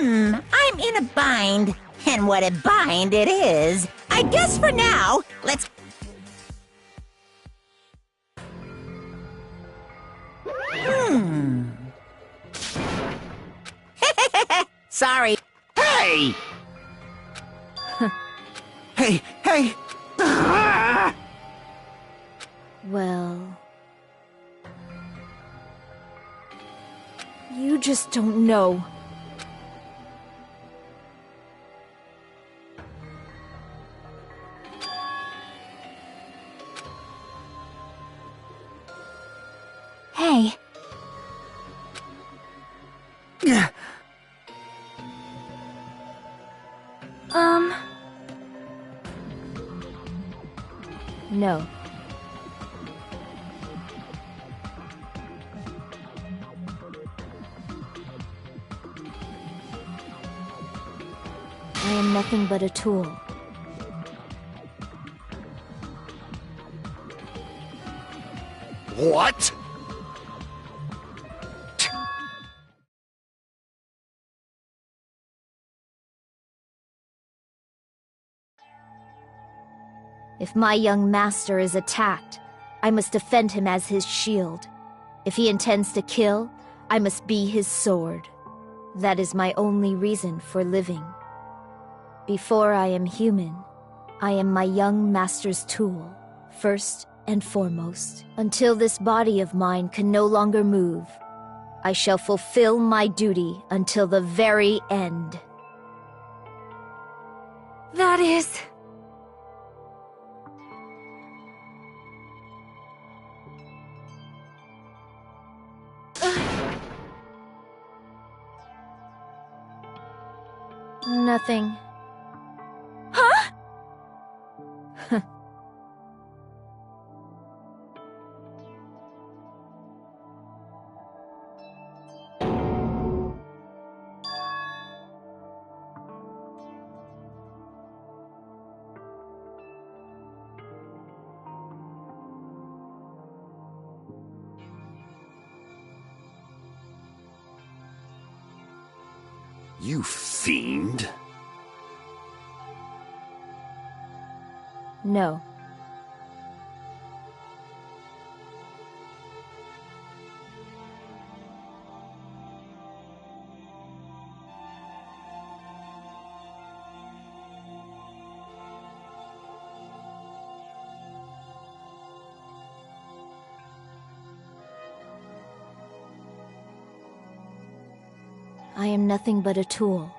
I'm in a bind. And what a bind it is. I guess for now, let's... Sorry. Hey! Hey! Well... you just don't know. Hey. No. I am nothing but a tool. What? If my young master is attacked, I must defend him as his shield. If he intends to kill, I must be his sword. That is my only reason for living. Before I am human, I am my young master's tool, first and foremost, until this body of mine can no longer move, I shall fulfill my duty until the very end. That is... Nothing. Huh? You fiend. No. I am nothing but a tool.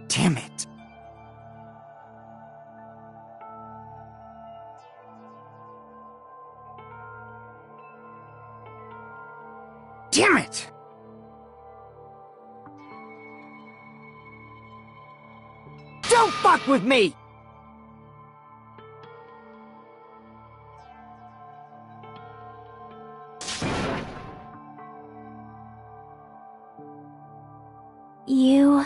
Damn it. Damn it! Don't fuck with me! You...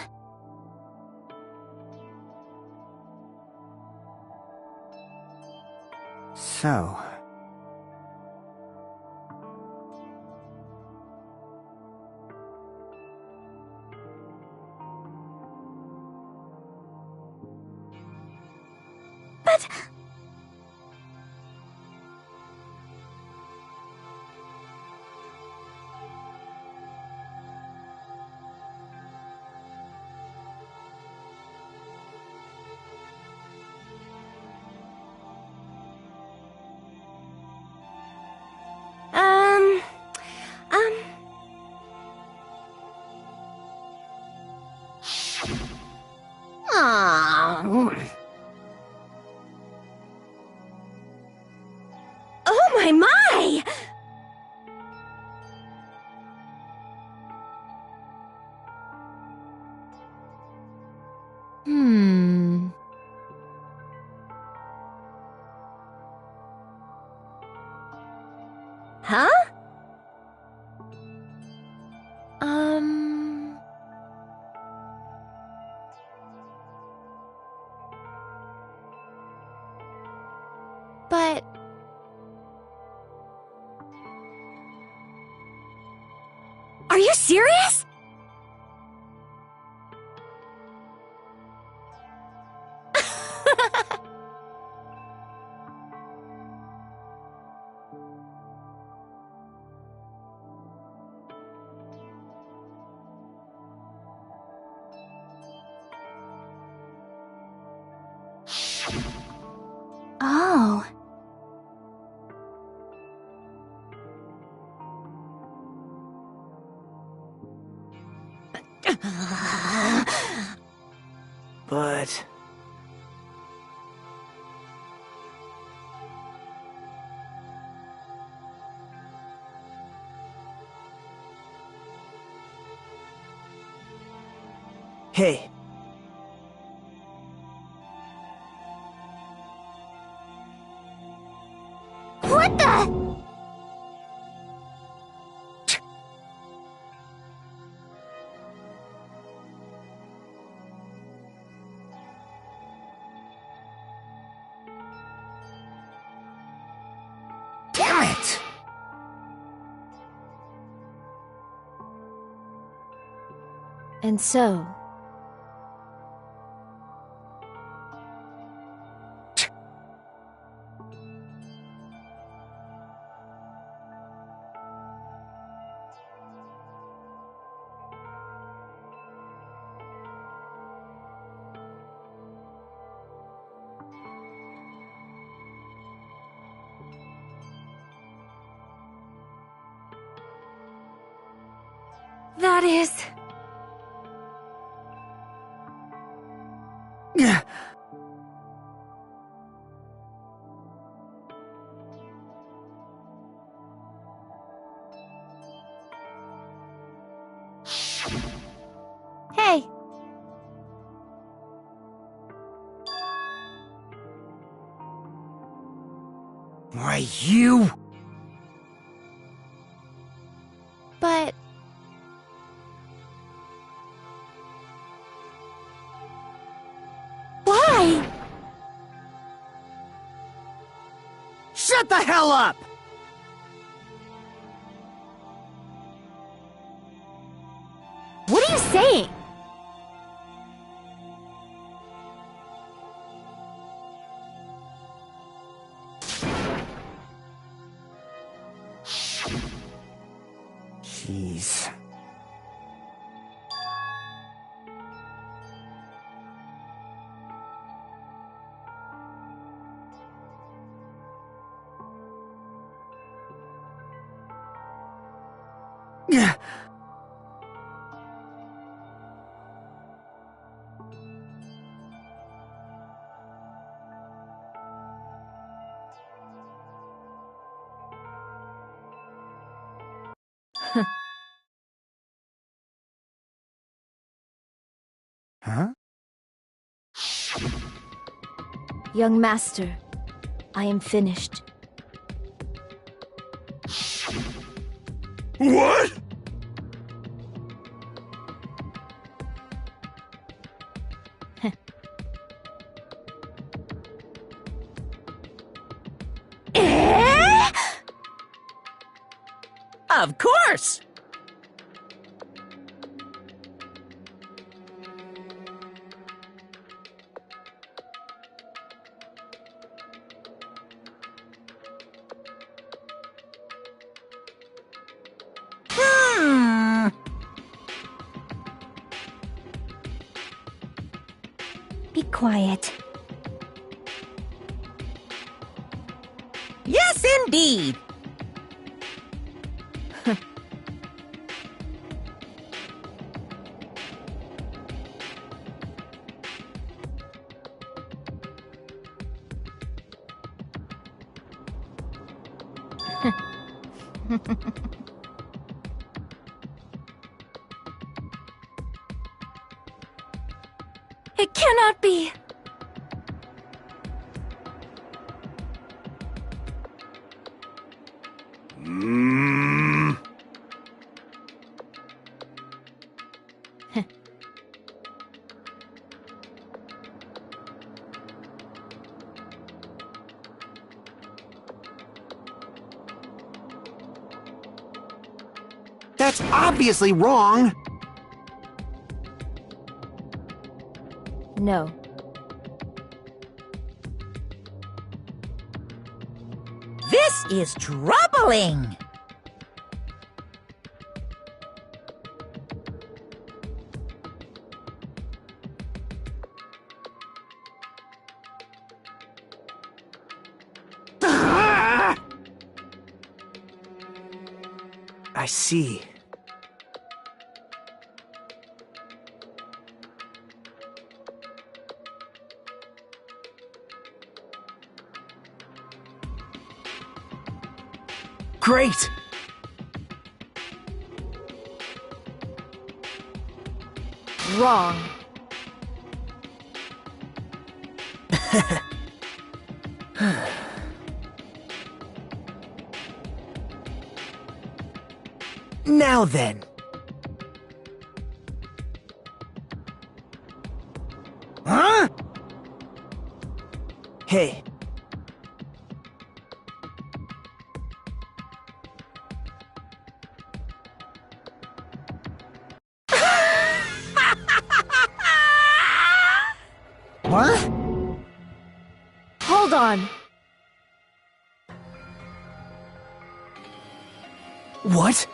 So... But... Um... Oh my! Huh? But... Are you serious? Oh. But... Hey. What the? Damn it! And so... That is... Hey. Why, you? But... Why? Shut the hell up! What are you saying? Jeez. Yeah. Huh? Young master, I am finished. What? Of course! Be quiet. Yes, indeed! It cannot be! That's obviously wrong! No. This is troubling! I see. Great! Wrong. Now then. Huh? Hey. What? Hold on. What?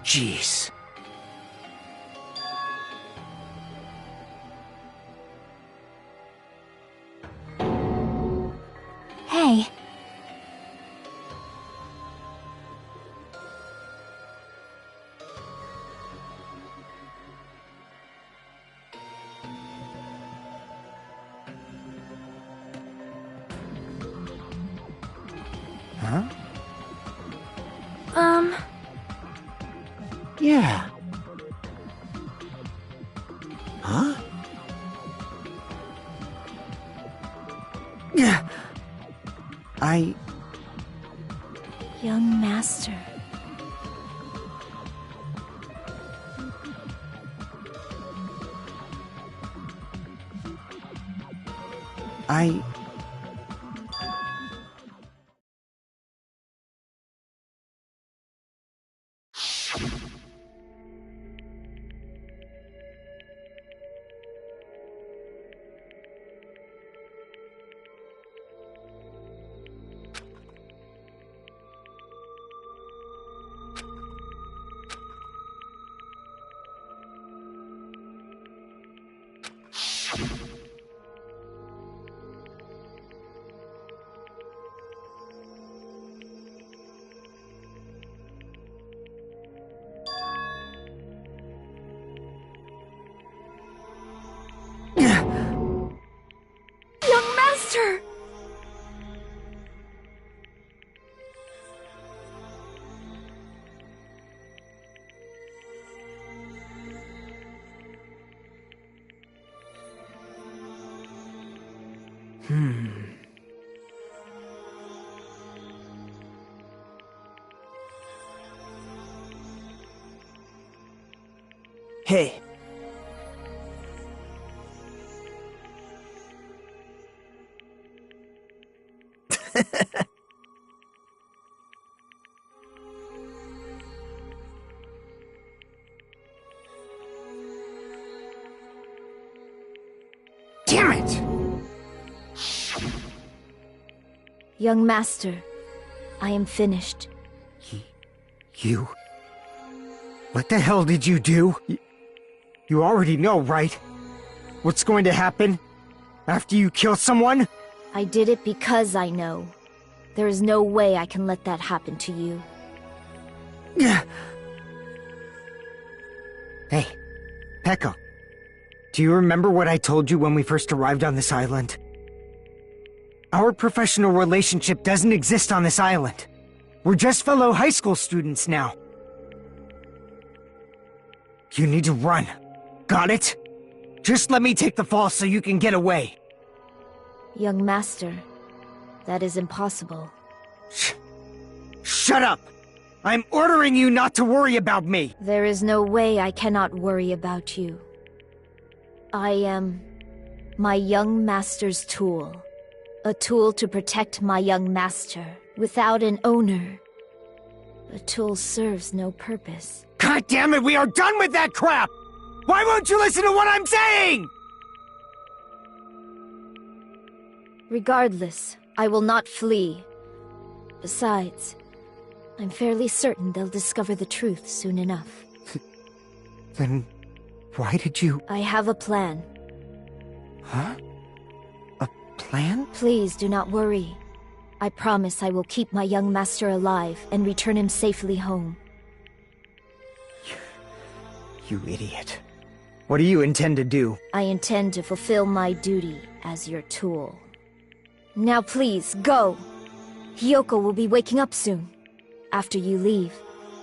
Jeez. Hey. Huh? Yeah. Huh? Yeah. Young master. Young master! Hey. Damn it! Young master, I am finished. You? What the hell did you do? You already know, right? What's going to happen after you kill someone? I did it because I know. There is no way I can let that happen to you. Hey, Pekka. Do you remember what I told you when we first arrived on this island? Our professional relationship doesn't exist on this island. We're just fellow high school students now. You need to run. Got it? Just let me take the fall so you can get away. Young master, that is impossible. Shut up! I'm ordering you not to worry about me! There is no way I cannot worry about you. I am my young master's tool. A tool to protect my young master. Without an owner, a tool serves no purpose. God damn it, we are done with that crap! Why won't you listen to what I'm saying?! Regardless, I will not flee. Besides, I'm fairly certain they'll discover the truth soon enough. Then, why did you... I have a plan. Huh? A plan? Please do not worry. I promise I will keep my young master alive and return him safely home. You idiot. What do you intend to do? I intend to fulfill my duty as your tool. Now please, go! Hiyoko will be waking up soon. After you leave,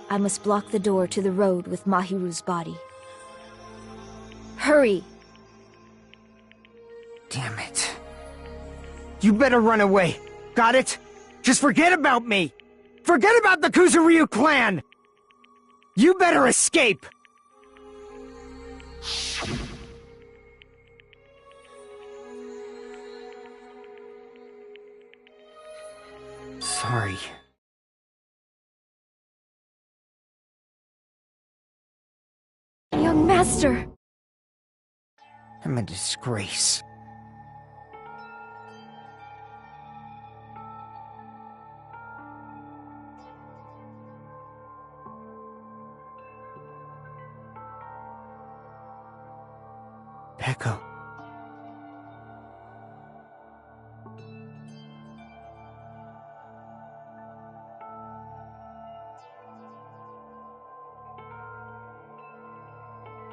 I must block the door to the road with Mahiru's body. Hurry! Damn it. You better run away. Got it? Just forget about me! Forget about the Kuzuryu clan! You better escape! Sorry. Young master! I'm a disgrace. Pekka.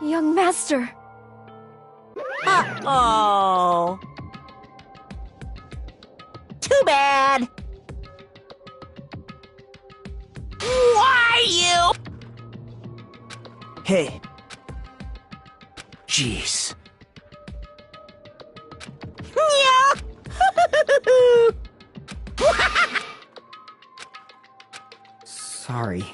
Young master! Uh-oh. Too bad. Hey. Jeez. Sorry.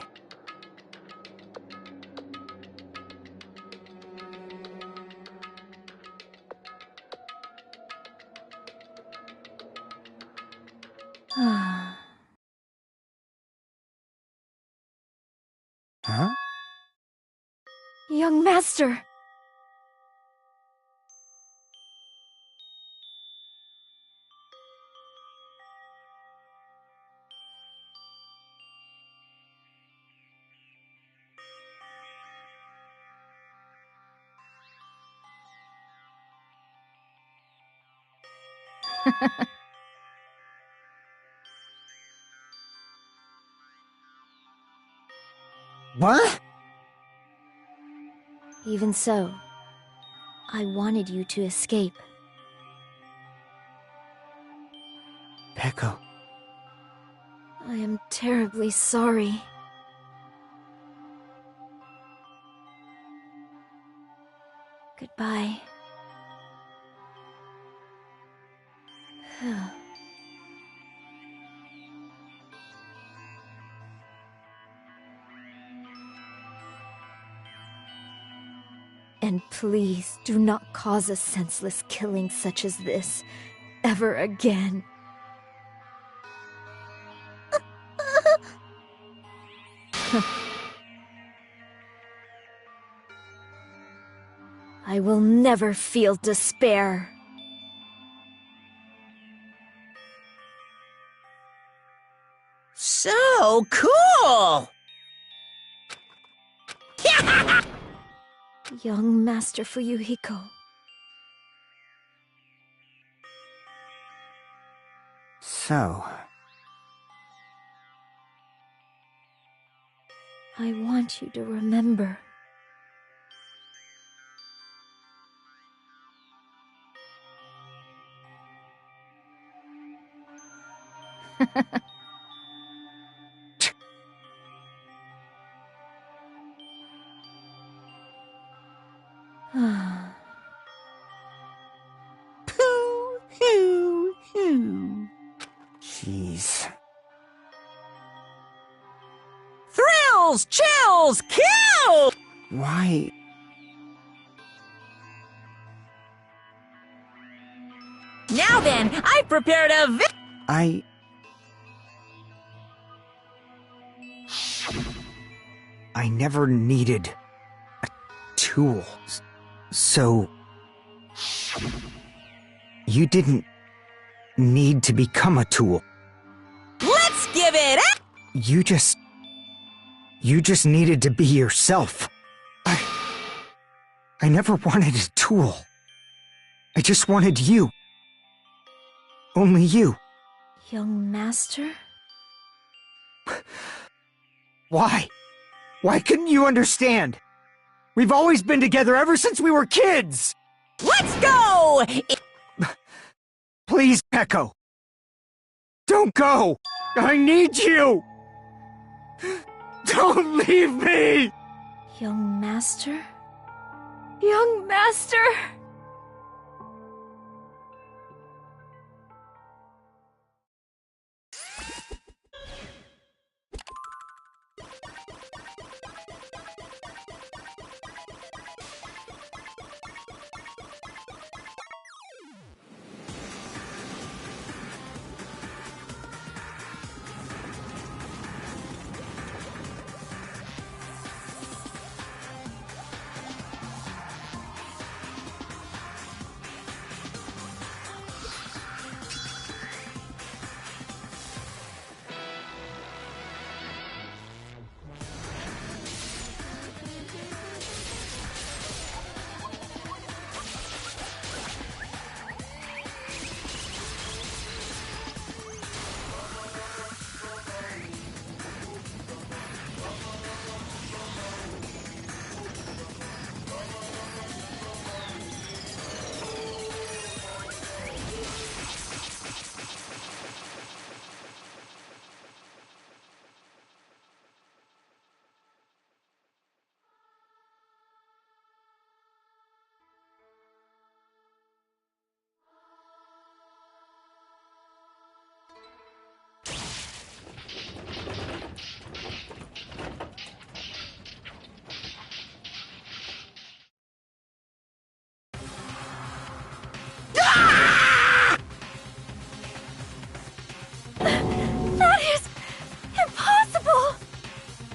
Huh? Young master. What? Even so, I wanted you to escape. Peko. I am terribly sorry. Goodbye. And please do not cause a senseless killing such as this ever again. I will never feel despair. So cool! Young Master Fuyuhiko. So, I want you to remember. jeez. Thrills, chills, kill! Why? Now then, I prepared a I never needed a tool. So, you didn't need to become a tool. Let's give it up! You just needed to be yourself. I never wanted a tool. I just wanted you. Only you. Young Master? Why? Why couldn't you understand? We've always been together ever since we were kids! Let's go! Please, Peko. Don't go! I need you! Don't leave me! Young Master? Young master!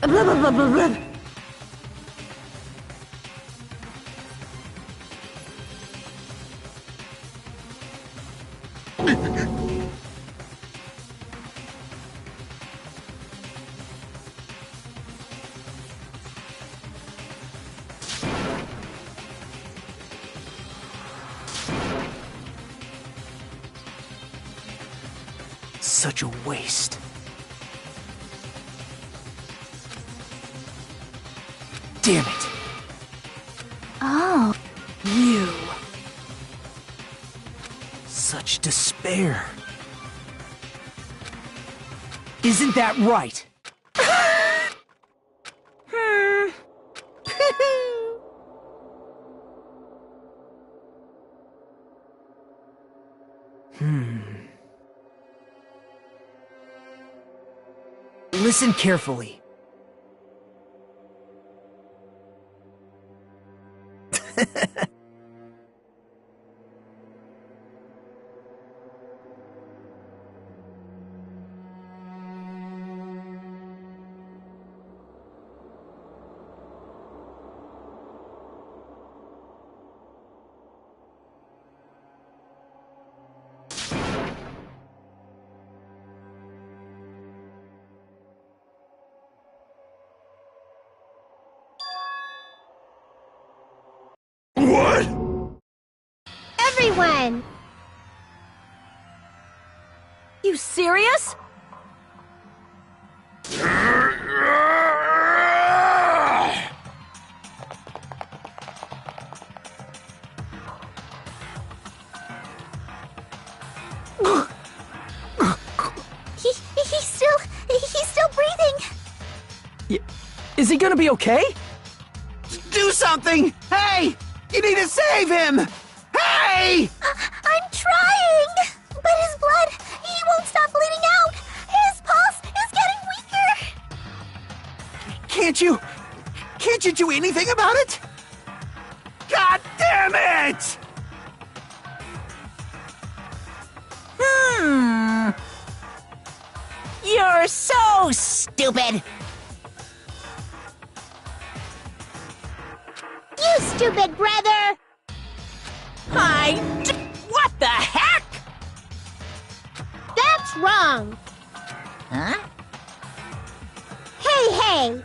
Blah, blah, blah, blah, blah. Such a waste. Damn it! Oh. You. Such despair. Isn't that right? Listen carefully. What? Everyone! You serious? He's still breathing. Is he gonna be okay? Do something! Hey! You need to save him! Hey! I'm trying! But his blood, he won't stop bleeding out! His pulse is getting weaker! Can't you do anything about it? God damn it! You're so stupid. You stupid brother! What the heck? That's wrong! Huh? Hey! Hey!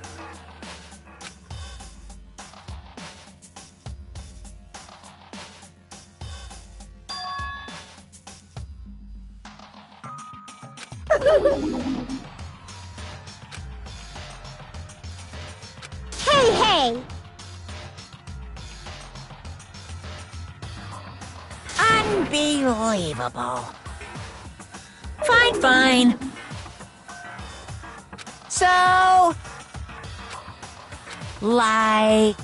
Unbelievable. Fine. So... like...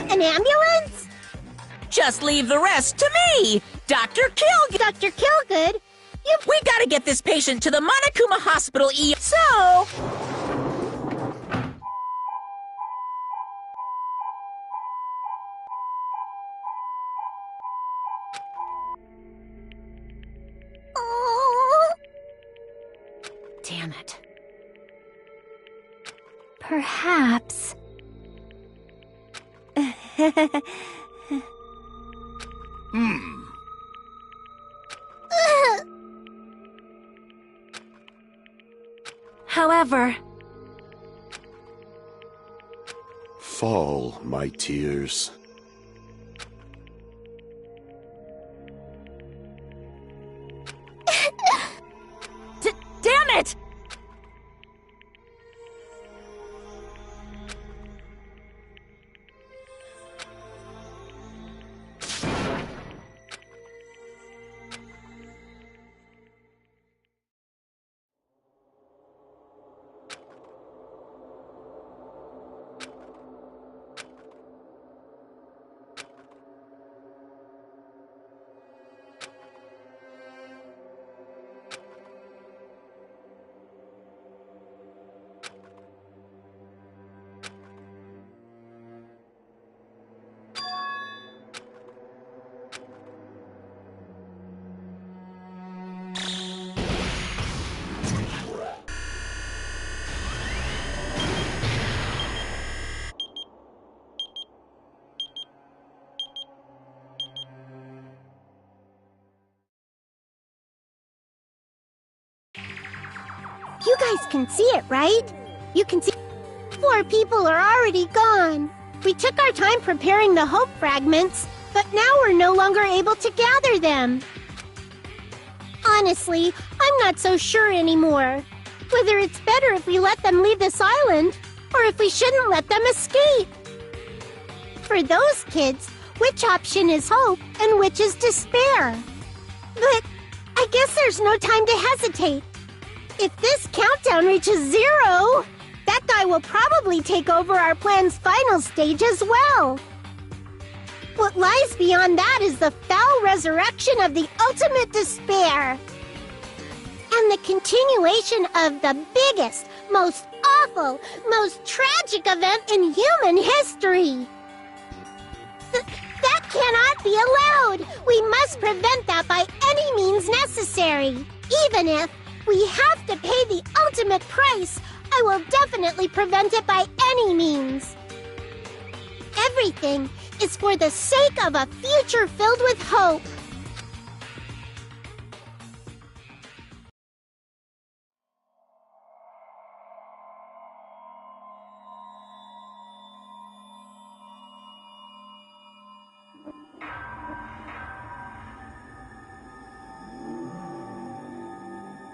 An ambulance? Just leave the rest to me, Dr. Kilgood. Dr. Kilgood? We gotta get this patient to the Monokuma Hospital So... Oh. Damn it. Perhaps. However, Fall, my tears. damn it! You guys can see it, right? You can see 4 people are already gone. We took our time preparing the hope fragments, but now we're no longer able to gather them. Honestly, I'm not so sure anymore. Whether it's better if we let them leave this island, or if we shouldn't let them escape. For those kids, which option is hope and which is despair? But I guess there's no time to hesitate. If this countdown reaches 0, that guy will probably take over our plan's final stage as well. What lies beyond that is the foul resurrection of the ultimate despair. And the continuation of the biggest, most awful, most tragic event in human history. That cannot be allowed! We must prevent that by any means necessary. Even if we have to pay the ultimate price, I will definitely prevent it by any means. Everything is for the sake of a future filled with hope.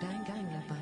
Danganronpa.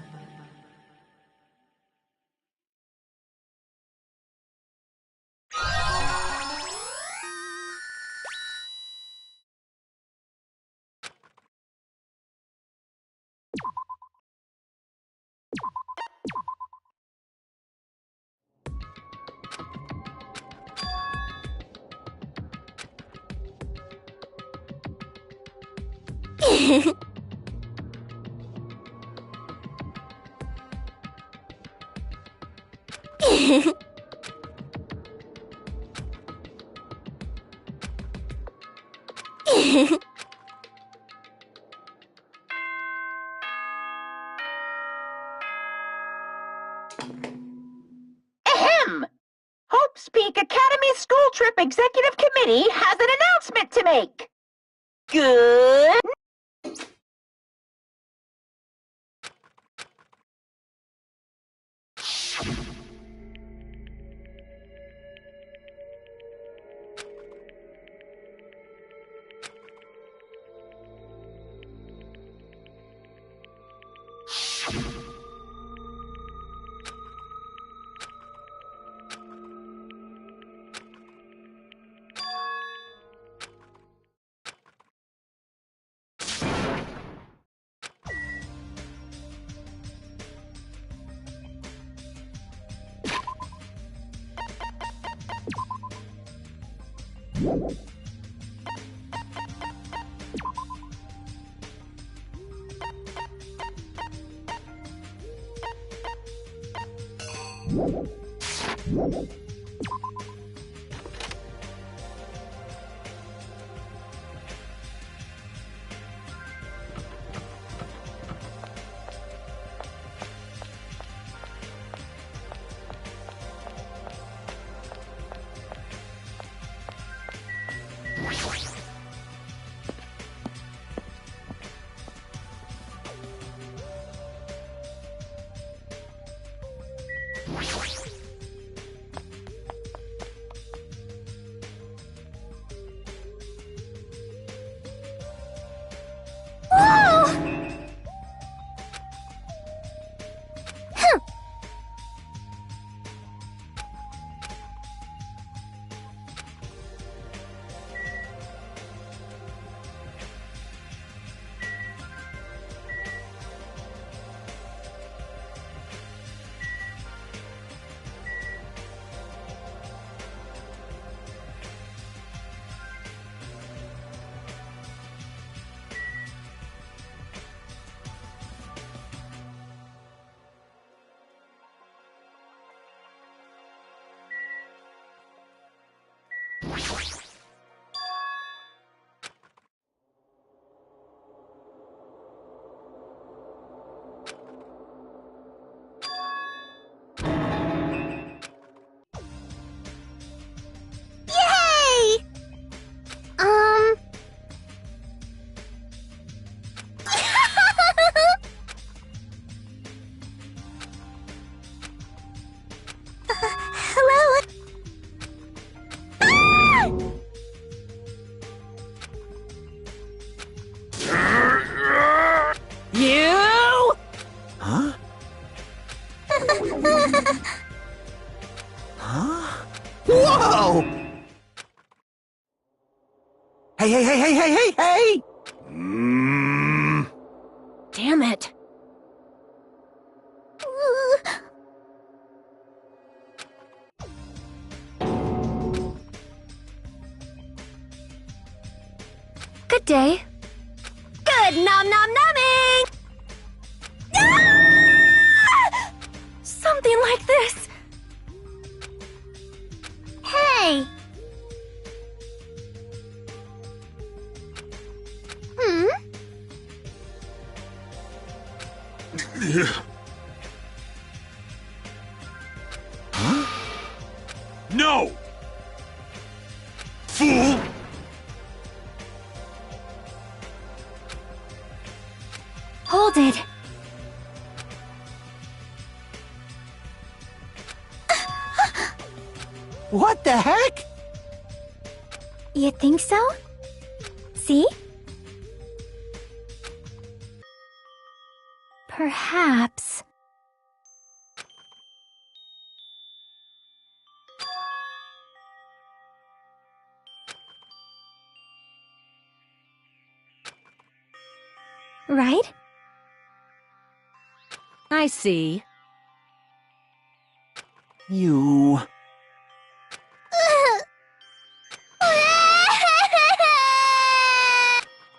Ahem! Hope's Peak Academy School Trip Executive Committee has an announcement to make. Good. Yay! Huh? Whoa! Hey! Damn it. Good day. Good nom-nom-numbing! Something like this. Hey! No! Fool! Hold it. What the heck? You think so? See? Perhaps. Right? I see. You...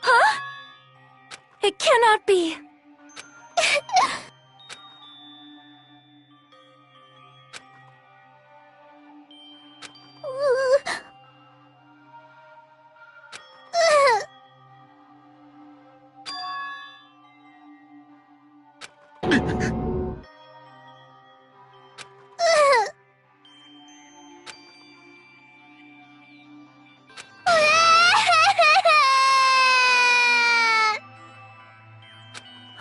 Huh? It cannot be.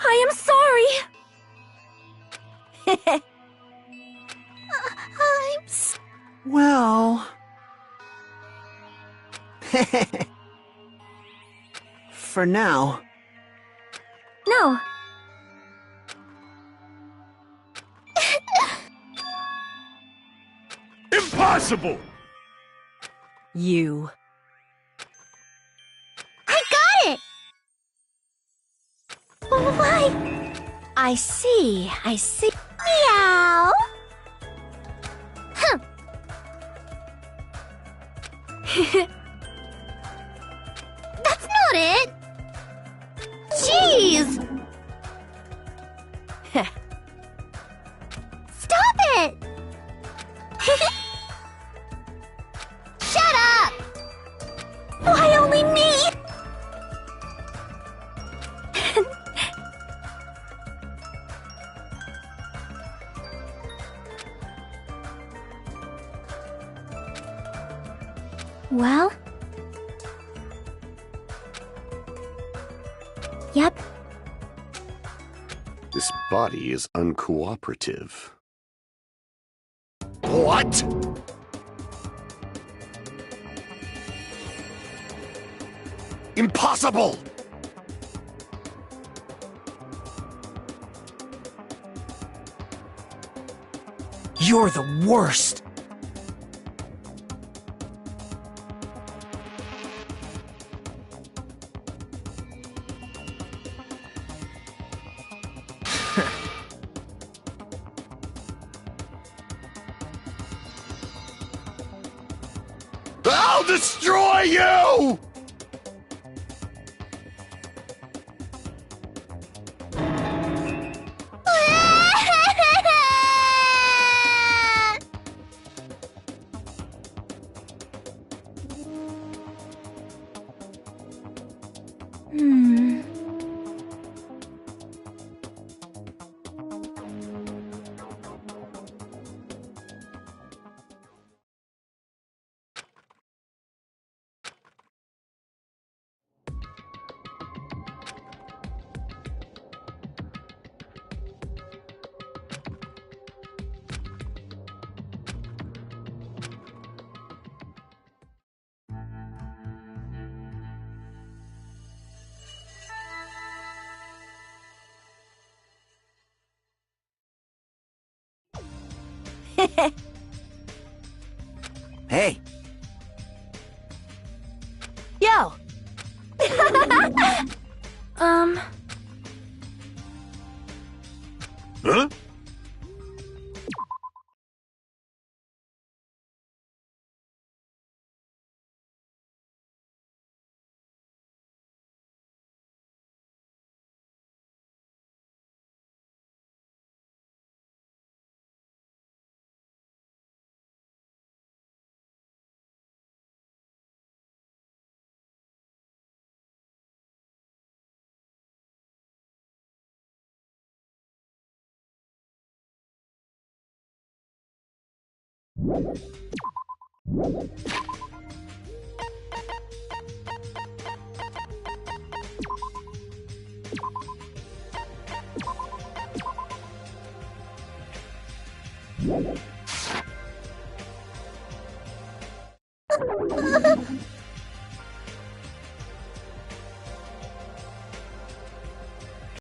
I am sorry. Well... For now. No. Impossible! You. I got it! Why? I see. Meow! Huh. That's not it! Jeez! Stop it! Shut up! Why only me? Well? Yep. This body is uncooperative. What? Impossible! You're the worst. I'll destroy you! Hey, Yo! Huh?